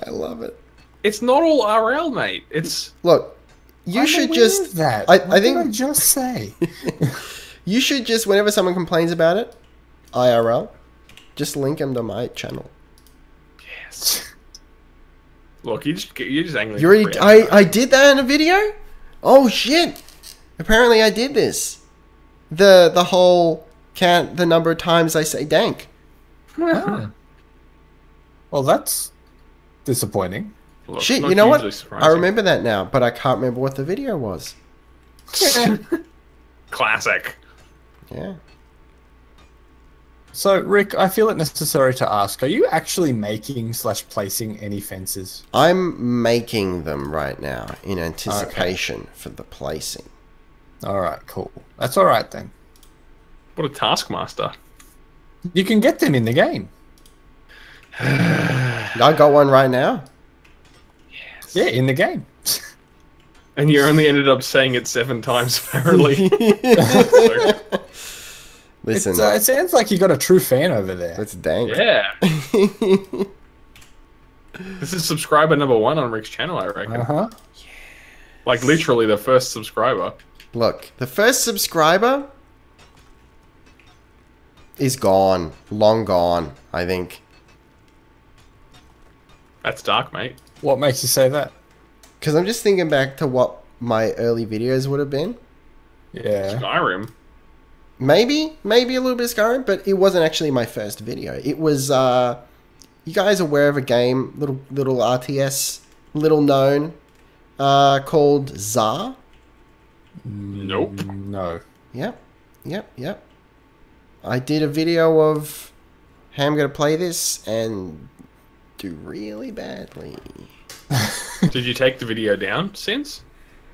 Speaker 1: I love it.
Speaker 3: It's not all RL, mate. It's
Speaker 1: Look, you should just
Speaker 2: that.
Speaker 1: I
Speaker 2: What
Speaker 1: think
Speaker 2: did I just say.
Speaker 1: you should just, whenever someone complains about it, IRL, just link them to my channel.
Speaker 3: yes. Look, you're just angry.
Speaker 1: You already, I did that in a video? Oh shit! Apparently I did this. The whole count the number of times I say dank.
Speaker 2: Well, that's disappointing.
Speaker 3: Look,
Speaker 1: Shit,
Speaker 3: not
Speaker 1: you know what?
Speaker 3: hugely
Speaker 1: I
Speaker 3: surprising.
Speaker 1: remember that now, but I can't remember what the video was.
Speaker 3: Classic.
Speaker 1: Yeah.
Speaker 2: So, Rick, I feel it necessary to ask, are you actually making/placing any fences?
Speaker 1: I'm making them right now in anticipation for the placing.
Speaker 2: Alright, cool. That's alright then.
Speaker 3: What a taskmaster.
Speaker 2: You can get them in the game.
Speaker 1: I got one right now.
Speaker 2: Yeah, in the game.
Speaker 3: And you only ended up saying it 7 times, apparently.
Speaker 1: Listen,
Speaker 2: It sounds like you got a true fan over there.
Speaker 1: it's dank.
Speaker 3: Yeah. This is subscriber number 1 on Rick's channel, I reckon.
Speaker 2: Uh-huh.
Speaker 3: Like, literally the first subscriber.
Speaker 1: Look, the first subscriber is gone. Long gone, I think.
Speaker 3: That's dark, mate.
Speaker 2: What makes you say that?
Speaker 1: Because I'm just thinking back to what my early videos would have been.
Speaker 2: Yeah.
Speaker 3: Skyrim.
Speaker 1: Maybe a little bit of Skyrim, but it wasn't actually my first video. It was, you guys are aware of a game, little RTS, little known, called Czar?
Speaker 3: Nope.
Speaker 2: No.
Speaker 1: Yep. I did a video of how I'm going to play this and do really badly.
Speaker 3: Did you take the video down since?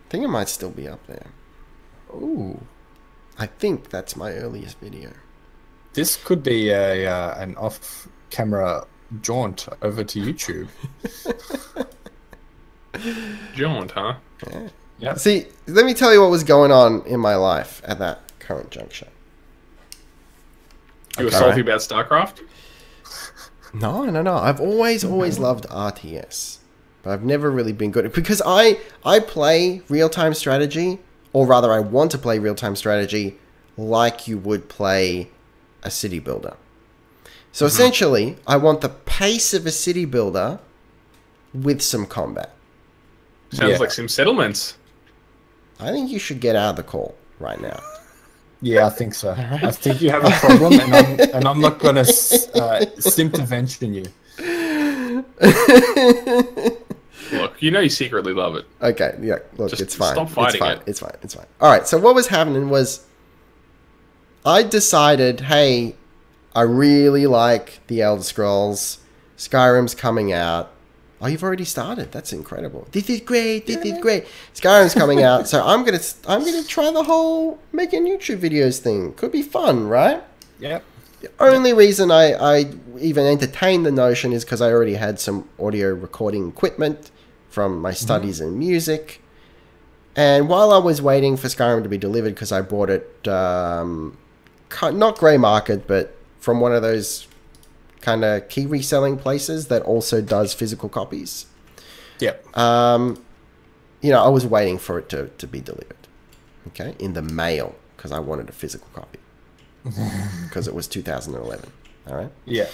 Speaker 1: I think it might still be up there.
Speaker 2: Ooh.
Speaker 1: I think that's my earliest video.
Speaker 2: This could be an off-camera jaunt over to YouTube.
Speaker 3: Jaunt, huh?
Speaker 1: Yeah.
Speaker 2: Yep.
Speaker 1: See, let me tell you what was going on in my life at that current juncture.
Speaker 3: You were
Speaker 1: Okay.
Speaker 3: salty about StarCraft?
Speaker 1: No. I've always loved RTS, but I've never really been good at, because I play real-time strategy, or rather I want to play real-time strategy like you would play a city builder. So essentially, I want the pace of a city builder with some combat.
Speaker 3: Sounds
Speaker 2: Yeah.
Speaker 3: like Sim Settlements.
Speaker 1: I think you should get out of the call right now.
Speaker 2: Yeah, I think so. I think you have a problem, and I'm not going to intervention you.
Speaker 3: Look, you know you secretly love it.
Speaker 1: Okay, yeah, look,
Speaker 3: Just
Speaker 1: it's fine.
Speaker 3: stop fighting
Speaker 1: It's fine. All right, so what was happening was I decided, hey, I really like the Elder Scrolls. Skyrim's coming out. Oh, you've already started. That's incredible. This is great. Skyrim's coming out, so I'm gonna try the whole making YouTube videos thing. Could be fun, right?
Speaker 2: Yep.
Speaker 1: The only reason I even entertained the notion is because I already had some audio recording equipment from my studies in music. And while I was waiting for Skyrim to be delivered, because I bought it, not grey market, but from one of those kind of key reselling places that also does physical copies.
Speaker 2: Yep.
Speaker 1: I was waiting for it to be delivered, okay, in the mail, because I wanted a physical copy, because it was 2011. All right.
Speaker 2: Yeah.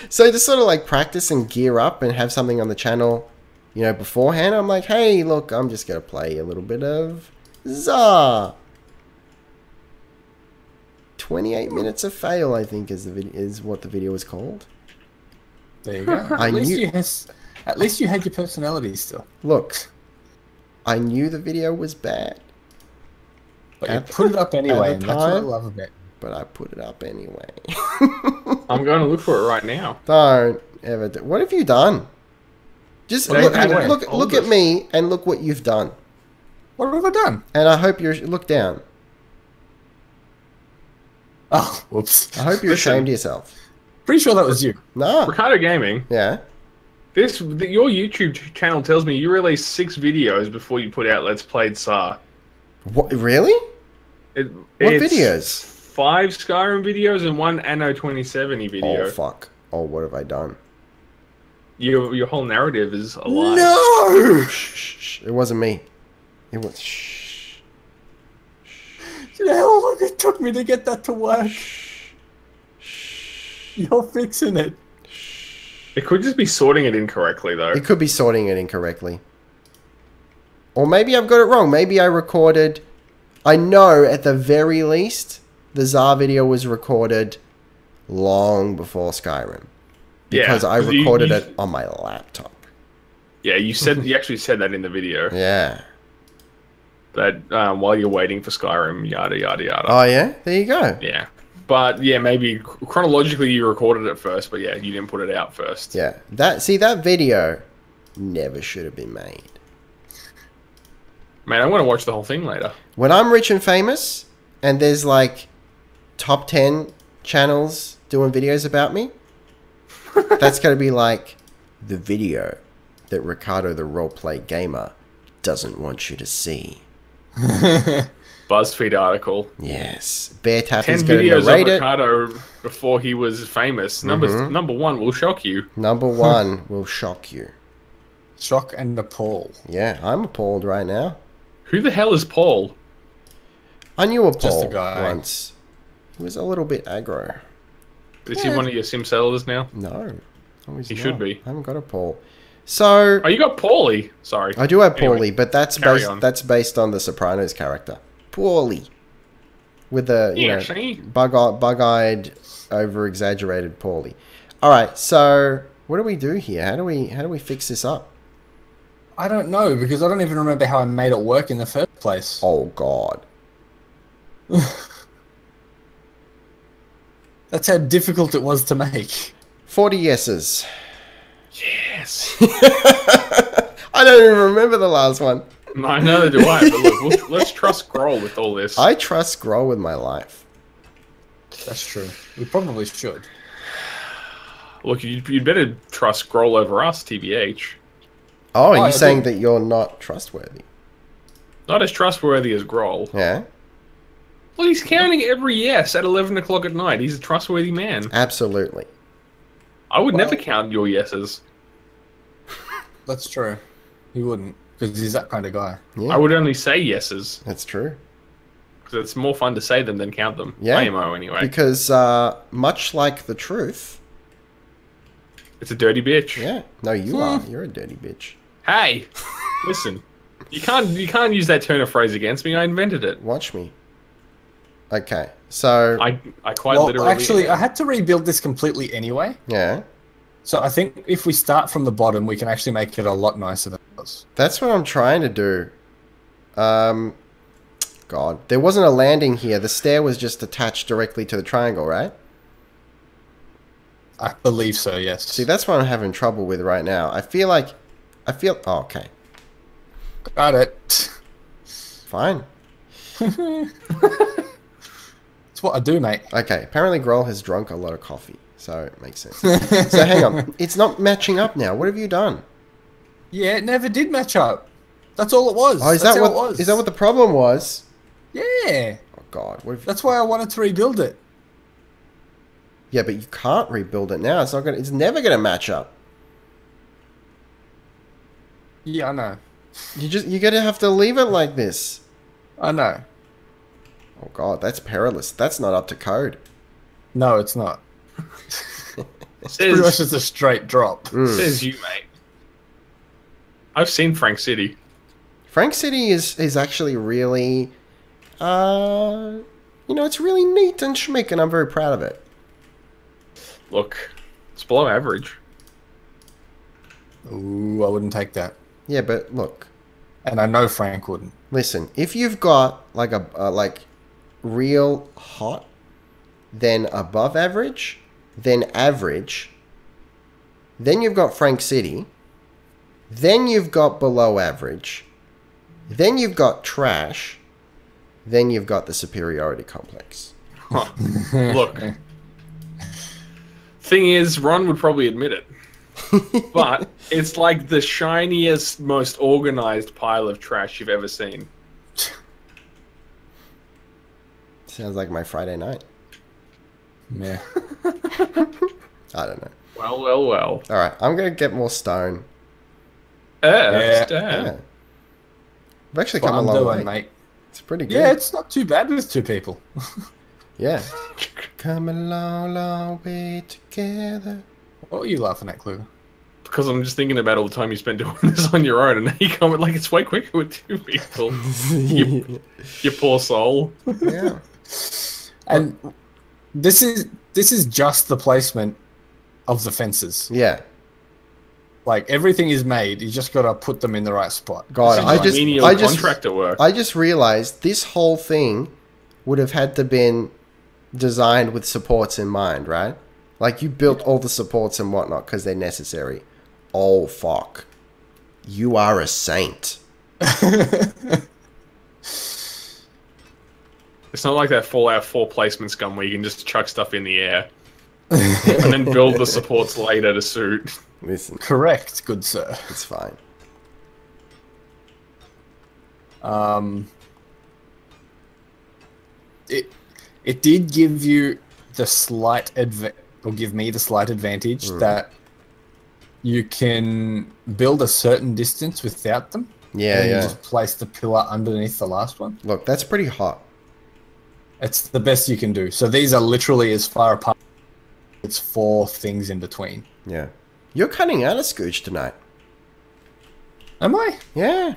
Speaker 1: So to sort of like practice and gear up and have something on the channel, beforehand, I'm like, hey, look, I'm just gonna play a little bit of Czar. 28 minutes of fail, I think, is what the video was called.
Speaker 2: There you go.
Speaker 1: I
Speaker 2: At least
Speaker 1: knew-
Speaker 2: At least you had your personality still.
Speaker 1: Look, I knew the video was bad.
Speaker 2: But you put it up anyway, and that's what I
Speaker 1: time,
Speaker 2: love about it.
Speaker 1: but I put it up anyway.
Speaker 3: I'm going to look for it right now.
Speaker 1: Don't ever do. What have you done? Just look at me and look what you've done.
Speaker 2: What have I done?
Speaker 1: And I hope you're look down.
Speaker 2: Oh, whoops.
Speaker 1: I hope you're ashamed of yourself.
Speaker 2: Pretty sure that was you.
Speaker 1: No.
Speaker 3: Ricardo Gaming.
Speaker 1: Yeah.
Speaker 3: Your YouTube channel tells me you released 6 videos before you put out Let's Play Tsar.
Speaker 1: What? Really? What videos?
Speaker 3: 5 Skyrim videos and 1 Anno 2070 video.
Speaker 1: Oh fuck! Oh, what have I done?
Speaker 3: Your whole narrative is a lie.
Speaker 1: No! Shh. It wasn't me. It was. Shh.
Speaker 2: You know how long it took me to get that to work? You're fixing it.
Speaker 3: It could just be sorting it incorrectly, though.
Speaker 1: It could be sorting it incorrectly. Or maybe I've got it wrong. Maybe I recorded... I know, at the very least, the Tsar video was recorded long before Skyrim. Because I recorded it on my laptop.
Speaker 3: Yeah, you actually said that in the video.
Speaker 1: Yeah.
Speaker 3: That while you're waiting for Skyrim, yada, yada, yada.
Speaker 1: Oh, yeah? There you go.
Speaker 3: Yeah. But, yeah, maybe chronologically you recorded it first, but, yeah, you didn't put it out first.
Speaker 1: Yeah. That video never should have been made.
Speaker 3: Man, I want to watch the whole thing later.
Speaker 1: When I'm rich and famous, and there's, like, top 10 channels doing videos about me, that's going to be, like, the video that Ricardo the Roleplay Gamer doesn't want you to see.
Speaker 3: BuzzFeed article.
Speaker 1: Yes. Bear Tap
Speaker 3: 10
Speaker 1: is going to
Speaker 3: videos of
Speaker 1: narrate it.
Speaker 3: Ricardo before he was famous. Number 1 will shock you.
Speaker 1: Number 1 will shock you.
Speaker 2: Shock and appall.
Speaker 1: Yeah, I'm appalled right now.
Speaker 3: Who the hell is Paul?
Speaker 1: I knew a
Speaker 2: Just a
Speaker 1: Paul
Speaker 2: guy.
Speaker 1: once. He was a little bit aggro.
Speaker 3: Is he one of your sim sellers now?
Speaker 1: No.
Speaker 3: He should be.
Speaker 1: I haven't got a Paul. So...
Speaker 3: Oh, you got Paulie. Sorry.
Speaker 1: I do have
Speaker 3: Anyway,
Speaker 1: Paulie, but that's based on the Sopranos character. Paulie. With the, bug-eyed, over-exaggerated Paulie. Alright, so... What do we do here? How do we fix this up?
Speaker 2: I don't know, because I don't even remember how I made it work in the first place.
Speaker 1: Oh, God.
Speaker 2: That's how difficult it was to make.
Speaker 1: 40 yeses.
Speaker 3: Yes.
Speaker 1: I don't even remember the last one.
Speaker 3: No, neither do I, but look, let's trust Grohl with all this.
Speaker 1: I trust Grohl with my life.
Speaker 2: That's true. We probably should.
Speaker 3: Look, you'd better trust Grohl over us, TBH.
Speaker 1: Oh, are you saying that you're not trustworthy?
Speaker 3: Not as trustworthy as Grohl.
Speaker 1: Yeah?
Speaker 3: Well, he's counting every yes at 11 o'clock at night. He's a trustworthy man.
Speaker 1: Absolutely.
Speaker 3: I would never count your yeses.
Speaker 2: That's true. He wouldn't, because he's that kind of guy.
Speaker 1: Yeah.
Speaker 3: I would only say yeses.
Speaker 1: That's true.
Speaker 3: Because it's more fun to say them than count them.
Speaker 1: Yeah.
Speaker 3: IMO, anyway.
Speaker 1: Because, much like the truth...
Speaker 3: It's a dirty bitch.
Speaker 1: Yeah. No, you are. You're a dirty bitch.
Speaker 3: Hey! Listen. You can't use that turn of phrase against me. I invented it.
Speaker 1: Watch me. Okay, so...
Speaker 3: I quite literally...
Speaker 2: Actually, I had to rebuild this completely anyway.
Speaker 1: Yeah.
Speaker 2: So I think if we start from the bottom, we can actually make it a lot nicer than it was.
Speaker 1: That's what I'm trying to do. God. There wasn't a landing here. The stair was just attached directly to the triangle, right?
Speaker 2: I believe so, yes.
Speaker 1: See, that's what I'm having trouble with right now. I feel... Oh, okay.
Speaker 2: Got it.
Speaker 1: Fine.
Speaker 2: That's what I do, mate.
Speaker 1: Okay, apparently Grohl has drunk a lot of coffee, so it makes sense. So hang on. It's not matching up now. What have you done?
Speaker 2: Yeah, it never did match up. That's all it was.
Speaker 1: Oh, is
Speaker 2: That's
Speaker 1: that
Speaker 2: how
Speaker 1: what
Speaker 2: it was.
Speaker 1: is that what the problem was?
Speaker 2: Yeah.
Speaker 1: Oh God, what have you...
Speaker 2: That's why I wanted to rebuild it.
Speaker 1: Yeah, but you can't rebuild it now. It's never gonna match up.
Speaker 2: Yeah, I know.
Speaker 1: You're gonna have to leave it like this.
Speaker 2: I know.
Speaker 1: Oh God, that's perilous. That's not up to code.
Speaker 2: No, it's not. It's pretty much just a straight drop.
Speaker 3: Says you, mate. I've seen Frank City.
Speaker 1: Frank City is actually really, it's really neat and schmick, and I'm very proud of it.
Speaker 3: Look, it's below average.
Speaker 2: Ooh, I wouldn't take that.
Speaker 1: Yeah, but look,
Speaker 2: And I know Frank wouldn't.
Speaker 1: listen. If you've got like like real hot, then above average, then average, then you've got Frank City, then you've got below average, then you've got trash, then you've got the superiority complex.
Speaker 3: Huh. Look. Thing is, Ron would probably admit it. But it's like the shiniest, most organized pile of trash you've ever seen.
Speaker 1: Sounds like my Friday night.
Speaker 2: Yeah.
Speaker 1: I don't know.
Speaker 3: Well, well, well.
Speaker 1: All right, I'm gonna get more stone.
Speaker 2: Yeah.
Speaker 1: Yeah, I've actually
Speaker 2: What
Speaker 1: come a
Speaker 2: I'm
Speaker 1: long
Speaker 2: doing,
Speaker 1: way.
Speaker 2: mate.
Speaker 1: It's pretty good.
Speaker 2: Yeah, it's not too bad with 2 people.
Speaker 1: Yeah. Come a long, long way together.
Speaker 2: What were you laughing at, Clue?
Speaker 3: Because I'm just thinking about all the time you spent doing this on your own, and now you come with, like, it's way quicker with 2 people. You poor soul.
Speaker 1: Yeah.
Speaker 2: And this is just the placement of the fences.
Speaker 1: Yeah.
Speaker 2: Like, everything is made. You just got to put them in the right spot.
Speaker 1: God,
Speaker 3: Contractor work.
Speaker 1: I just realized this whole thing would have had to been designed with supports in mind, right? Like, you built all the supports and whatnot because they're necessary. Oh, fuck. You are a saint.
Speaker 3: It's not like that Fallout 4 placement scum where you can just chuck stuff in the air and then build the supports later to suit.
Speaker 1: Listen,
Speaker 2: Correct, good sir.
Speaker 1: it's fine.
Speaker 2: It did give you the slight give me the slight advantage that you can build a certain distance without them.
Speaker 1: Yeah,
Speaker 2: and
Speaker 1: yeah.
Speaker 2: You just place the pillar underneath the last one.
Speaker 1: Look, that's pretty hot.
Speaker 2: It's the best you can do. So these are literally as far apart. It's 4 things in between.
Speaker 1: Yeah. You're cutting out a Scooch tonight.
Speaker 2: Am I?
Speaker 1: Yeah.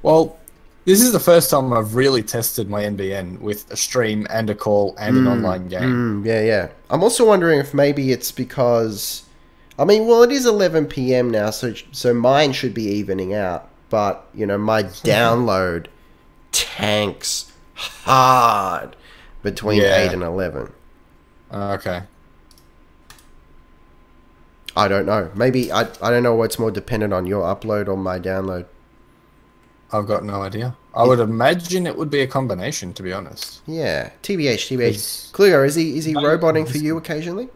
Speaker 2: Well, this is the first time I've really tested my NBN with a stream and a call and an online game.
Speaker 1: Yeah, yeah. I'm also wondering if maybe it's because... I mean, well, it is 11 p.m. now, so mine should be evening out. But, you know, my download tanks hard between 8 and 11.
Speaker 2: Okay.
Speaker 1: I don't know. Maybe, I don't know what's more dependent on your upload or my download.
Speaker 2: I've got no idea. I would imagine it would be a combination, to be honest.
Speaker 1: Yeah. TBH. Kluger, is he roboting for you occasionally?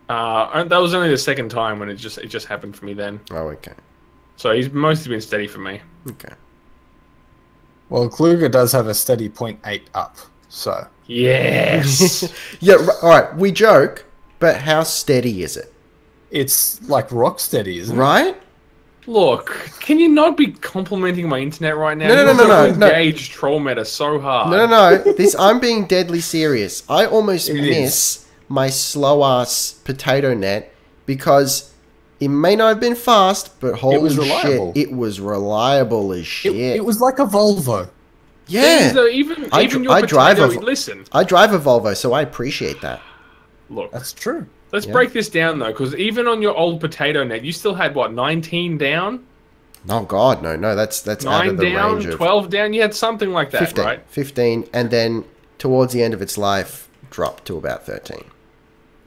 Speaker 3: That was only the second time when it just happened for me then.
Speaker 1: Oh, okay.
Speaker 3: So he's mostly been steady for me.
Speaker 1: Okay.
Speaker 2: Well, Kluger does have a steady 0.8 up, so...
Speaker 3: Yes!
Speaker 1: Yeah, alright, we joke, but how steady is it?
Speaker 2: It's like rock steady, isn't it?
Speaker 1: Right?
Speaker 3: Look, can you not be complimenting my internet right now?
Speaker 1: No.
Speaker 3: Engage troll meta so hard.
Speaker 1: No. I'm being deadly serious. I almost miss my slow-ass potato net because it may not have been fast, but holy shit, it was reliable as shit.
Speaker 2: It was like a Volvo.
Speaker 1: Yeah.
Speaker 3: So even your
Speaker 1: I drive
Speaker 3: potato,
Speaker 1: a,
Speaker 3: listen.
Speaker 1: I drive a Volvo, so I appreciate that.
Speaker 3: Look,
Speaker 2: That's true.
Speaker 3: let's break this down though, because even on your old potato net, you still had what, 19 down?
Speaker 1: Oh God, no, that's out
Speaker 3: 9
Speaker 1: of the
Speaker 3: down,
Speaker 1: range of
Speaker 3: 12 down. You had something like that,
Speaker 1: 15,
Speaker 3: right?
Speaker 1: 15, and then towards the end of its life, dropped to about 13.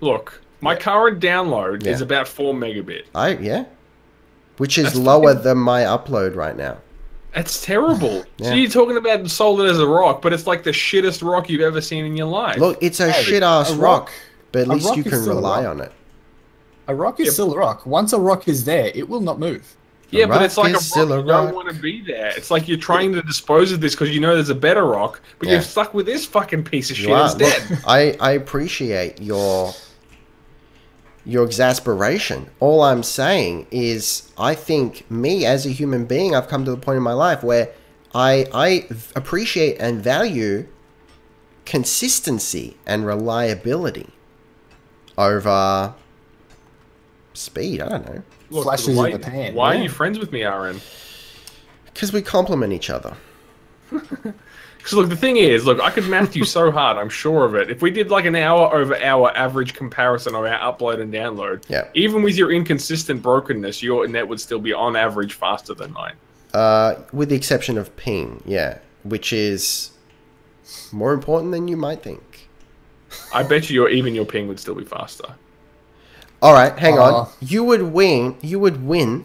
Speaker 3: Look, my current download
Speaker 1: Yeah.
Speaker 3: is about 4 megabit.
Speaker 1: Which is
Speaker 3: That's
Speaker 1: lower
Speaker 3: fucking-
Speaker 1: than my upload right now.
Speaker 3: That's terrible.
Speaker 1: Yeah.
Speaker 3: So you're talking about solid as a rock, but it's like the shittest rock you've ever seen in your life.
Speaker 1: Look, it's a
Speaker 2: Hey,
Speaker 1: shit ass
Speaker 2: a
Speaker 1: rock, but at
Speaker 2: a
Speaker 1: least
Speaker 2: rock
Speaker 1: you
Speaker 2: is
Speaker 1: can
Speaker 2: still a
Speaker 1: rely
Speaker 2: rock.
Speaker 1: on it.
Speaker 2: A rock is still a rock. Once a rock is there, it will not move.
Speaker 3: yeah,
Speaker 1: rock
Speaker 3: but it's like
Speaker 1: is
Speaker 3: a
Speaker 1: still
Speaker 3: rock
Speaker 1: a
Speaker 3: you don't
Speaker 1: rock.
Speaker 3: want to be there. It's like you're trying to dispose of this because you know there's a better rock, but
Speaker 1: Yeah.
Speaker 3: you're stuck with this fucking piece of shit
Speaker 1: You are.
Speaker 3: instead.
Speaker 1: Look, I appreciate your exasperation. All I'm saying is I think me as a human being, I've come to the point in my life where I appreciate and value consistency and reliability over speed. I don't know.
Speaker 3: Look,
Speaker 2: Flashes
Speaker 3: why,
Speaker 2: in the pan.
Speaker 3: Why
Speaker 2: Yeah.
Speaker 3: are you friends with me, Aaron?
Speaker 1: Because we complement each other.
Speaker 3: Because look, the thing is, look, I could math you so hard. I'm sure of it. If we did like an hour-over-hour average comparison of our upload and download, even with your inconsistent brokenness, your net would still be on average faster than mine.
Speaker 1: With the exception of ping, which is more important than you might think.
Speaker 3: I bet you your ping would still be faster.
Speaker 1: All right, hang on. You would win,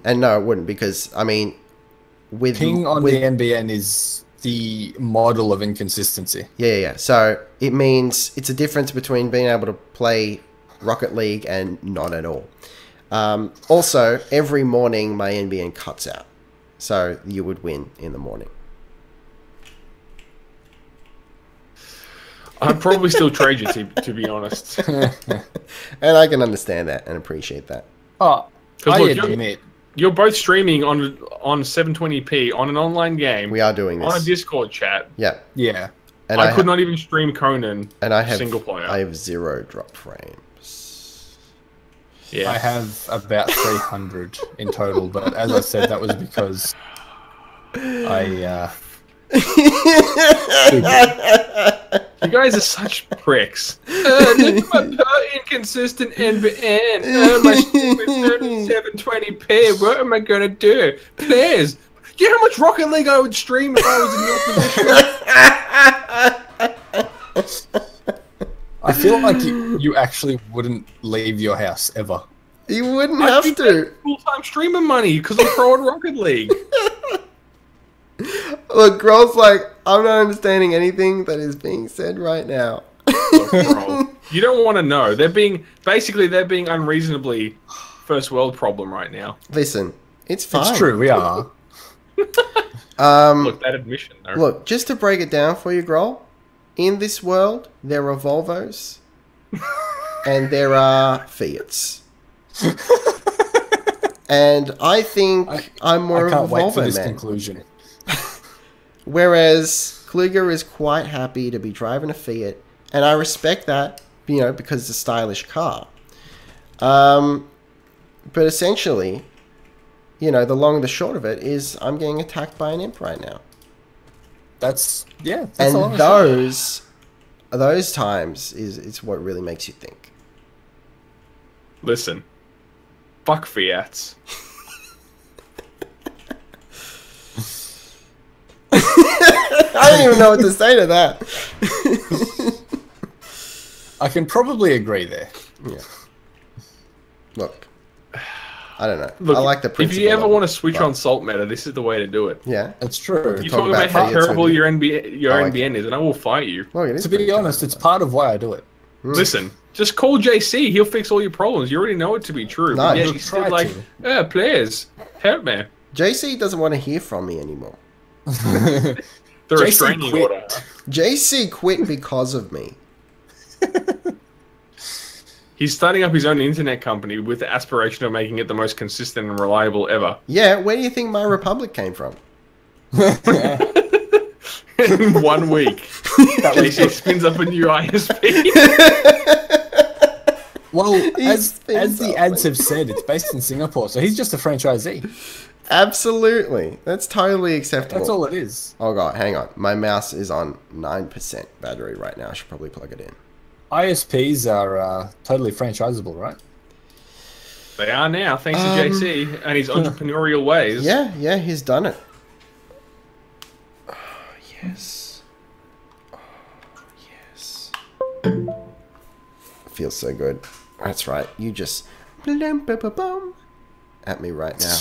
Speaker 1: and no, it wouldn't, because I mean, with
Speaker 2: ping on the NBN is the model of inconsistency.
Speaker 1: Yeah. So it means it's a difference between being able to play Rocket League and not at all. Also, every morning my NBN cuts out, so you would win in the morning.
Speaker 3: I'd probably still trade you, to be honest.
Speaker 1: And I can understand that and appreciate that.
Speaker 2: Oh, I admit.
Speaker 3: You're both streaming on 720p on an online game.
Speaker 1: We are doing this.
Speaker 3: On a Discord chat.
Speaker 1: Yeah.
Speaker 2: Yeah.
Speaker 1: And
Speaker 3: I could not even stream Conan single player.
Speaker 1: I have 0 drop frames.
Speaker 2: Yeah. I have about 300 in total, but as I said, that was because
Speaker 3: You guys are such pricks. Look at my inconsistent NBN. My stupid 720p. What am I gonna do? Players, do you know how much Rocket League I would stream if I was in your position?
Speaker 2: I feel like you actually wouldn't leave your house ever.
Speaker 1: You wouldn't have to.
Speaker 3: Full-time streamer money because I'm pro at Rocket League.
Speaker 1: Look, Grohl's like, I'm not understanding anything that is being said right now.
Speaker 3: Look, Grohl, you don't want to know. They're being unreasonably first world problem right now.
Speaker 1: Listen, it's fine.
Speaker 2: It's true, we are.
Speaker 3: Look, that admission, though.
Speaker 1: Look, just to break it down for you, Grohl, in this world, there are Volvos and there are Fiats. And I think I'm more of a Volvo man.
Speaker 2: Conclusion.
Speaker 1: Whereas Kluger is quite happy to be driving a Fiat, and I respect that, because it's a stylish car. But essentially, the long and the short of it is I'm getting attacked by an imp right now.
Speaker 2: That's
Speaker 1: and
Speaker 2: a lot
Speaker 1: those times it's what really makes you think.
Speaker 3: Listen, fuck Fiats.
Speaker 1: I don't even know what to say to that.
Speaker 2: I can probably agree there.
Speaker 1: Yeah. Look, I don't know.
Speaker 3: Look,
Speaker 1: I like the principle.
Speaker 3: If you ever want to switch on salt meta, this is the way to do it.
Speaker 1: Yeah,
Speaker 2: that's true.
Speaker 3: You talk about how terrible your NBN is, and I will fight you.
Speaker 1: Well,
Speaker 2: to be honest, it's part of why I do it.
Speaker 3: Listen, just call JC. He'll fix all your problems. You already know it to be true.
Speaker 1: No,
Speaker 3: he's still like, players, help me.
Speaker 1: JC doesn't want to hear from me anymore.
Speaker 3: The restraining order.
Speaker 1: JC quit because of me.
Speaker 3: He's starting up his own internet company with the aspiration of making it the most consistent and reliable ever.
Speaker 1: Yeah, where do you think My Republic came from?
Speaker 3: In 1 week, JC spins up a new ISP.
Speaker 2: Well, as the ads have said, it's based in Singapore, so he's just a franchisee.
Speaker 1: Absolutely. That's totally acceptable.
Speaker 2: That's all it is.
Speaker 1: Oh god, hang on. My mouse is on 9% battery right now. I should probably plug it in.
Speaker 2: ISPs are totally franchisable, right?
Speaker 3: They are now, thanks to JC and his entrepreneurial ways.
Speaker 1: Yeah, he's done it. Oh, yes. Oh, yes. Feels so good. That's right. You just at me right now.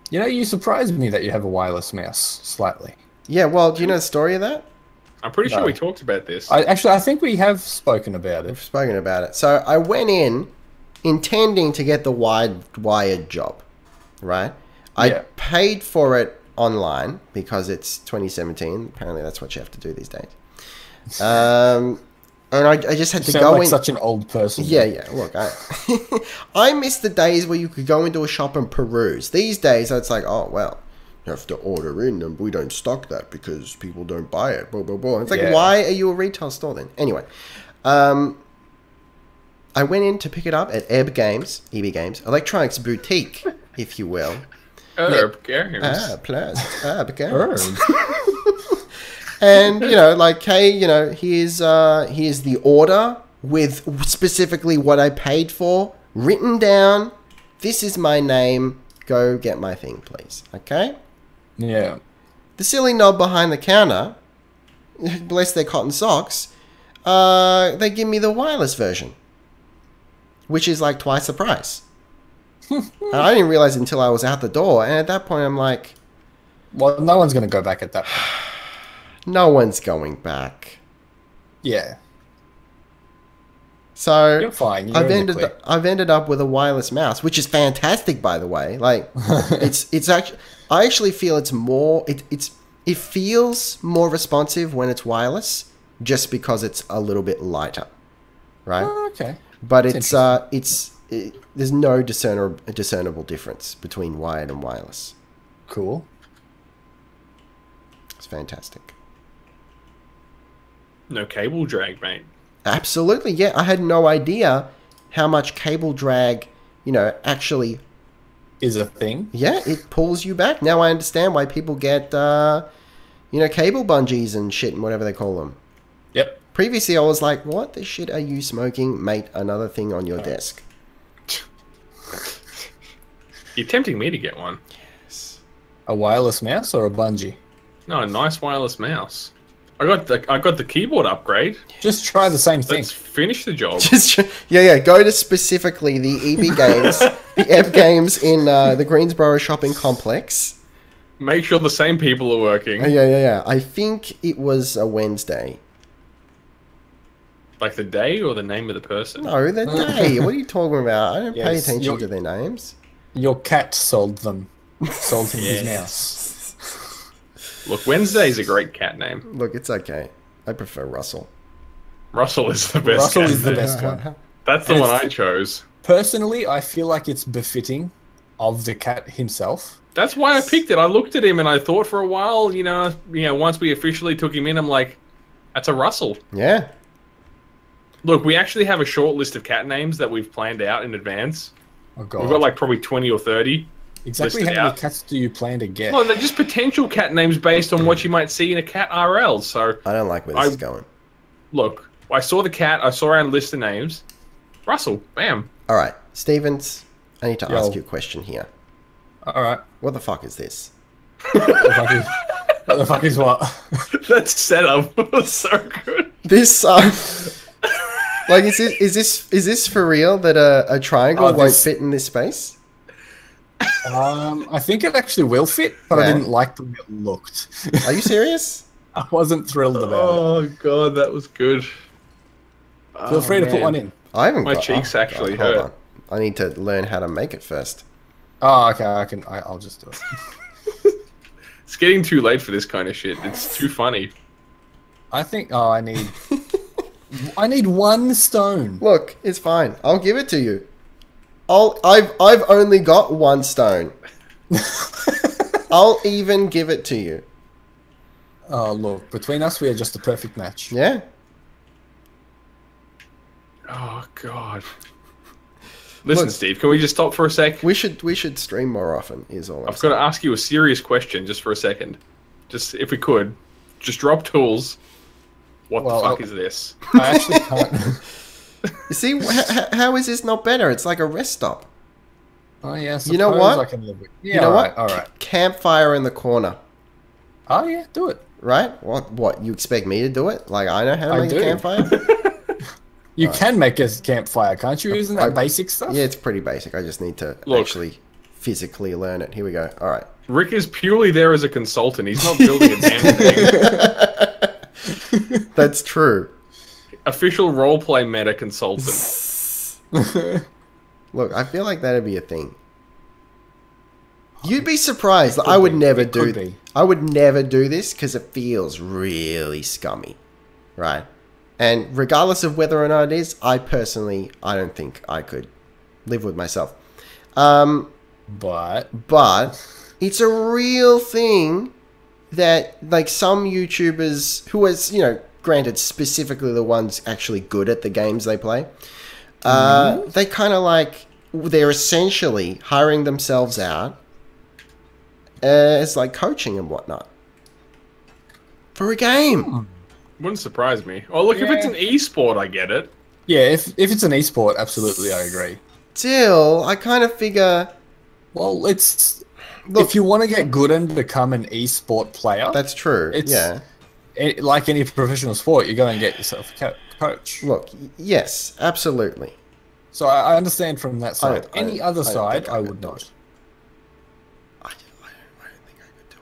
Speaker 2: You surprised me that you have a wireless mouse, slightly.
Speaker 1: Yeah, well, do you know the story of that?
Speaker 3: I'm pretty sure we talked about this.
Speaker 2: I think we have spoken about it.
Speaker 1: We've spoken about it. So I went in intending to get the wired job, right? I paid for it online because it's 2017. Apparently that's what you have to do these days. And I just had to go in.
Speaker 2: Such an old person.
Speaker 1: Yeah. Look, I miss the days where you could go into a shop and peruse. These days, it's like, oh well, you have to order in, and we don't stock that because people don't buy it. Blah blah blah. It's like, why are you a retail store then? Anyway, I went in to pick it up at EB Games, Electronics Boutique, if you will.
Speaker 3: games.
Speaker 1: Plus,
Speaker 2: Herb.
Speaker 1: And like, hey, here's the order with specifically what I paid for written down. This is my name. Go get my thing, please. Okay.
Speaker 2: Yeah.
Speaker 1: The silly knob behind the counter, bless their cotton socks, they give me the wireless version, which is like twice the price. And I didn't realize until I was out the door, and at that point I'm like,
Speaker 2: well, no one's going to go back at that point.
Speaker 1: No one's going back.
Speaker 2: Yeah.
Speaker 1: So
Speaker 2: you're fine.
Speaker 1: I've ended up with a wireless mouse, which is fantastic, by the way. Like, it's actually, I actually feel it's more. It feels more responsive when it's wireless, just because it's a little bit lighter, right?
Speaker 2: Oh, okay.
Speaker 1: But there's no discernible difference between wired and wireless.
Speaker 2: Cool.
Speaker 1: It's fantastic.
Speaker 3: No cable drag, mate.
Speaker 1: Absolutely, yeah. I had no idea how much cable drag, actually
Speaker 2: is a thing.
Speaker 1: Yeah, it pulls you back. Now I understand why people get, cable bungees and shit and whatever they call them.
Speaker 2: Yep.
Speaker 1: Previously, I was like, what the shit are you smoking, mate? Another thing on your desk.
Speaker 3: You're tempting me to get one.
Speaker 1: Yes.
Speaker 2: A wireless mouse or a bungee?
Speaker 3: No, a nice wireless mouse. I got the keyboard upgrade.
Speaker 2: Just try the same thing.
Speaker 3: Let's finish the job.
Speaker 1: Go to specifically the EB Games, the Ev Games in the Greensboro shopping complex.
Speaker 3: Make sure the same people are working.
Speaker 1: Yeah. I think it was a Wednesday.
Speaker 3: Like the day or the name of the person?
Speaker 1: No, the day. What are you talking about? I don't pay attention to their names.
Speaker 2: Your cat sold them. Sold him his mouse.
Speaker 3: Look, Wednesday's a great cat name.
Speaker 1: Look, it's okay. I prefer Russell.
Speaker 3: Russell is the best.
Speaker 2: Russell is the best one.
Speaker 3: That's the one I chose.
Speaker 2: Personally, I feel like it's befitting of the cat himself.
Speaker 3: That's why I picked it. I looked at him and I thought for a while, once we officially took him in, I'm like, that's a Russell.
Speaker 1: Yeah.
Speaker 3: Look, we actually have a short list of cat names that we've planned out in advance.
Speaker 2: Oh, God.
Speaker 3: We've got like probably 20 or 30.
Speaker 2: Exactly how many cats do you plan to get?
Speaker 3: Well, they're just potential cat names based on what you might see in a cat RL. So
Speaker 1: I don't like where this is going.
Speaker 3: Look, I saw the cat. I saw our list of names. Russell, bam.
Speaker 1: All right, Stevens, I need to ask you a question here.
Speaker 2: All right.
Speaker 1: What the fuck is this?
Speaker 2: What the fuck is what?
Speaker 3: That setup was so good.
Speaker 1: This like is this for real that a triangle won't fit in this space?
Speaker 2: I think it actually will fit, but I didn't like the way it looked.
Speaker 1: Are you serious?
Speaker 2: I wasn't thrilled about it.
Speaker 3: Oh God, that was good.
Speaker 2: Feel free to put one in.
Speaker 1: I haven't.
Speaker 3: My cheeks actually hurt.
Speaker 1: Hold on. I need to learn how to make it first.
Speaker 2: Oh, okay. I'll just do it.
Speaker 3: It's getting too late for this kind of shit. It's too funny.
Speaker 2: I think. Oh, I need one stone.
Speaker 1: Look, it's fine. I'll give it to you. I've only got one stone. I'll even give it to you.
Speaker 2: Oh, look. Between us, we are just a perfect match.
Speaker 1: Yeah.
Speaker 3: Oh God. Listen, Steve, can we just stop for a sec?
Speaker 1: We should stream more often, is all
Speaker 3: I've got to ask you a serious question just for a second. Just, if we could, just drop tools. What the fuck is this?
Speaker 2: I actually can't.
Speaker 1: You see, how is this not better? It's like a rest stop.
Speaker 2: Oh, yeah,
Speaker 1: you know what?
Speaker 2: I can live with. Yeah,
Speaker 1: you know what?
Speaker 2: All right.
Speaker 1: Campfire in the corner.
Speaker 2: Oh, yeah, do it.
Speaker 1: Right? What? You expect me to do it? Like, I know how to make a campfire?
Speaker 2: You can make a campfire, can't you? Isn't that basic stuff?
Speaker 1: Yeah, it's pretty basic. I just need to actually physically learn it. Here we go. All right.
Speaker 3: Rick is purely there as a consultant. He's not building a damn thing.
Speaker 1: That's true.
Speaker 3: Official roleplay meta consultant.
Speaker 1: Look, I feel like that'd be a thing. You'd be surprised. I would never do this because it feels really scummy, right? And regardless of whether or not it is, I don't think I could live with myself.
Speaker 2: But
Speaker 1: it's a real thing that, like, some YouTubers who is, granted, specifically the ones actually good at the games they play, they kind of they're essentially hiring themselves out as like coaching and whatnot for a game.
Speaker 3: Wouldn't surprise me. Oh, look, if it's an esport, I get it.
Speaker 2: Yeah, if it's an esport, absolutely, I agree.
Speaker 1: Still, I kind of figure.
Speaker 2: Well, if you want to get good and become an esport player,
Speaker 1: That's true.
Speaker 2: like any professional sport, you're going to get yourself a coach.
Speaker 1: Look, yes, absolutely.
Speaker 2: So I understand from that side. Any other side,
Speaker 1: think I
Speaker 2: I
Speaker 1: could
Speaker 2: would
Speaker 1: do
Speaker 2: not.
Speaker 1: it. I don't think I could do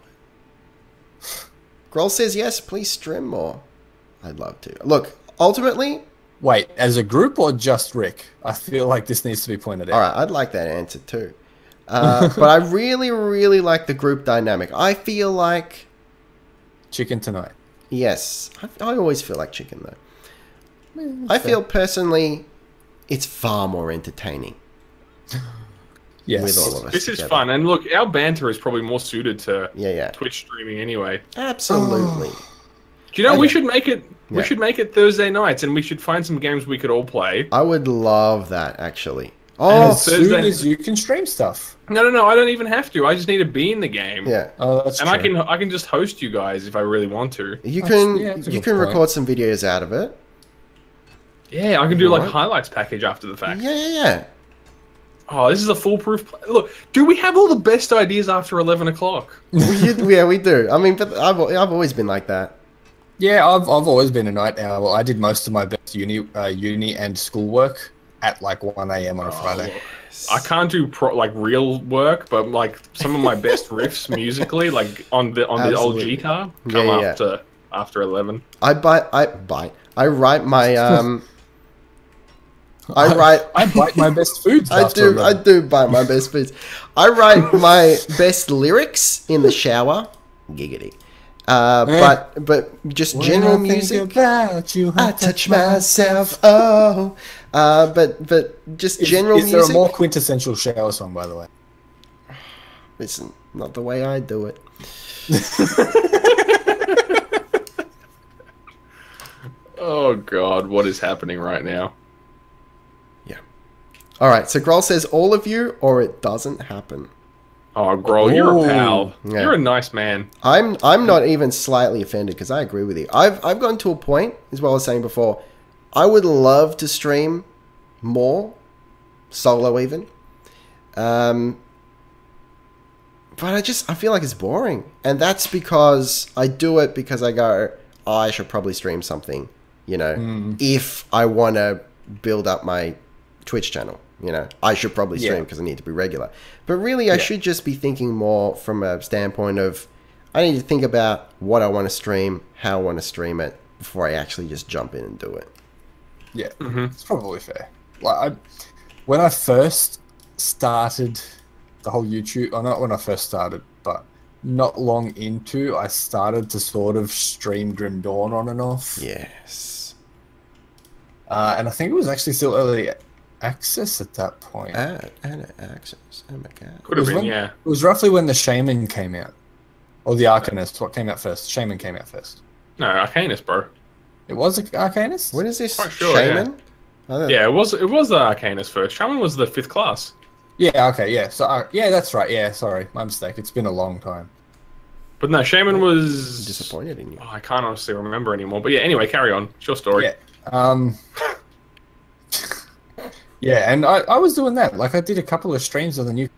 Speaker 1: it. Groll says yes, please stream more. I'd love to. Look, ultimately...
Speaker 2: Wait, as a group or just Rick? I feel like this needs to be pointed out.
Speaker 1: Alright, I'd like that answer too. But I really, really like the group dynamic. I feel like...
Speaker 2: Chicken tonight.
Speaker 1: Yes. I always feel like chicken though. I feel personally it's far more entertaining.
Speaker 2: Yes.
Speaker 1: With all of us
Speaker 3: This is
Speaker 1: together.
Speaker 3: fun. And look, our banter is probably more suited to
Speaker 1: Yeah.
Speaker 3: Twitch streaming anyway.
Speaker 1: Absolutely.
Speaker 3: Do you know,
Speaker 1: Okay.
Speaker 3: we should make it...
Speaker 1: Yeah.
Speaker 3: We should make it Thursday nights, and we should find some games we could all play.
Speaker 1: I would love that, actually. Oh,
Speaker 2: As soon as you can stream stuff.
Speaker 3: No, I don't even have to. I just need to be in the game.
Speaker 1: yeah.
Speaker 2: Oh, that's
Speaker 3: And
Speaker 2: true.
Speaker 3: I can just host you guys if I really want to.
Speaker 1: You
Speaker 2: That's-
Speaker 1: can
Speaker 2: yeah, that's a
Speaker 1: you
Speaker 2: good
Speaker 1: can
Speaker 2: point.
Speaker 1: record some videos out of it.
Speaker 3: Yeah, I can do like
Speaker 1: Right.
Speaker 3: highlights package after the fact.
Speaker 1: Yeah.
Speaker 3: Oh, this is a foolproof. Look, do we have all the best ideas after 11 o'clock?
Speaker 1: We do. I mean, but I've always been like that.
Speaker 2: Yeah, I've always been a night owl. I did most of my best uni and schoolwork at like 1 a.m. on a Friday.
Speaker 3: I can't do real work, but like some of my best riffs musically, like on the old
Speaker 1: Absolutely.
Speaker 3: guitar, come
Speaker 1: Yeah.
Speaker 3: after 11.
Speaker 1: I write my
Speaker 2: I bite my best foods.
Speaker 1: I
Speaker 2: after
Speaker 1: do
Speaker 2: 11.
Speaker 1: bite my best foods. I write my best lyrics in the shower. Giggity. But just
Speaker 2: When
Speaker 1: general
Speaker 2: I think
Speaker 1: music.
Speaker 2: about you,
Speaker 1: I touch myself. Oh. But just general
Speaker 2: is there
Speaker 1: music.
Speaker 2: a more quintessential shower song, by the way?
Speaker 1: It's not the way I do it.
Speaker 3: Oh God, what is happening right now?
Speaker 1: Yeah. All right. So Groll says all of you, or it doesn't happen.
Speaker 3: Oh, Groll, you're a
Speaker 2: Ooh,
Speaker 3: pal.
Speaker 1: yeah.
Speaker 3: You're a nice man.
Speaker 1: I'm not even slightly offended because I agree with you. I've gotten to a point, as well as saying before, I would love to stream more, solo even. But I feel like it's boring, and that's because I do it because I go, oh, I should probably stream something, if I want to build up my Twitch channel. I should probably stream because I need to be regular. But really, I should just be thinking more from a standpoint of I need to think about what I want to stream, how I want to stream it before I actually just jump in and do it.
Speaker 2: Yeah, it's probably fair. Like when I first started the whole YouTube, or not when I first started, but not long into, I started to sort of stream Grim Dawn on and off.
Speaker 1: Yes.
Speaker 2: And I think it was actually still early access at that point.
Speaker 1: And access. Oh my god.
Speaker 3: Could have
Speaker 2: It was
Speaker 3: been,
Speaker 2: when-
Speaker 3: yeah.
Speaker 2: It was roughly when the Shaman came out. Or the Arcanist. What came out first? Shaman came out first.
Speaker 3: No, Arcanist, bro.
Speaker 2: It was Arcanist?
Speaker 1: When is this?
Speaker 3: Quite sure,
Speaker 1: Shaman? I don't-
Speaker 3: Yeah, it was the Arcanist first. Shaman was the 5th class.
Speaker 2: Yeah, okay, yeah. So, yeah, that's right. Yeah, sorry. My mistake. It's been a long time.
Speaker 3: But no, Shaman was...
Speaker 1: I'm disappointed in you.
Speaker 3: Oh, I can't honestly remember anymore. But yeah, anyway, carry on. It's your story.
Speaker 2: Yeah. Yeah, and I was doing that. Like, I did a couple of streams on the new...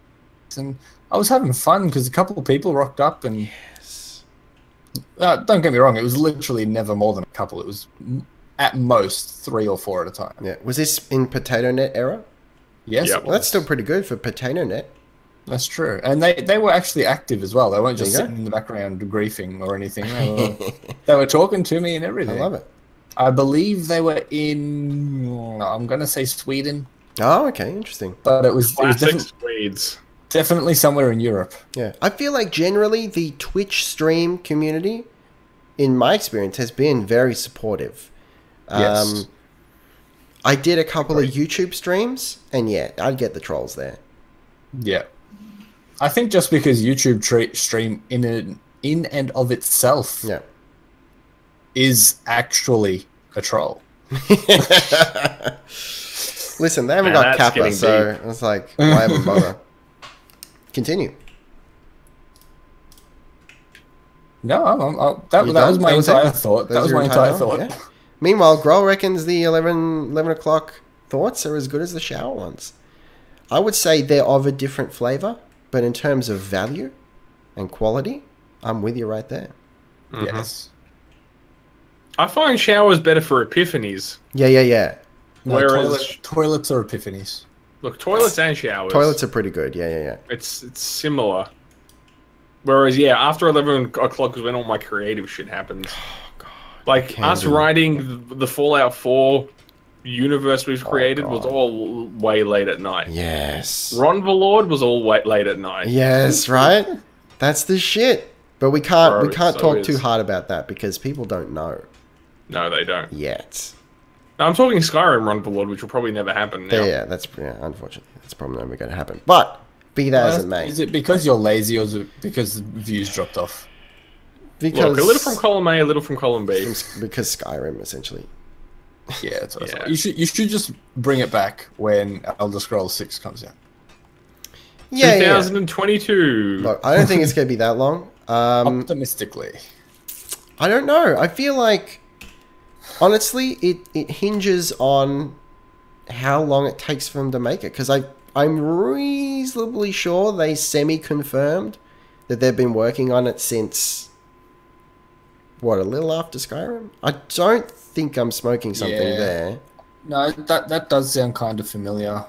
Speaker 2: And I was having fun because a couple of people rocked up and...
Speaker 1: Yes.
Speaker 2: Don't get me wrong, it was literally never more than a couple. It was at most 3 or 4 at a time.
Speaker 1: Yeah. Was this in Potato Net era?
Speaker 2: Yes,
Speaker 3: Yeah.
Speaker 2: it
Speaker 1: Well, that's
Speaker 2: was.
Speaker 1: still pretty good for Potato Net.
Speaker 2: That's true. And they were actually active as well. They weren't just
Speaker 1: There you
Speaker 2: sitting in the background griefing or anything. They were talking to me and
Speaker 1: I
Speaker 2: everything.
Speaker 1: love it.
Speaker 2: I believe they were in, I'm going to say Sweden,
Speaker 1: Oh, okay. Interesting.
Speaker 2: but it was
Speaker 3: Classic Swedes.
Speaker 2: definitely somewhere in Europe.
Speaker 1: Yeah. I feel like generally the Twitch stream community, in my experience, has been very supportive.
Speaker 2: Yes.
Speaker 1: I did a couple of YouTube streams, and yeah, I'd get the trolls there.
Speaker 2: Yeah. I think just because YouTube stream in and of itself
Speaker 1: Yeah.
Speaker 2: is actually a troll.
Speaker 1: Listen, they haven't
Speaker 3: Man,
Speaker 1: got
Speaker 3: that's
Speaker 1: Kappa,
Speaker 3: getting
Speaker 1: so it's like, why even bother? Continue.
Speaker 2: No, that was my entire thought. That was my entire thought.
Speaker 1: Yeah. Meanwhile, Grohl reckons the 11 o'clock thoughts are as good as the shower ones. I would say they're of a different flavour, but in terms of value and quality, I'm with you right there.
Speaker 3: Mm-hmm.
Speaker 2: Yes.
Speaker 3: I find showers better for epiphanies.
Speaker 1: Yeah.
Speaker 2: No,
Speaker 3: Whereas
Speaker 2: toilets are epiphanies.
Speaker 3: Look, toilets and showers.
Speaker 1: Toilets are pretty good. Yeah.
Speaker 3: It's similar. Whereas, after 11 o'clock is when all my creative shit happens.
Speaker 1: Oh, God.
Speaker 3: Like, us writing the Fallout 4 universe we've created was all way late at night.
Speaker 1: Yes.
Speaker 3: Ron Valord was all late at night.
Speaker 1: Yes, right? That's the shit. But we can't talk too
Speaker 3: is.
Speaker 1: hard about that because people don't know
Speaker 3: No, they don't.
Speaker 1: yet.
Speaker 3: No, I'm talking Skyrim Ron Valord, which will probably never happen now.
Speaker 1: Yeah, unfortunately. That's probably never going to happen. But, be that as it may.
Speaker 2: Is it because you're lazy or is it because views dropped off?
Speaker 1: Because
Speaker 3: Look, a little from column A, a little from column B.
Speaker 1: Because Skyrim, essentially.
Speaker 2: Yeah, that's what I thought. You should just bring it back when Elder Scrolls 6 comes out.
Speaker 1: Yeah.
Speaker 3: 2022.
Speaker 1: Look, I don't think it's going to be that long.
Speaker 2: Optimistically.
Speaker 1: I don't know. I feel like, honestly, it hinges on how long it takes for them to make it. Because I'm reasonably sure they semi-confirmed that they've been working on it since, a little after Skyrim? I don't think I'm smoking something there.
Speaker 2: No, that does sound kind of familiar.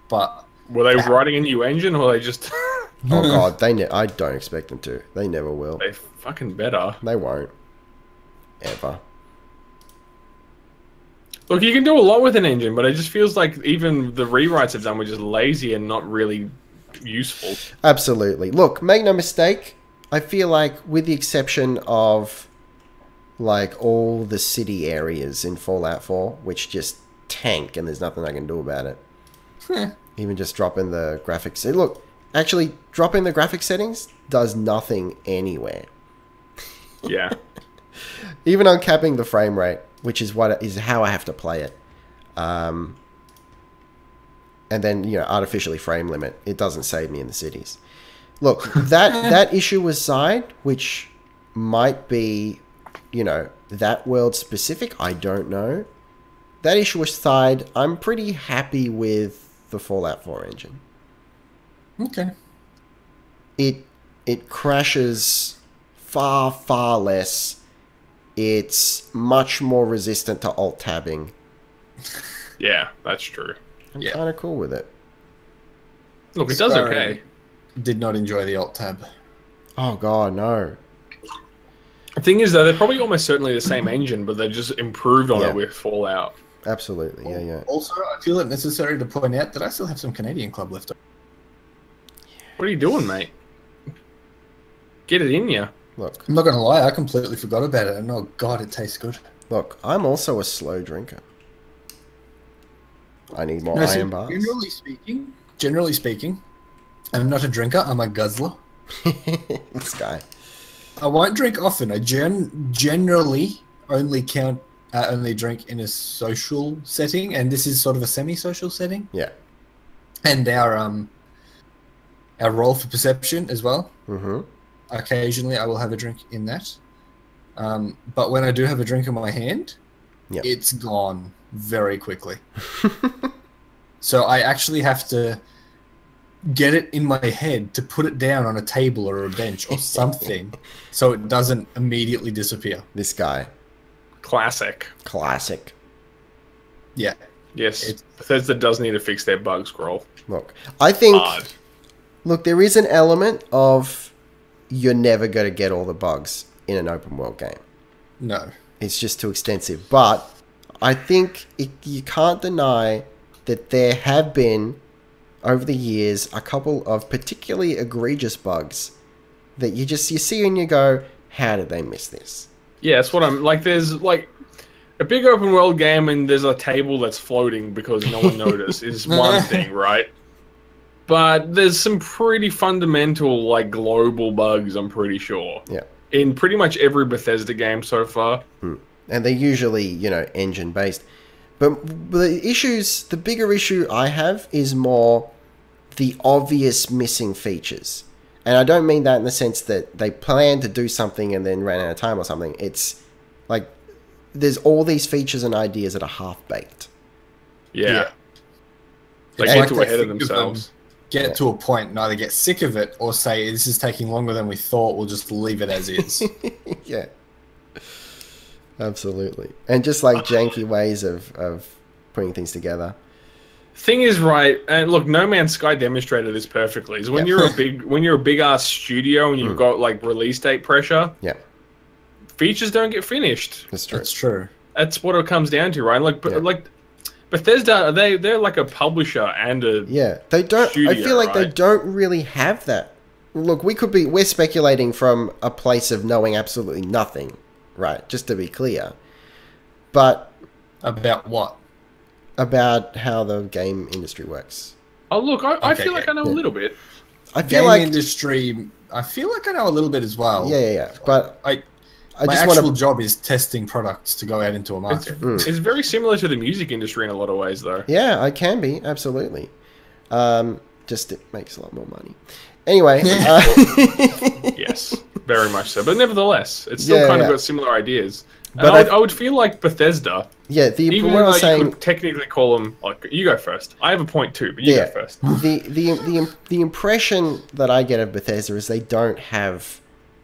Speaker 2: But
Speaker 3: Were they writing a new engine, or they just...
Speaker 1: Oh, God, I don't expect them to. They never will.
Speaker 3: They fucking better.
Speaker 1: They won't. Ever.
Speaker 3: Look, you can do a lot with an engine, but it just feels like even the rewrites they've done were just lazy and not really useful.
Speaker 1: Absolutely. Look, make no mistake, I feel like with the exception of like all the city areas in Fallout 4, which just tank and there's nothing I can do about it. Even just dropping the graphics. Look, actually dropping the graphics settings does nothing anywhere.
Speaker 3: Yeah.
Speaker 1: Even uncapping the frame rate, which is how I have to play it. And then, artificially frame limit. It doesn't save me in the cities. Look, that issue aside, which might be, that world specific, I don't know. That issue aside, I'm pretty happy with the Fallout 4 engine.
Speaker 2: okay.
Speaker 1: It crashes far, far less. It's much more resistant to alt-tabbing.
Speaker 3: Yeah, that's true.
Speaker 1: I'm kind of cool with it.
Speaker 3: Look, it does okay.
Speaker 2: Did not enjoy the alt tab.
Speaker 1: Oh, God, no.
Speaker 3: The thing is, though, they're probably almost certainly the same engine, but they've just improved on it with Fallout.
Speaker 1: Absolutely, yeah.
Speaker 2: Also, I feel it necessary to point out that I still have some Canadian Club left.
Speaker 3: What are you doing, mate? Get it in you.
Speaker 1: Look,
Speaker 2: I'm not going to lie, I completely forgot about it, and oh god, it tastes good.
Speaker 1: Look, I'm also a slow drinker. I need more iron bars.
Speaker 2: Generally speaking, I'm not a drinker, I'm a guzzler.
Speaker 1: This guy.
Speaker 2: I won't drink often. I generally only drink in a social setting, and this is sort of a semi-social setting.
Speaker 1: Yeah.
Speaker 2: And our roll for perception as well.
Speaker 1: Mm-hmm.
Speaker 2: Occasionally, I will have a drink in that. But when I do have a drink in my hand, it's gone very quickly. So I actually have to get it in my head to put it down on a table or a bench or something so it doesn't immediately disappear.
Speaker 1: This guy.
Speaker 3: Classic.
Speaker 2: Yeah.
Speaker 3: Yes. Bethesda does need to fix their bug scroll.
Speaker 1: Look, I think...
Speaker 3: Hard.
Speaker 1: Look, there is an element of you're never going to get all the bugs in an open world game.
Speaker 2: No.
Speaker 1: It's just too extensive. But I think you can't deny that there have been, over the years, a couple of particularly egregious bugs that you see and you go, how did they miss this?
Speaker 3: Yeah, that's what I'm... Like, there's, like... A big open world game and there's a table that's floating because no one noticed is one thing, right? But there's some pretty fundamental, like, global bugs, I'm pretty sure.
Speaker 1: Yeah.
Speaker 3: In pretty much every Bethesda game so far.
Speaker 1: And they're usually, engine-based. But the bigger issue I have is more the obvious missing features. And I don't mean that in the sense that they planned to do something and then ran out of time or something. It's like there's all these features and ideas that are half-baked.
Speaker 3: Yeah. They
Speaker 2: It's
Speaker 3: get
Speaker 2: like
Speaker 3: too
Speaker 2: they
Speaker 3: ahead of
Speaker 2: think of
Speaker 3: themselves.
Speaker 2: Get to a point and either get sick of it or say, this is taking longer than we thought, we'll just leave it as is.
Speaker 1: Yeah. Absolutely. And just like janky ways of putting things together.
Speaker 3: Thing is, right, and look, No Man's Sky demonstrated this perfectly. Is when you're a big ass studio and you've got like release date pressure, features don't get finished.
Speaker 1: That's true.
Speaker 2: That's true.
Speaker 3: That's what it comes down to, right? Like Bethesda, they're like a publisher and a
Speaker 1: they don't.
Speaker 3: studio,
Speaker 1: I feel like they
Speaker 3: right?
Speaker 1: don't really have that. Look, we're speculating from a place of knowing absolutely nothing, right? Just to be clear, but
Speaker 2: About what?
Speaker 1: about how the game industry works.
Speaker 3: Oh, look, I feel like I know a little bit.
Speaker 1: I feel
Speaker 2: Game
Speaker 1: like
Speaker 2: industry, I feel like I know a little bit as well.
Speaker 1: yeah. But
Speaker 2: My
Speaker 1: just
Speaker 2: actual
Speaker 1: wanna-
Speaker 2: job is testing products to go out into a market.
Speaker 3: It's very similar to the music industry in a lot of ways, though.
Speaker 1: Yeah, I can be, absolutely. Just it makes a lot more money. Anyway.
Speaker 3: Yes, very much so. But nevertheless, it's still kind of got similar ideas.
Speaker 1: But
Speaker 3: I would feel like Bethesda,
Speaker 1: Yeah,
Speaker 3: even
Speaker 1: what I
Speaker 3: though
Speaker 1: was saying,
Speaker 3: you could technically call them, like, you go first. I have a point too, but you go first.
Speaker 1: the impression that I get of Bethesda is they don't have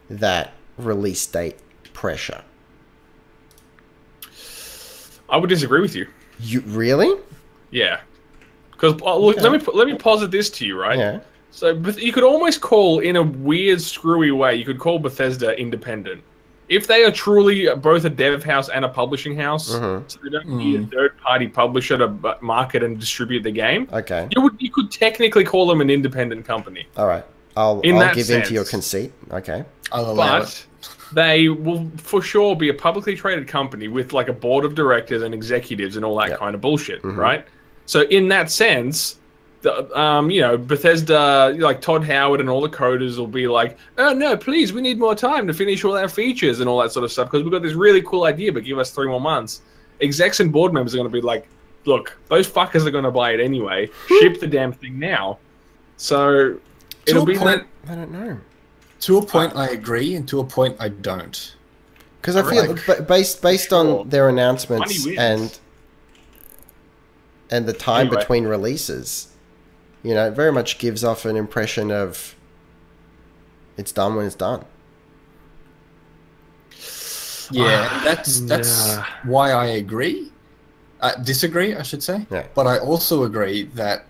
Speaker 1: that release date pressure.
Speaker 3: I would disagree with you.
Speaker 1: You really?
Speaker 3: Yeah. Because, look, let me posit this to you, right?
Speaker 1: Yeah.
Speaker 3: So you could almost call, in a weird, screwy way, you could call Bethesda independent. If they are truly both a dev house and a publishing house, so they don't need a third-party publisher to market and distribute the game,
Speaker 1: Okay.
Speaker 3: you could technically call them an independent company.
Speaker 1: All right. I'll
Speaker 3: that
Speaker 1: give in to your
Speaker 3: sense.
Speaker 1: conceit. Okay.
Speaker 2: I'll allow
Speaker 3: But
Speaker 2: it.
Speaker 3: they will for sure be a publicly traded company with like a board of directors and executives and all that kind of bullshit, right? So in that sense, Bethesda, like Todd Howard and all the coders will be like, oh no, please, we need more time to finish all our features and all that sort of stuff because we've got this really cool idea, but give us 3 more months. Execs and board members are going to be like, look, those fuckers are going to buy it anyway. Ship the damn thing now. So it'll be
Speaker 2: point,
Speaker 1: I don't know.
Speaker 2: To a point, I agree, and to a point, I don't.
Speaker 1: Because I feel based on their announcements and the time between releases, it very much gives off an impression of it's done when it's done.
Speaker 2: Yeah, that's why I agree. Disagree, I should say.
Speaker 1: Yeah.
Speaker 2: But I also agree that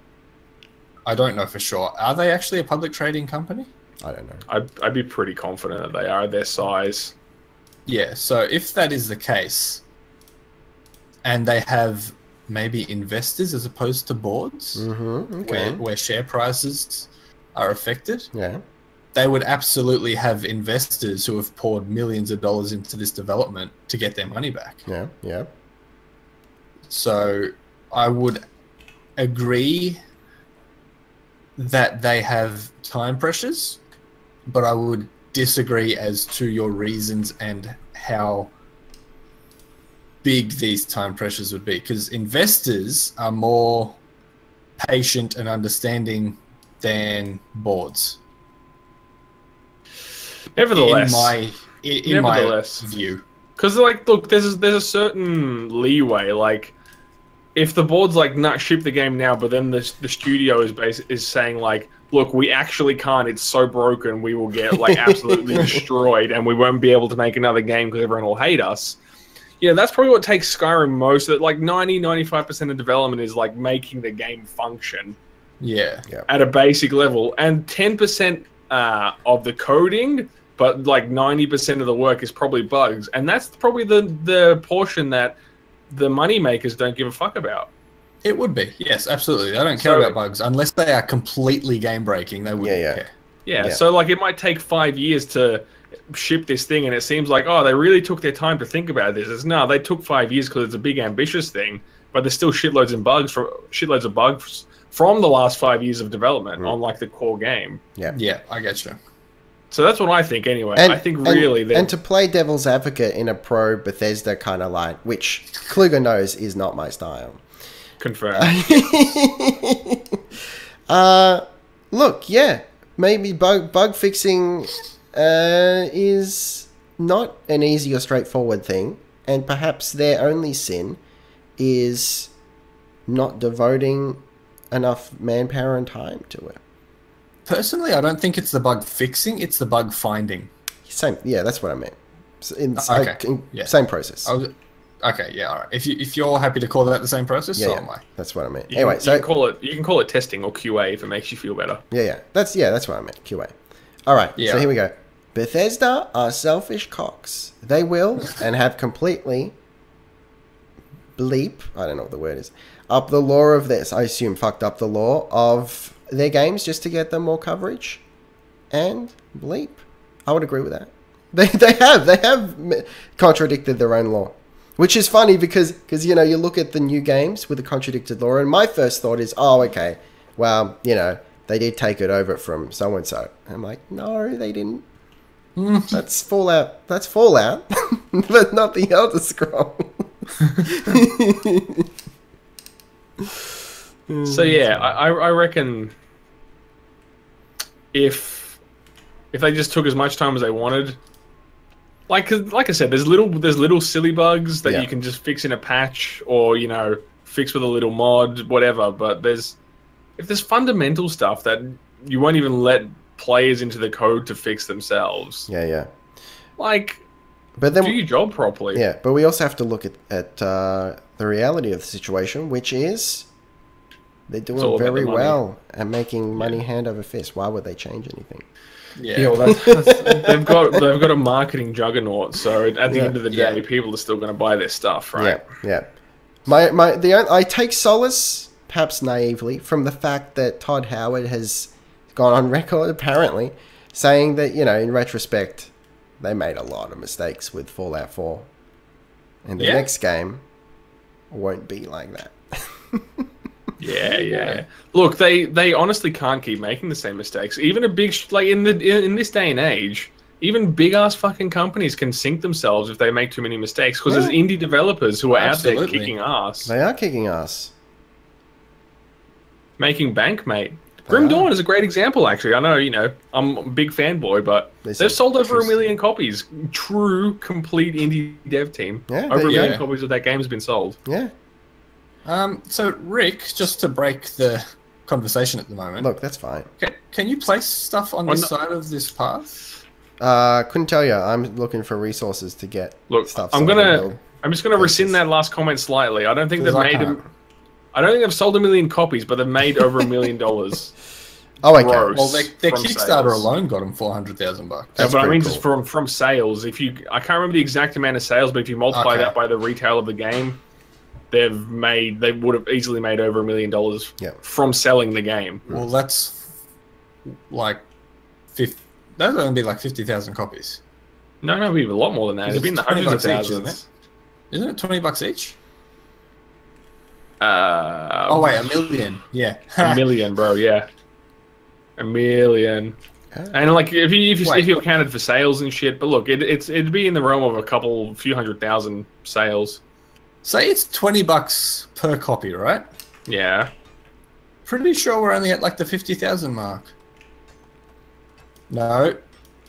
Speaker 2: I don't know for sure. Are they actually a public trading company?
Speaker 1: I don't know.
Speaker 3: I'd be pretty confident that they are their size.
Speaker 2: Yeah, so if that is the case, and they have maybe investors as opposed to boards,
Speaker 1: Okay.
Speaker 2: where share prices are affected,
Speaker 1: Yeah.
Speaker 2: they would absolutely have investors who have poured millions of dollars into this development to get their money back.
Speaker 1: Yeah. Yeah.
Speaker 2: So I would agree that they have time pressures, but I would disagree as to your reasons and how big these time pressures would be, because investors are more patient and understanding than boards.
Speaker 3: Nevertheless,
Speaker 2: in my view,
Speaker 3: because look, there's a certain leeway. Like, if the board's like, "Nah, ship the game now," but then the studio is saying like, "Look, we actually can't. It's so broken. We will get like absolutely destroyed, and we won't be able to make another game because everyone will hate us." That's probably what takes Skyrim most. That like 95% of development is like making the game function.
Speaker 2: Yeah.
Speaker 3: At a basic level, and 10% of the coding, but like 90% of the work is probably bugs, and that's probably the portion that the money makers don't give a fuck about.
Speaker 2: It would be, yes, absolutely. They don't care about bugs unless they are completely game breaking. They wouldn't care.
Speaker 3: Yeah, so like it might take 5 years to ship this thing, and it seems like, oh, they really took their time to think about this. No, they took 5 years because it's a big ambitious thing, but there's still shitloads of bugs from the last 5 years of development on like the core game.
Speaker 2: Yeah, I get you.
Speaker 3: So that's what I think anyway. I think really
Speaker 1: and to play devil's advocate in a pro Bethesda kind of light, which Kluger knows is not my style.
Speaker 3: Confirmed.
Speaker 1: Look, yeah, maybe bug fixing is not an easy or straightforward thing, and perhaps their only sin is not devoting enough manpower and time to it.
Speaker 2: Personally, I don't think it's the bug fixing; it's the bug finding.
Speaker 1: Same, yeah, that's what I meant.
Speaker 2: Yeah.
Speaker 1: Same process.
Speaker 2: Okay, yeah, all right. If you're happy to call that the same process, so am I.
Speaker 1: That's what I meant.
Speaker 3: You
Speaker 1: Anyway,
Speaker 3: can call it testing or QA if it makes you feel better.
Speaker 1: That's what I meant. QA. All right,
Speaker 2: Yeah.
Speaker 1: so here we go. Bethesda are selfish cocks. They will and have completely I don't know what the word is. Up the law of this. I assume fucked up the law of their games just to get them more coverage. And bleep. I would agree with that. They have contradicted their own law. Which is funny because you know, you look at the new games with a contradicted law, and my first thought is, oh, okay, well, you know, they did take it over from so-and-so. I'm like, no, they didn't. That's Fallout. That's Fallout, but not the Elder Scrolls.
Speaker 3: So yeah, I reckon if they just took as much time as they wanted, like I said, there's little silly bugs that you can just fix in a patch, or you know, fix with a little mod, whatever. But if there's fundamental stuff that you won't even let players into the code to fix themselves.
Speaker 1: Yeah.
Speaker 3: Like,
Speaker 1: but then,
Speaker 3: do your job properly.
Speaker 1: Yeah, but we also have to look at the reality of the situation, which is they're doing very well and making money hand over fist. Why would they change anything?
Speaker 2: Yeah,
Speaker 3: well, they've got a marketing juggernaut. So at the end of the day, people are still going to buy their stuff, right?
Speaker 1: Yeah. I take solace, perhaps naively, from the fact that Todd Howard has gone on record, apparently, saying that, you know, in retrospect, they made a lot of mistakes with Fallout 4. And the next game won't be like that.
Speaker 3: Yeah. Look, they honestly can't keep making the same mistakes. Even a big in this day and age, even big ass fucking companies can sink themselves if they make too many mistakes, because there's indie developers who are out there kicking ass.
Speaker 1: They are kicking ass,
Speaker 3: making bank, mate. Grim Dawn is a great example, actually. I know, you know, I'm a big fanboy, but they've sold over 1 million copies. True, complete indie dev team.
Speaker 1: Yeah,
Speaker 3: over 1 million copies of that game has been sold.
Speaker 1: Yeah.
Speaker 2: So Rick, just to break the conversation at the moment.
Speaker 1: Look, that's fine.
Speaker 2: Can you place stuff on this side of this path?
Speaker 1: Couldn't tell you. I'm looking for resources to get stuff.
Speaker 3: I'm just gonna rescind that last comment slightly. I don't think they've made them. I don't think they've sold 1 million copies, but they've made over $1 million.
Speaker 1: Oh, okay.
Speaker 2: Well, their Kickstarter alone got them $400,000.
Speaker 3: Yeah, but I mean, just from sales. I can't remember the exact amount of sales, but if you multiply that by the retail of the game, they would have easily made over $1 million from selling the game.
Speaker 2: Well, that's like that would only be like 50,000 copies.
Speaker 3: No, it'd be a lot more than that. It'd be in the hundreds of thousands.
Speaker 2: Isn't it $20 each?
Speaker 3: Wait,
Speaker 2: $1 million. Yeah,
Speaker 3: $1 million, bro. Yeah, $1 million. And like, if you accounted for sales and shit, but look, it'd be in the realm of a few 100,000 sales.
Speaker 2: Say it's $20 per copy, right?
Speaker 3: Yeah.
Speaker 2: Pretty sure we're only at like the 50,000 mark. No,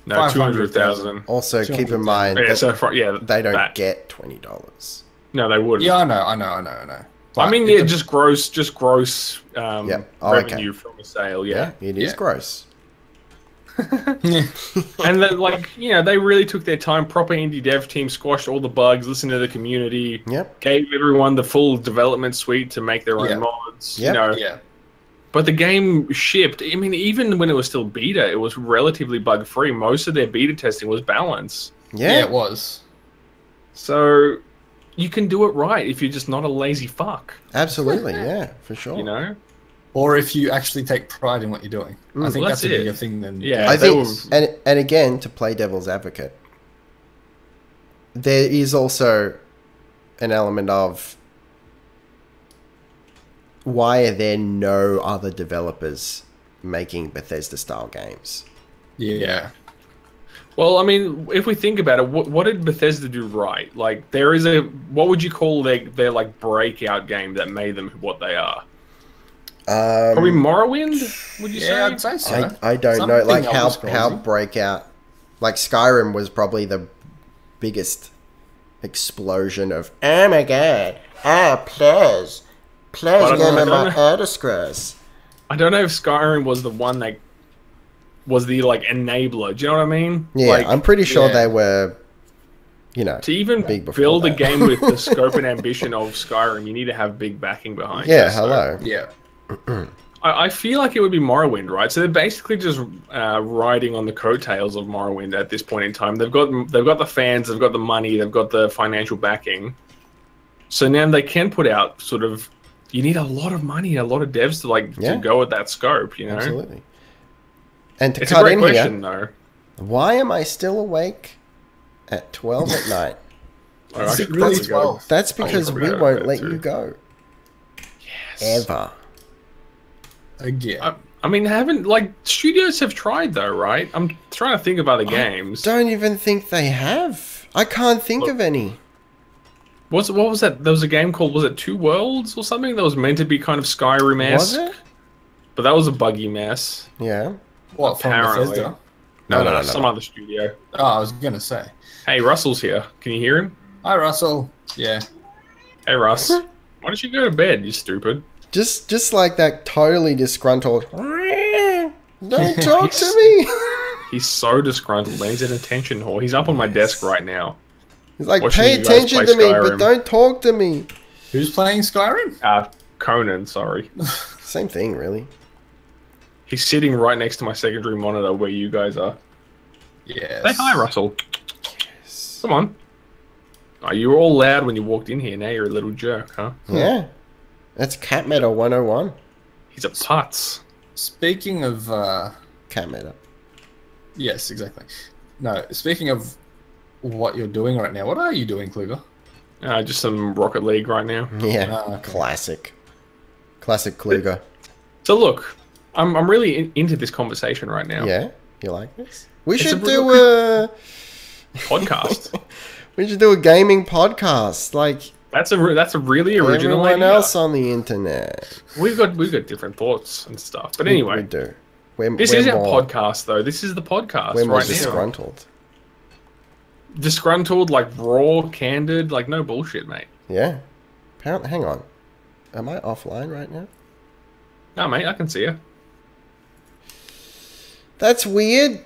Speaker 3: 200,000.
Speaker 1: Also, keep in mind, they don't get $20.
Speaker 3: No, they wouldn't.
Speaker 2: Yeah, I know.
Speaker 3: But I mean, just gross revenue from a sale. Yeah,
Speaker 1: it is gross.
Speaker 3: And then, like, you know, they really took their time. Proper indie dev team squashed all the bugs, listened to the community, gave everyone the full development suite to make their own mods. You know, but the game shipped. I mean, even when it was still beta, it was relatively bug free. Most of their beta testing was balanced.
Speaker 2: Yeah, it was.
Speaker 3: So you can do it right if you're just not a lazy fuck.
Speaker 1: Absolutely, yeah, for sure.
Speaker 3: You know?
Speaker 2: Or if you actually take pride in what you're doing. I think that's a bigger thing than...
Speaker 3: Yeah,
Speaker 1: I think, and again, to play devil's advocate, there is also an element of why are there no other developers making Bethesda-style games?
Speaker 2: Yeah.
Speaker 3: Well, I mean, if we think about it, what did Bethesda do right? Like, there is what would you call their like breakout game that made them what they are? Probably Morrowind, would you say?
Speaker 2: Yeah, I'd say so.
Speaker 1: I don't know, like
Speaker 2: Something
Speaker 1: how
Speaker 2: Elder Scrollsy.
Speaker 1: Breakout, like Skyrim was probably the biggest explosion of oh my god, please
Speaker 3: But I
Speaker 1: give
Speaker 3: don't
Speaker 1: me
Speaker 3: know.
Speaker 1: my Elder Scrolls.
Speaker 3: I don't know if Skyrim was the one that was the like enabler. Do you know what I mean?
Speaker 1: Yeah,
Speaker 3: Like,
Speaker 1: I'm pretty sure
Speaker 2: yeah.
Speaker 1: they were, you know,
Speaker 3: to even
Speaker 1: big before
Speaker 3: build a
Speaker 1: that.
Speaker 3: game with the scope and ambition of Skyrim, you need to have big backing behind.
Speaker 1: Yeah,
Speaker 3: you, so
Speaker 1: hello.
Speaker 2: Yeah.
Speaker 3: I feel like it would be Morrowind, right? So they're basically just riding on the coattails of Morrowind at this point in time. They've got the fans, they've got the money, they've got the financial backing. So now they can put out sort of. You need a lot of money, a lot of devs to
Speaker 1: Yeah.
Speaker 3: to go at that scope. You know,
Speaker 1: Absolutely. And to
Speaker 3: it's a
Speaker 1: cut
Speaker 3: great
Speaker 1: in
Speaker 3: question,
Speaker 1: here,
Speaker 3: though.
Speaker 1: why am I still awake at 12 at night?
Speaker 3: I should
Speaker 2: really
Speaker 3: probably go.
Speaker 2: 12.
Speaker 1: That's because
Speaker 3: probably
Speaker 1: we
Speaker 3: go to
Speaker 1: won't
Speaker 3: bed
Speaker 1: let
Speaker 3: too.
Speaker 1: you go.
Speaker 3: Yes.
Speaker 1: Ever.
Speaker 2: Again.
Speaker 3: I mean, haven't studios have tried though, right? I'm trying to think of other games.
Speaker 1: Don't even think they have. I can't think
Speaker 3: Look.
Speaker 1: of any.
Speaker 3: What was that? There was a game called, was it Two Worlds or something that was meant to be kind of Skyrim-esque?
Speaker 1: Was it?
Speaker 3: But that was a buggy mess.
Speaker 1: Yeah.
Speaker 2: What, from
Speaker 3: apparently.
Speaker 2: Bethesda?
Speaker 3: No, some other studio.
Speaker 2: Oh, I was going to say.
Speaker 3: Hey, Russell's here. Can you hear him?
Speaker 2: Hi, Russell. Yeah.
Speaker 3: Hey, Russ. Why don't you go to bed, you stupid?
Speaker 1: Just like that totally disgruntled. Don't talk to me.
Speaker 3: He's so disgruntled, man. He's an attention whore. He's up on my desk right now.
Speaker 1: He's like,
Speaker 3: Watching
Speaker 1: pay
Speaker 3: you guys
Speaker 1: attention
Speaker 3: play
Speaker 1: to me, but
Speaker 3: Skyrim.
Speaker 1: don't talk to me.
Speaker 2: Who's playing Skyrim?
Speaker 3: Conan, sorry.
Speaker 1: Same thing, really.
Speaker 3: He's sitting right next to my secondary monitor where you guys are.
Speaker 2: Yes.
Speaker 3: Say hi, Russell. Come on. Oh, you were all loud when you walked in here. Now you're a little jerk, huh?
Speaker 1: Yeah. That's Cat Meta 101.
Speaker 3: He's a putz.
Speaker 2: Speaking of...
Speaker 1: Cat Meta.
Speaker 2: yes, exactly. No, speaking of what you're doing right now, what are you doing, Kluger?
Speaker 3: Just some Rocket League right now.
Speaker 1: Yeah.
Speaker 2: Ah, okay.
Speaker 1: Classic. Classic Kluger.
Speaker 3: So look, I'm really into this conversation right now.
Speaker 1: Yeah? You like this? We
Speaker 3: It's
Speaker 1: should
Speaker 3: a
Speaker 1: do
Speaker 3: real-
Speaker 1: a...
Speaker 3: Podcast.
Speaker 1: We should do a gaming podcast, like
Speaker 3: That's a really original
Speaker 1: everyone
Speaker 3: idea.
Speaker 1: else on the internet.
Speaker 3: We've got different thoughts and stuff. But
Speaker 1: We
Speaker 3: anyway,
Speaker 1: do.
Speaker 3: this is our podcast though. This is the podcast
Speaker 1: We're more
Speaker 3: right now.
Speaker 1: disgruntled.
Speaker 3: Disgruntled, like raw, candid, like no bullshit, mate.
Speaker 1: Yeah. Apparently, hang on. Am I offline right now?
Speaker 3: No, mate, I can see you.
Speaker 1: That's weird.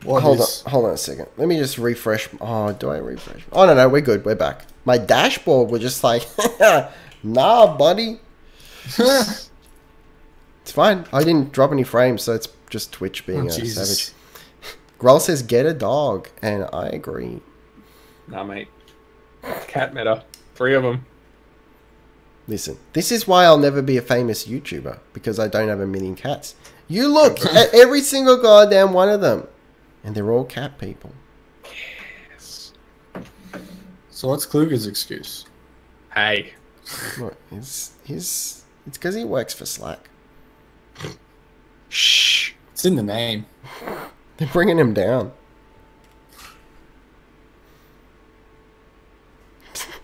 Speaker 1: Hold
Speaker 2: is-
Speaker 1: on a second. Let me just refresh. Oh, do I refresh? Oh, no, we're good. We're back. My dashboard was just like, nah, buddy. It's fine. I didn't drop any frames, so it's just Twitch being a
Speaker 2: Jesus.
Speaker 1: savage. Groll says, get a dog, and I agree.
Speaker 3: Nah, mate. Cat meta. 3 of them.
Speaker 1: Listen, this is why I'll never be a famous YouTuber, because I don't have a million cats. You look at every single goddamn one of them, and they're all cat people.
Speaker 3: Yes.
Speaker 2: So what's Kluger's excuse?
Speaker 3: Hey.
Speaker 1: Look, it's because he works for Slack.
Speaker 3: Shh.
Speaker 2: It's in the name.
Speaker 1: They're bringing him down.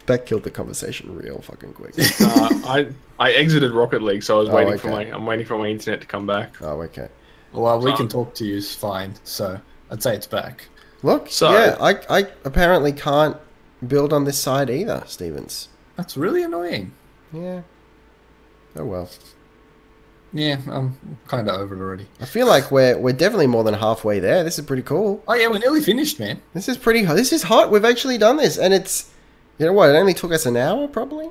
Speaker 1: That killed the conversation real fucking quick.
Speaker 3: I exited Rocket League, so I was
Speaker 1: Oh,
Speaker 3: waiting
Speaker 1: okay.
Speaker 3: I'm waiting for my internet to come back.
Speaker 1: Oh, okay.
Speaker 2: Well, we can talk to you is fine, so I'd say it's back.
Speaker 1: Look,
Speaker 3: So-
Speaker 1: yeah, I apparently can't build on this side either, Stevens.
Speaker 2: That's really annoying.
Speaker 1: Yeah. Oh well.
Speaker 2: Yeah, I'm kind of over it already.
Speaker 1: I feel like we're definitely more than halfway there. This is pretty cool.
Speaker 2: Oh yeah, we're nearly finished, man.
Speaker 1: This is pretty hot. This is hot. We've actually done this, and it's, you know what? It only took us an hour, probably.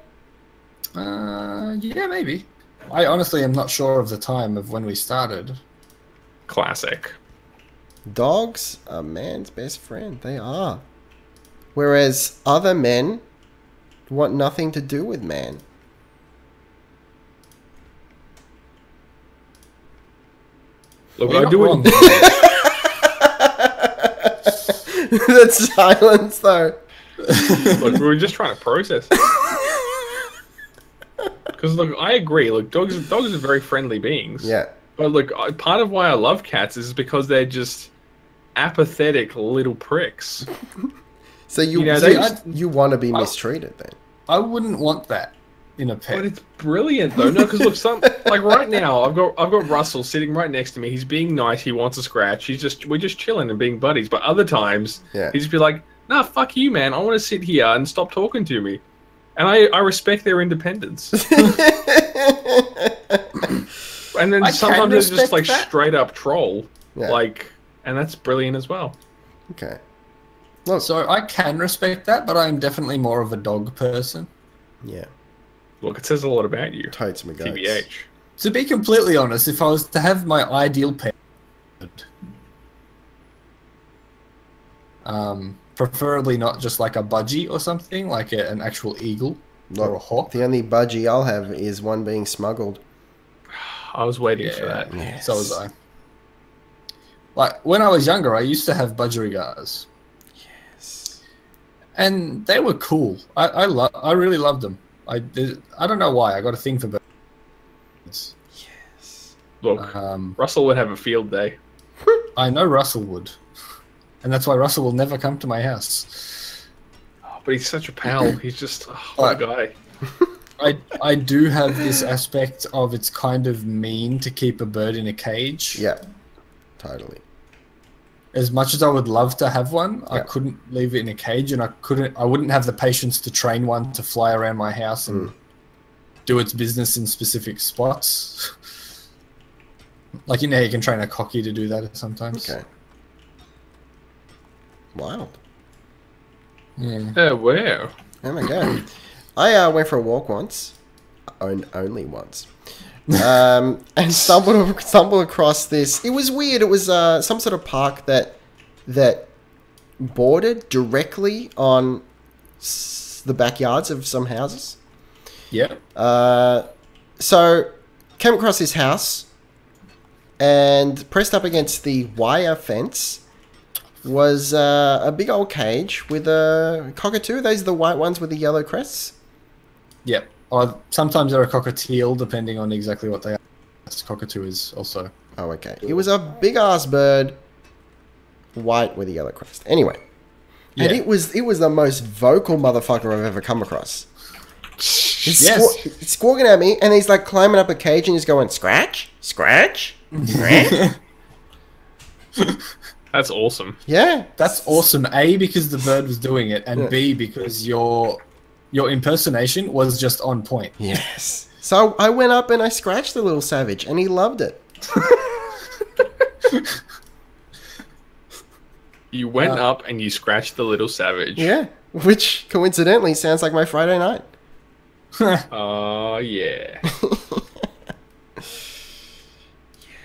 Speaker 2: Yeah, maybe. I honestly am not sure of the time of when we started.
Speaker 3: Classic.
Speaker 1: Dogs are man's best friend. They are. Whereas other men want nothing to do with man.
Speaker 3: Look,
Speaker 2: You're
Speaker 3: I
Speaker 2: not
Speaker 3: do
Speaker 2: wrong.
Speaker 3: it.
Speaker 1: That's silence, though.
Speaker 3: Look, we were just trying to process it. Because look, I agree. Look, dogs are very friendly beings.
Speaker 1: Yeah.
Speaker 3: But look, part of why I love cats is because they're just apathetic little pricks.
Speaker 1: So you
Speaker 3: You know,
Speaker 1: so
Speaker 3: they-
Speaker 1: you want to be mistreated then?
Speaker 2: I wouldn't want that. in a
Speaker 3: But
Speaker 2: pet.
Speaker 3: it's brilliant though. No, because look, like right now, I've got Russell sitting right next to me. He's being nice. He wants a scratch. We're just chilling and being buddies. But other times,
Speaker 1: Yeah.
Speaker 3: he just be like, "Nah, fuck you, man. I want to sit here and stop talking to me." And I respect their independence. And then
Speaker 2: I
Speaker 3: sometimes
Speaker 2: can
Speaker 3: it's just
Speaker 2: respect
Speaker 3: like
Speaker 2: that.
Speaker 3: straight up troll,
Speaker 1: Yeah.
Speaker 3: like, and that's brilliant as well.
Speaker 1: Okay. Look.
Speaker 2: So I can respect that, but I'm definitely more of a dog person.
Speaker 1: Yeah.
Speaker 3: Look, it says a lot about you.
Speaker 1: Totes my goats.
Speaker 3: TBH.
Speaker 2: To be completely honest, if I was to have my ideal pet, preferably not just like a budgie or something, like an actual eagle or a
Speaker 1: Look,
Speaker 2: hawk.
Speaker 1: the only budgie I'll have is one being smuggled.
Speaker 3: I was waiting for that.
Speaker 1: Yes.
Speaker 2: So was I. Like when I was younger, I used to have budgerigars,
Speaker 1: Yes.
Speaker 2: and they were cool. I really loved them. I don't know why. I got a thing for birds.
Speaker 1: Yes.
Speaker 3: Look,
Speaker 2: Um,
Speaker 3: Russell would have a field day.
Speaker 2: I know Russell would, and that's why Russell will never come to my house.
Speaker 3: Oh, but he's such a pal. He's just what a guy.
Speaker 2: I do have this aspect of it's kind of mean to keep a bird in a cage.
Speaker 1: Yeah. Totally.
Speaker 2: As much as I would love to have one, I
Speaker 1: Yeah.
Speaker 2: couldn't leave it in a cage, and I wouldn't have the patience to train one to fly around my house and do its business in specific spots. Like, you know, you can train a cocky to do that sometimes.
Speaker 1: Okay. Wild.
Speaker 2: Yeah.
Speaker 3: Where?
Speaker 1: Oh my god. I went for a walk once. Only once. And stumbled across this. It was weird. It was some sort of park that bordered directly on the backyards of some houses.
Speaker 2: Yeah.
Speaker 1: So came across this house and pressed up against the wire fence was a big old cage with a cockatoo. Those are the white ones with the yellow crests.
Speaker 2: Yeah. Or sometimes they're a cockatiel, depending on exactly what they are. Cockatoo is also.
Speaker 1: Oh, okay. It was a big ass bird, white with a yellow crest. Anyway,
Speaker 2: Yeah.
Speaker 1: and it was the most vocal motherfucker I've ever come across. He's
Speaker 2: Yes.
Speaker 1: squawking at me, and he's like climbing up a cage, and he's going scratch, scratch, scratch.
Speaker 3: That's awesome.
Speaker 1: Yeah,
Speaker 2: That's awesome. A, because the bird was doing it, and
Speaker 1: Yeah.
Speaker 2: B, because your impersonation was just on point.
Speaker 1: yes. So I went up and I scratched the little savage, and he loved it.
Speaker 3: You went up and you scratched the little savage.
Speaker 1: Yeah, which coincidentally sounds like my Friday night.
Speaker 3: Oh, yeah.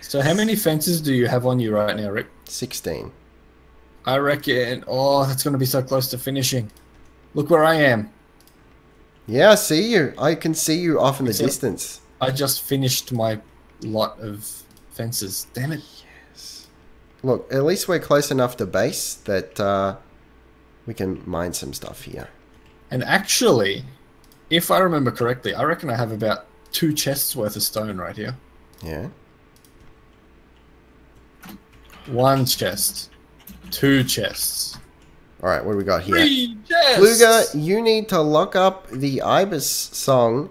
Speaker 2: So how many fences do you have on you right now, Rick?
Speaker 1: 16.
Speaker 2: I reckon, oh, that's going to be so close to finishing. Look where I am.
Speaker 1: Yeah, I see you. I can see you off in the
Speaker 2: Except-
Speaker 1: distance.
Speaker 2: I just finished my lot of fences. Damn it.
Speaker 1: Look, at least we're close enough to base that we can mine some stuff here.
Speaker 2: And actually, if I remember correctly, I reckon I have about 2 chests worth of stone right here.
Speaker 1: Yeah.
Speaker 2: 1 chest. 2 chests.
Speaker 1: All right, what do we got here?
Speaker 2: 3 chests!
Speaker 1: Luger, you need to look up the Ibis song.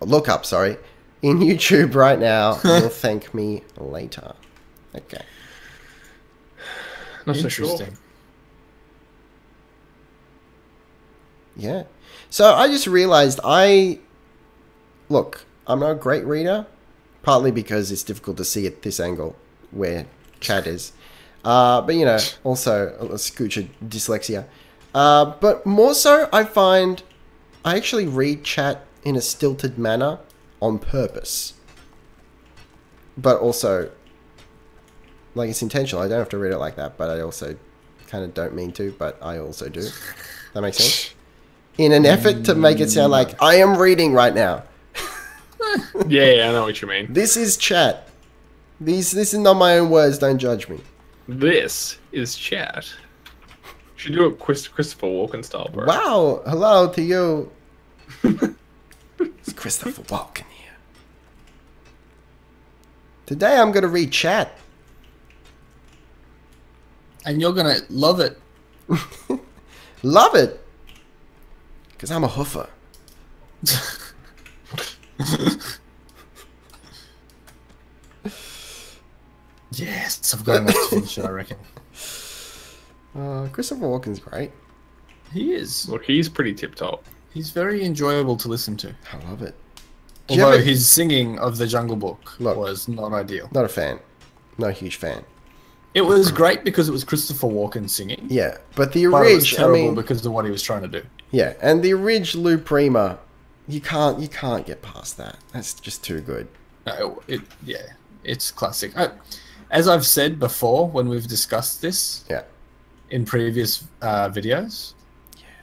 Speaker 1: Look up, sorry, in YouTube right now. You'll thank me later. Okay.
Speaker 3: Not so sure.
Speaker 2: Interesting.
Speaker 1: Yeah. So I just realized look, I'm not a great reader, partly because it's difficult to see at this angle where chat is. But, you know, also a scooch of dyslexia. But more so, I find I actually read chat in a stilted manner on purpose. But also, like, it's intentional. I don't have to read it like that, but I also kind of don't mean to, but I also do. That makes sense? In an effort to make it sound like I am reading right now.
Speaker 3: Yeah, I know what you mean.
Speaker 1: This is chat. This is not my own words. Don't judge me.
Speaker 3: This is chat. Should do it Christopher Walken style, bro.
Speaker 1: Wow. Hello to you. It's Christopher Walken here. Today I'm going to read chat.
Speaker 2: And you're going to love it.
Speaker 1: Love it. Because I'm a hoofer.
Speaker 2: Yes, I've got enough to finish it, I reckon.
Speaker 1: Christopher Walken's great.
Speaker 2: He is.
Speaker 3: Look, he's pretty tip-top.
Speaker 2: He's very enjoyable to listen to.
Speaker 1: I love it. Do you
Speaker 2: Although
Speaker 1: ever-
Speaker 2: his singing of The Jungle Book
Speaker 1: Look.
Speaker 2: was not ideal.
Speaker 1: Not a fan. Not a huge fan.
Speaker 2: It was great because it was Christopher Walken singing.
Speaker 1: Yeah, but the
Speaker 2: But it was
Speaker 1: Ridge, I
Speaker 2: terrible
Speaker 1: mean,
Speaker 2: because of what he was trying to do.
Speaker 1: yeah, and the Ridge Lou Prima, you can't get past that. That's just too good.
Speaker 2: No, it's classic. As I've said before when we've discussed this
Speaker 1: Yeah.
Speaker 2: in previous videos,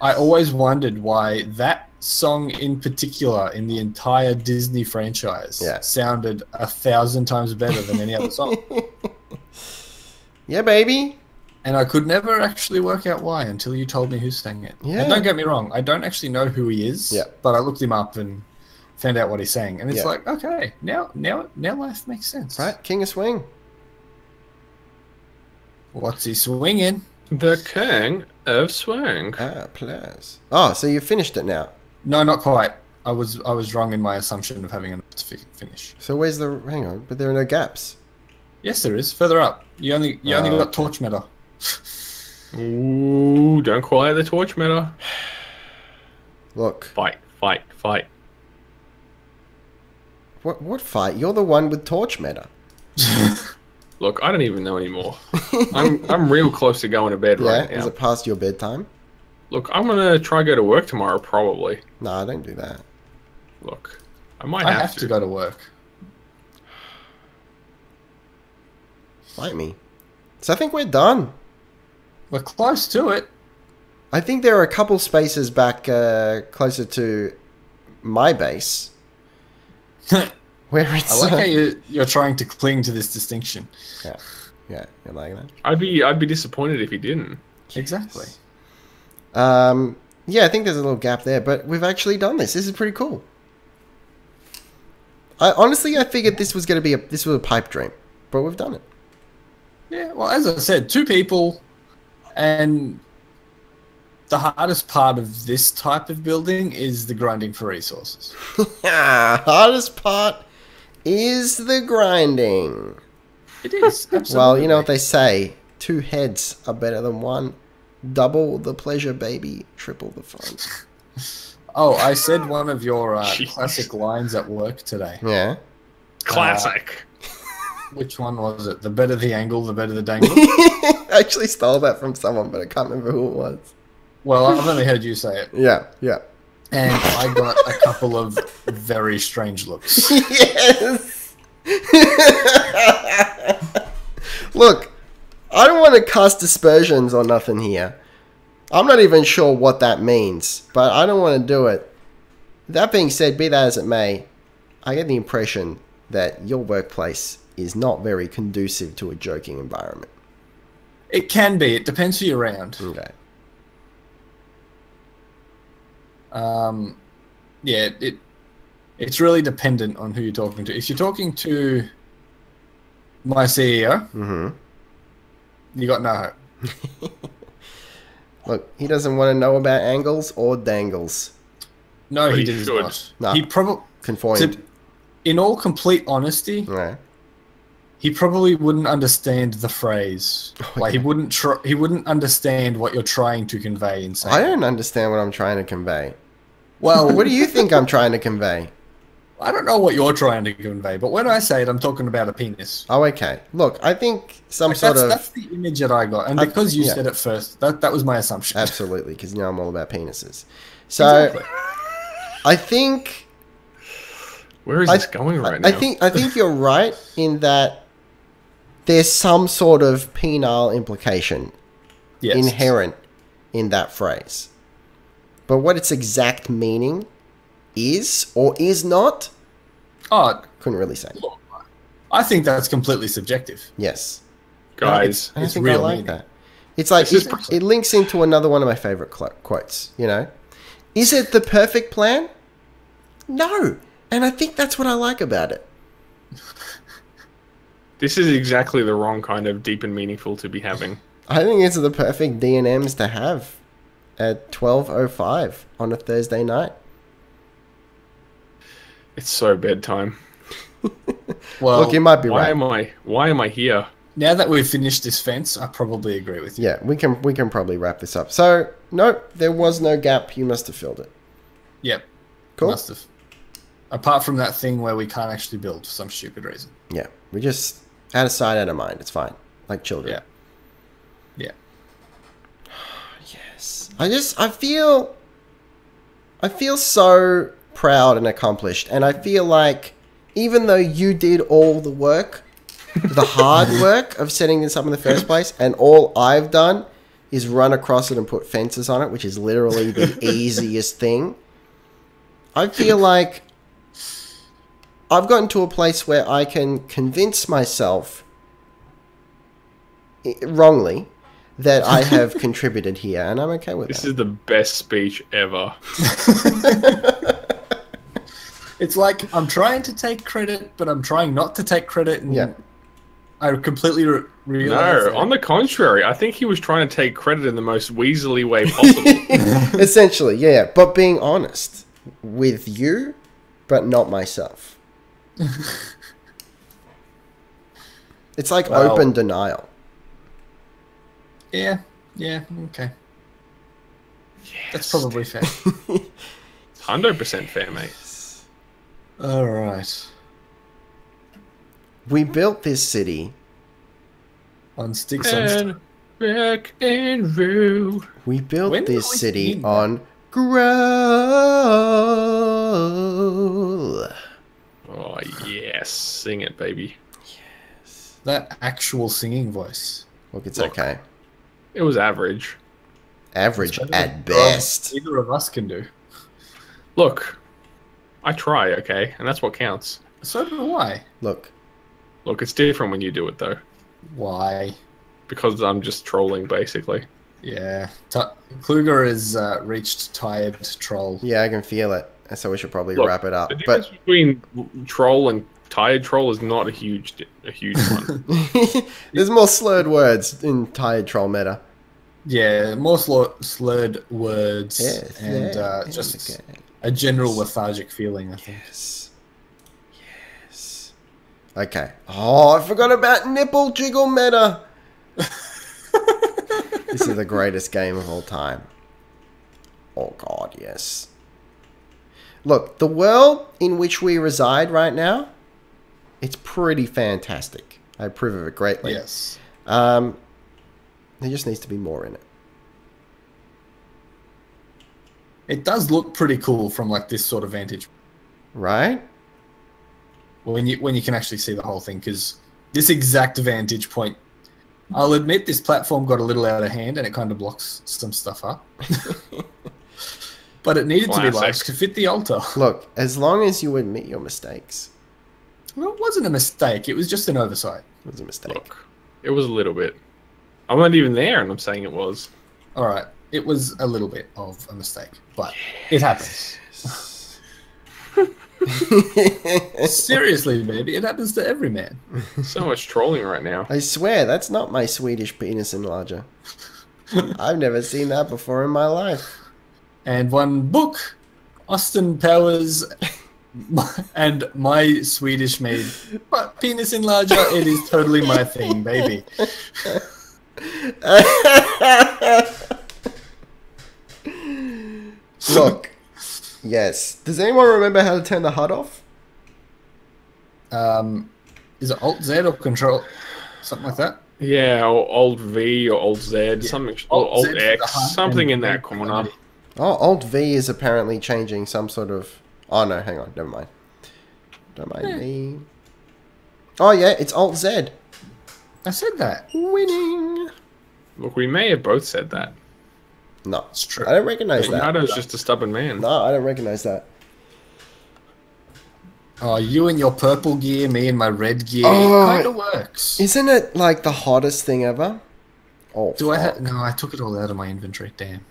Speaker 2: I always wondered why that song in particular in the entire Disney franchise sounded 1,000 times better than any other song.
Speaker 1: Yeah, baby.
Speaker 2: And I could never actually work out why until you told me who sang it.
Speaker 1: Yeah.
Speaker 2: And don't get me wrong, I don't actually know who he is, but I looked him up and found out what he sang. And it's like, okay, now life makes sense.
Speaker 1: Right, King of Swing.
Speaker 2: What's he swinging?
Speaker 3: The King of Swing.
Speaker 1: Ah, plus. Oh, so you finished it now.
Speaker 2: No, not quite. I was wrong in my assumption of having enough to finish.
Speaker 1: So where's the... Hang on, but there are no gaps.
Speaker 2: Yes, there is. Further up. You only got
Speaker 1: okay.
Speaker 2: torch meta.
Speaker 3: Ooh, don't call out the torch meta.
Speaker 1: Look.
Speaker 3: Fight.
Speaker 1: What fight? You're the one with torch meta.
Speaker 3: Look, I don't even know anymore. I'm real close to going to bed right now.
Speaker 1: Is it past your bedtime?
Speaker 3: Look, I'm gonna try go to work tomorrow probably.
Speaker 1: Nah, don't do that.
Speaker 3: Look, I might
Speaker 2: I
Speaker 3: have
Speaker 2: have to go to work.
Speaker 1: Fight me. So I think we're done.
Speaker 2: We're close to it.
Speaker 1: I think there are a couple spaces back closer to my base. Where it's...
Speaker 2: I like how you're trying to cling to this distinction.
Speaker 1: Yeah, you like that?
Speaker 3: I'd be disappointed if he didn't.
Speaker 2: Exactly.
Speaker 1: Yeah, I think there's a little gap there, but we've actually done this. This is pretty cool. I figured this was going to be a pipe dream, but we've done it.
Speaker 2: Yeah, well, as I said, 2 people, and the hardest part of this type of building is the grinding for resources.
Speaker 1: Hardest part is the grinding.
Speaker 2: It is, absolutely.
Speaker 1: Well, you know what they say, 2 heads are better than 1. Double the pleasure, baby. Triple the fun.
Speaker 2: Oh, I said one of your classic lines at work today.
Speaker 1: Yeah.
Speaker 3: Classic.
Speaker 2: Which one was it? The better the angle, the better the dangle?
Speaker 1: I actually stole that from someone, but I can't remember who it was.
Speaker 2: Well, I've only heard you say it.
Speaker 1: Yeah.
Speaker 2: And I got a couple of very strange looks.
Speaker 1: Yes! Look, I don't want to cast dispersions or nothing here. I'm not even sure what that means, but I don't want to do it. That being said, be that as it may, I get the impression that your workplace is not very conducive to a joking environment.
Speaker 2: It can be. It depends who you're around.
Speaker 1: Okay.
Speaker 2: Yeah, it's really dependent on who you're talking to. If you're talking to my CEO, you got no hope.
Speaker 1: Look, he doesn't want to know about angles or dangles.
Speaker 2: No,
Speaker 3: But
Speaker 2: he
Speaker 3: he
Speaker 2: does
Speaker 3: should.
Speaker 2: not.
Speaker 1: No.
Speaker 2: He probably,
Speaker 1: Conformed.
Speaker 2: in all complete honesty,
Speaker 1: Yeah.
Speaker 2: he probably wouldn't understand the phrase. Like he wouldn't understand what you're trying to convey in saying.
Speaker 1: I don't understand what I'm trying to convey.
Speaker 2: Well,
Speaker 1: What do you think I'm trying to convey?
Speaker 2: I don't know what you're trying to convey, but when I say it, I'm talking about a penis.
Speaker 1: Oh, okay. Look, I think some
Speaker 2: Like,
Speaker 1: sort of...
Speaker 2: that's the image that I got, and because you
Speaker 1: yeah.
Speaker 2: said it first, that was my assumption.
Speaker 1: Absolutely, because you know I'm all about penises. So,
Speaker 2: Exactly.
Speaker 1: I think...
Speaker 3: Where is this going right now?
Speaker 1: I think you're right in that there's some sort of penile implication
Speaker 2: Yes.
Speaker 1: inherent in that phrase. But what its exact meaning is or is not,
Speaker 2: Oh,
Speaker 1: couldn't really say.
Speaker 2: look, I think that's completely subjective.
Speaker 1: Yes.
Speaker 3: Guys,
Speaker 1: And I
Speaker 2: It's
Speaker 1: think I
Speaker 2: real
Speaker 1: like
Speaker 2: meaning.
Speaker 1: that. It's like,
Speaker 3: This is
Speaker 1: it links into another one of my favorite quotes, you know? Is it the perfect plan? No. And I think that's what I like about it.
Speaker 3: this is exactly the wrong kind of deep and meaningful to be having.
Speaker 1: I think it's the perfect D&Ms to have at 12:05 on a Thursday night.
Speaker 3: It's so bedtime.
Speaker 2: Well,
Speaker 1: Look, you might be right.
Speaker 3: Why am I here?
Speaker 2: now that we've finished this fence, I probably agree with you.
Speaker 1: Yeah, we can probably wrap this up. So, nope, there was no gap. You must have filled it.
Speaker 2: Yep.
Speaker 1: Cool.
Speaker 2: Must have. Apart from that thing where we can't actually build for some stupid reason.
Speaker 1: Yeah, we just out of sight, out of mind. It's fine, like children.
Speaker 2: Yeah. Yeah.
Speaker 1: Yes, I feel so proud and accomplished, and I feel like even though you did all the work, the hard work of setting this up in the first place, and all I've done is run across it and put fences on it, which is literally the easiest thing. I feel like I've gotten to a place where I can convince myself, wrongly, that I have contributed here, and I'm okay with
Speaker 3: This
Speaker 1: that.
Speaker 3: is the best speech ever.
Speaker 2: It's like I'm trying to take credit, but I'm trying not to take credit. And
Speaker 1: Yeah.
Speaker 2: I completely realize.
Speaker 3: No, on the contrary, I think he was trying to take credit in the most weaselly way possible.
Speaker 1: Essentially, yeah, but being honest with you, but not myself. It's like
Speaker 2: Well-
Speaker 1: open denial.
Speaker 2: Yeah. Yeah. Okay. That's probably fair.
Speaker 3: 100% fair, mate.
Speaker 2: All right.
Speaker 1: We built this city.
Speaker 2: On sticks on stones.
Speaker 3: And back and row.
Speaker 1: We built
Speaker 2: When did
Speaker 1: this
Speaker 2: we
Speaker 1: city
Speaker 2: begin that?
Speaker 1: on grow.
Speaker 3: Oh, yes. Sing it, baby.
Speaker 2: That actual singing voice.
Speaker 1: Look, it's
Speaker 3: Look.
Speaker 1: okay.
Speaker 3: It was average.
Speaker 1: Average
Speaker 2: Better
Speaker 1: at
Speaker 2: than
Speaker 1: best.
Speaker 2: Either of us can do.
Speaker 3: Look, I try, okay? And that's what counts.
Speaker 2: So do I.
Speaker 1: Look,
Speaker 3: Look, it's different when you do it, though.
Speaker 2: Why?
Speaker 3: Because I'm just trolling, basically.
Speaker 2: Yeah. Kluger has reached tired troll.
Speaker 1: yeah, I can feel it. So we should probably
Speaker 3: Look,
Speaker 1: wrap it up.
Speaker 3: The difference
Speaker 1: But
Speaker 3: between troll and tired troll is not a huge one.
Speaker 1: there's more slurred words in tired troll meta.
Speaker 2: Yeah, more slurred words
Speaker 1: Yes,
Speaker 2: and
Speaker 1: yeah,
Speaker 2: just
Speaker 1: okay.
Speaker 2: a general lethargic feeling, I think.
Speaker 1: Yes. Yes. Okay. Oh, I forgot about nipple jiggle meta. This is the greatest game of all time. Oh god, yes. Look, the world in which we reside right now, it's pretty fantastic. I approve of it greatly.
Speaker 2: Yes.
Speaker 1: There just needs to be more in it.
Speaker 2: It does look pretty cool from like this sort of vantage
Speaker 1: Right?
Speaker 2: when you can actually see the whole thing, because this exact vantage point, I'll admit this platform got a little out of hand and it kind of blocks some stuff up. But it needed to be large
Speaker 3: Classic.
Speaker 2: to fit the altar.
Speaker 1: Look, as long as you admit your mistakes.
Speaker 2: Well, it wasn't a mistake, it was just an oversight.
Speaker 1: It was a mistake.
Speaker 3: Look, it was a little bit. I'm not even there, and I'm saying it was.
Speaker 2: Alright, it was a little bit of a mistake, but it happens. Seriously, baby, it happens to every man.
Speaker 3: So much trolling right now.
Speaker 1: I swear, that's not my Swedish penis enlarger. I've never seen that before in my life.
Speaker 2: And one book, Austin Powers and my Swedish made penis enlarger, it is totally my thing, baby.
Speaker 1: Look, yes. Does anyone remember how to turn the HUD off?
Speaker 2: Is it Alt Z or Control? Something like that?
Speaker 3: Yeah, or Alt V or Alt Z, something, or
Speaker 2: Alt Z
Speaker 3: Alt
Speaker 2: for the
Speaker 3: X,
Speaker 2: HUD
Speaker 3: something
Speaker 2: and
Speaker 3: in
Speaker 2: V
Speaker 3: that
Speaker 2: for the
Speaker 3: corner.
Speaker 2: body.
Speaker 1: Oh, Alt V is apparently changing some sort of... Oh, no, hang on. Never mind. Don't mind me. Oh, yeah, it's Alt Z.
Speaker 2: I said that.
Speaker 1: Winning.
Speaker 3: Look, we may have both said that.
Speaker 1: No,
Speaker 2: It's true.
Speaker 1: I don't recognize that.
Speaker 3: Nato's just a stubborn man.
Speaker 1: No, I don't recognize that.
Speaker 2: Oh, you and your purple gear, me and my red gear.
Speaker 1: Oh,
Speaker 2: it kind of works.
Speaker 1: Isn't it like the hottest thing ever? Oh,
Speaker 2: Do I
Speaker 1: fuck.
Speaker 2: have... No, I took it all out of my inventory. Damn.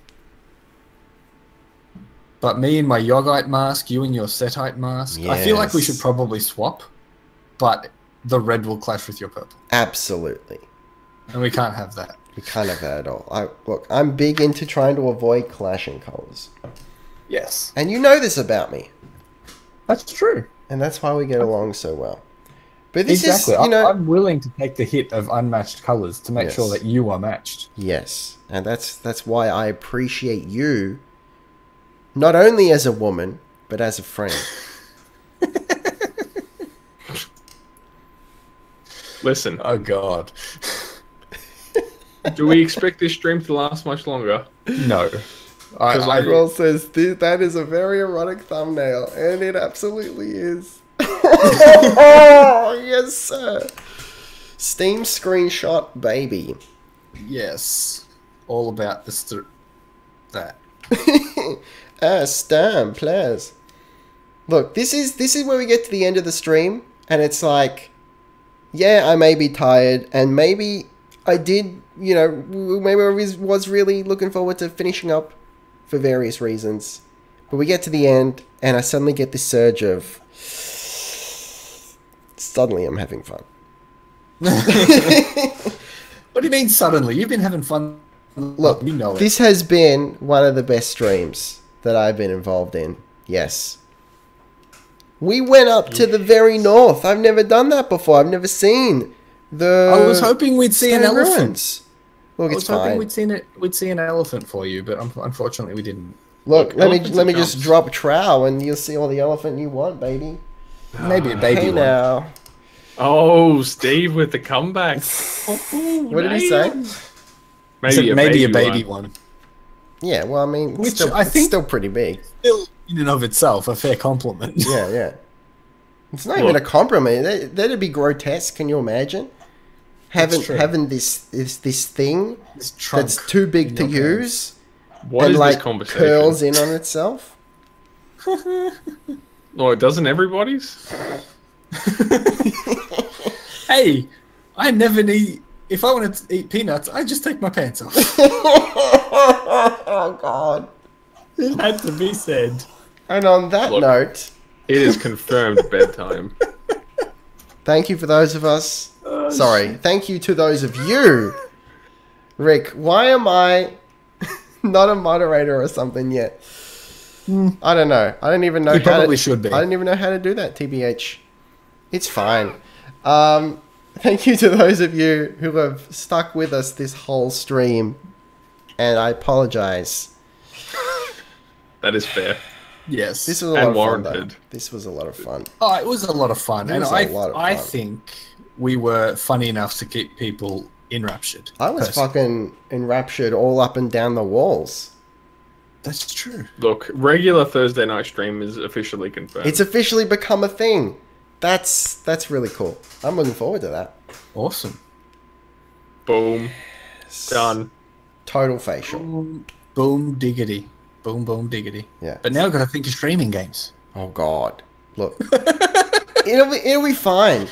Speaker 2: But me and my Yogite mask, you and your Setite mask. I feel like we
Speaker 1: Yes.
Speaker 2: should probably swap, but the red will clash with your purple.
Speaker 1: Absolutely.
Speaker 2: And we can't have that.
Speaker 1: We can't have that at all. Look, I'm big into trying to avoid clashing colours.
Speaker 2: Yes.
Speaker 1: And you know this about me.
Speaker 2: That's true.
Speaker 1: And that's why we get along so well. But this
Speaker 2: Exactly.
Speaker 1: is, you know...
Speaker 2: I'm willing to take the hit of unmatched colours to make
Speaker 1: Yes.
Speaker 2: sure that you are matched.
Speaker 1: Yes. And that's why I appreciate you, not only as a woman, but as a friend.
Speaker 3: Listen,
Speaker 2: Oh, God.
Speaker 3: do we expect this stream to last much longer?
Speaker 2: No.
Speaker 1: Roll says, that is a very erotic thumbnail. And it absolutely is. Oh, yes, sir. Steam screenshot, baby.
Speaker 2: Yes. All about that.
Speaker 1: Stam, players. Look, this is where we get to the end of the stream, and it's like, yeah, I may be tired, and maybe I did, you know, maybe I was really looking forward to finishing up for various reasons. But we get to the end, and I suddenly get this surge of, suddenly I'm having fun.
Speaker 2: What do you mean suddenly? You've been having fun.
Speaker 1: Look,
Speaker 2: you know it.
Speaker 1: This has been one of the best streams that I've been involved in. Yes. We went up to the very north. I've never done that before. I've never seen the...
Speaker 2: I was hoping we'd see an
Speaker 1: stone
Speaker 2: elephant.
Speaker 1: ruins. Look,
Speaker 2: I
Speaker 1: it's
Speaker 2: was hoping
Speaker 1: fine.
Speaker 2: we'd see an elephant for you, but unfortunately we didn't.
Speaker 1: Look, let me
Speaker 3: elephants are
Speaker 1: just
Speaker 3: chumps.
Speaker 1: drop trow and you'll see all the elephant you want, baby.
Speaker 2: Maybe a baby
Speaker 1: Hey
Speaker 2: one.
Speaker 1: now.
Speaker 3: Oh, Steve with the comeback.
Speaker 1: What did he say?
Speaker 2: Maybe a baby one.
Speaker 1: Yeah, well, I mean,
Speaker 2: Which
Speaker 1: still,
Speaker 2: I
Speaker 1: it's
Speaker 2: think-
Speaker 1: still pretty big.
Speaker 2: Still, in and of itself, a fair compliment.
Speaker 1: Yeah, yeah. It's not even a compliment. That'd be grotesque. Can you imagine?
Speaker 2: true.
Speaker 1: Having this thing
Speaker 2: This trunk
Speaker 1: that's too big
Speaker 2: in
Speaker 1: to
Speaker 2: your
Speaker 1: use
Speaker 3: What
Speaker 1: and
Speaker 3: is
Speaker 1: like
Speaker 3: this conversation?
Speaker 1: curls in on itself.
Speaker 3: Oh, doesn't everybody's?
Speaker 2: Hey, I never need. If I wanted to eat peanuts, I just take my pants off.
Speaker 1: Oh God!
Speaker 2: It had to be said.
Speaker 1: And on that
Speaker 3: Look.
Speaker 1: note,
Speaker 3: It is confirmed bedtime.
Speaker 1: thank you for those of us. Sorry, thank you to those of you. Rick, why am I not a moderator or something yet? I don't know. I don't even know.
Speaker 2: You
Speaker 1: how
Speaker 2: probably
Speaker 1: to,
Speaker 2: should be.
Speaker 1: I don't even know how to do that. TBH, it's fine. Thank you to those of you who have stuck with us this whole stream, and I apologize.
Speaker 3: That is fair.
Speaker 2: Yes.
Speaker 1: This was a lot
Speaker 3: And
Speaker 1: of fun,
Speaker 3: warranted.
Speaker 1: though. This was a lot of fun.
Speaker 2: Oh, it was a lot of fun.
Speaker 1: It
Speaker 2: And
Speaker 1: was a lot of
Speaker 2: I
Speaker 1: fun.
Speaker 2: think we were funny enough to keep people enraptured.
Speaker 1: I was
Speaker 2: personally.
Speaker 1: fucking enraptured all up and down the walls.
Speaker 2: That's true.
Speaker 3: Look, regular Thursday night stream is officially confirmed.
Speaker 1: It's officially become a thing. That's really cool. I'm looking forward to that.
Speaker 2: Awesome.
Speaker 3: Boom. Done.
Speaker 1: Total facial.
Speaker 2: Boom, boom diggity. Boom, boom diggity.
Speaker 1: Yeah.
Speaker 2: But now I've got to think of streaming games.
Speaker 1: Oh God. Look. It'll be fine.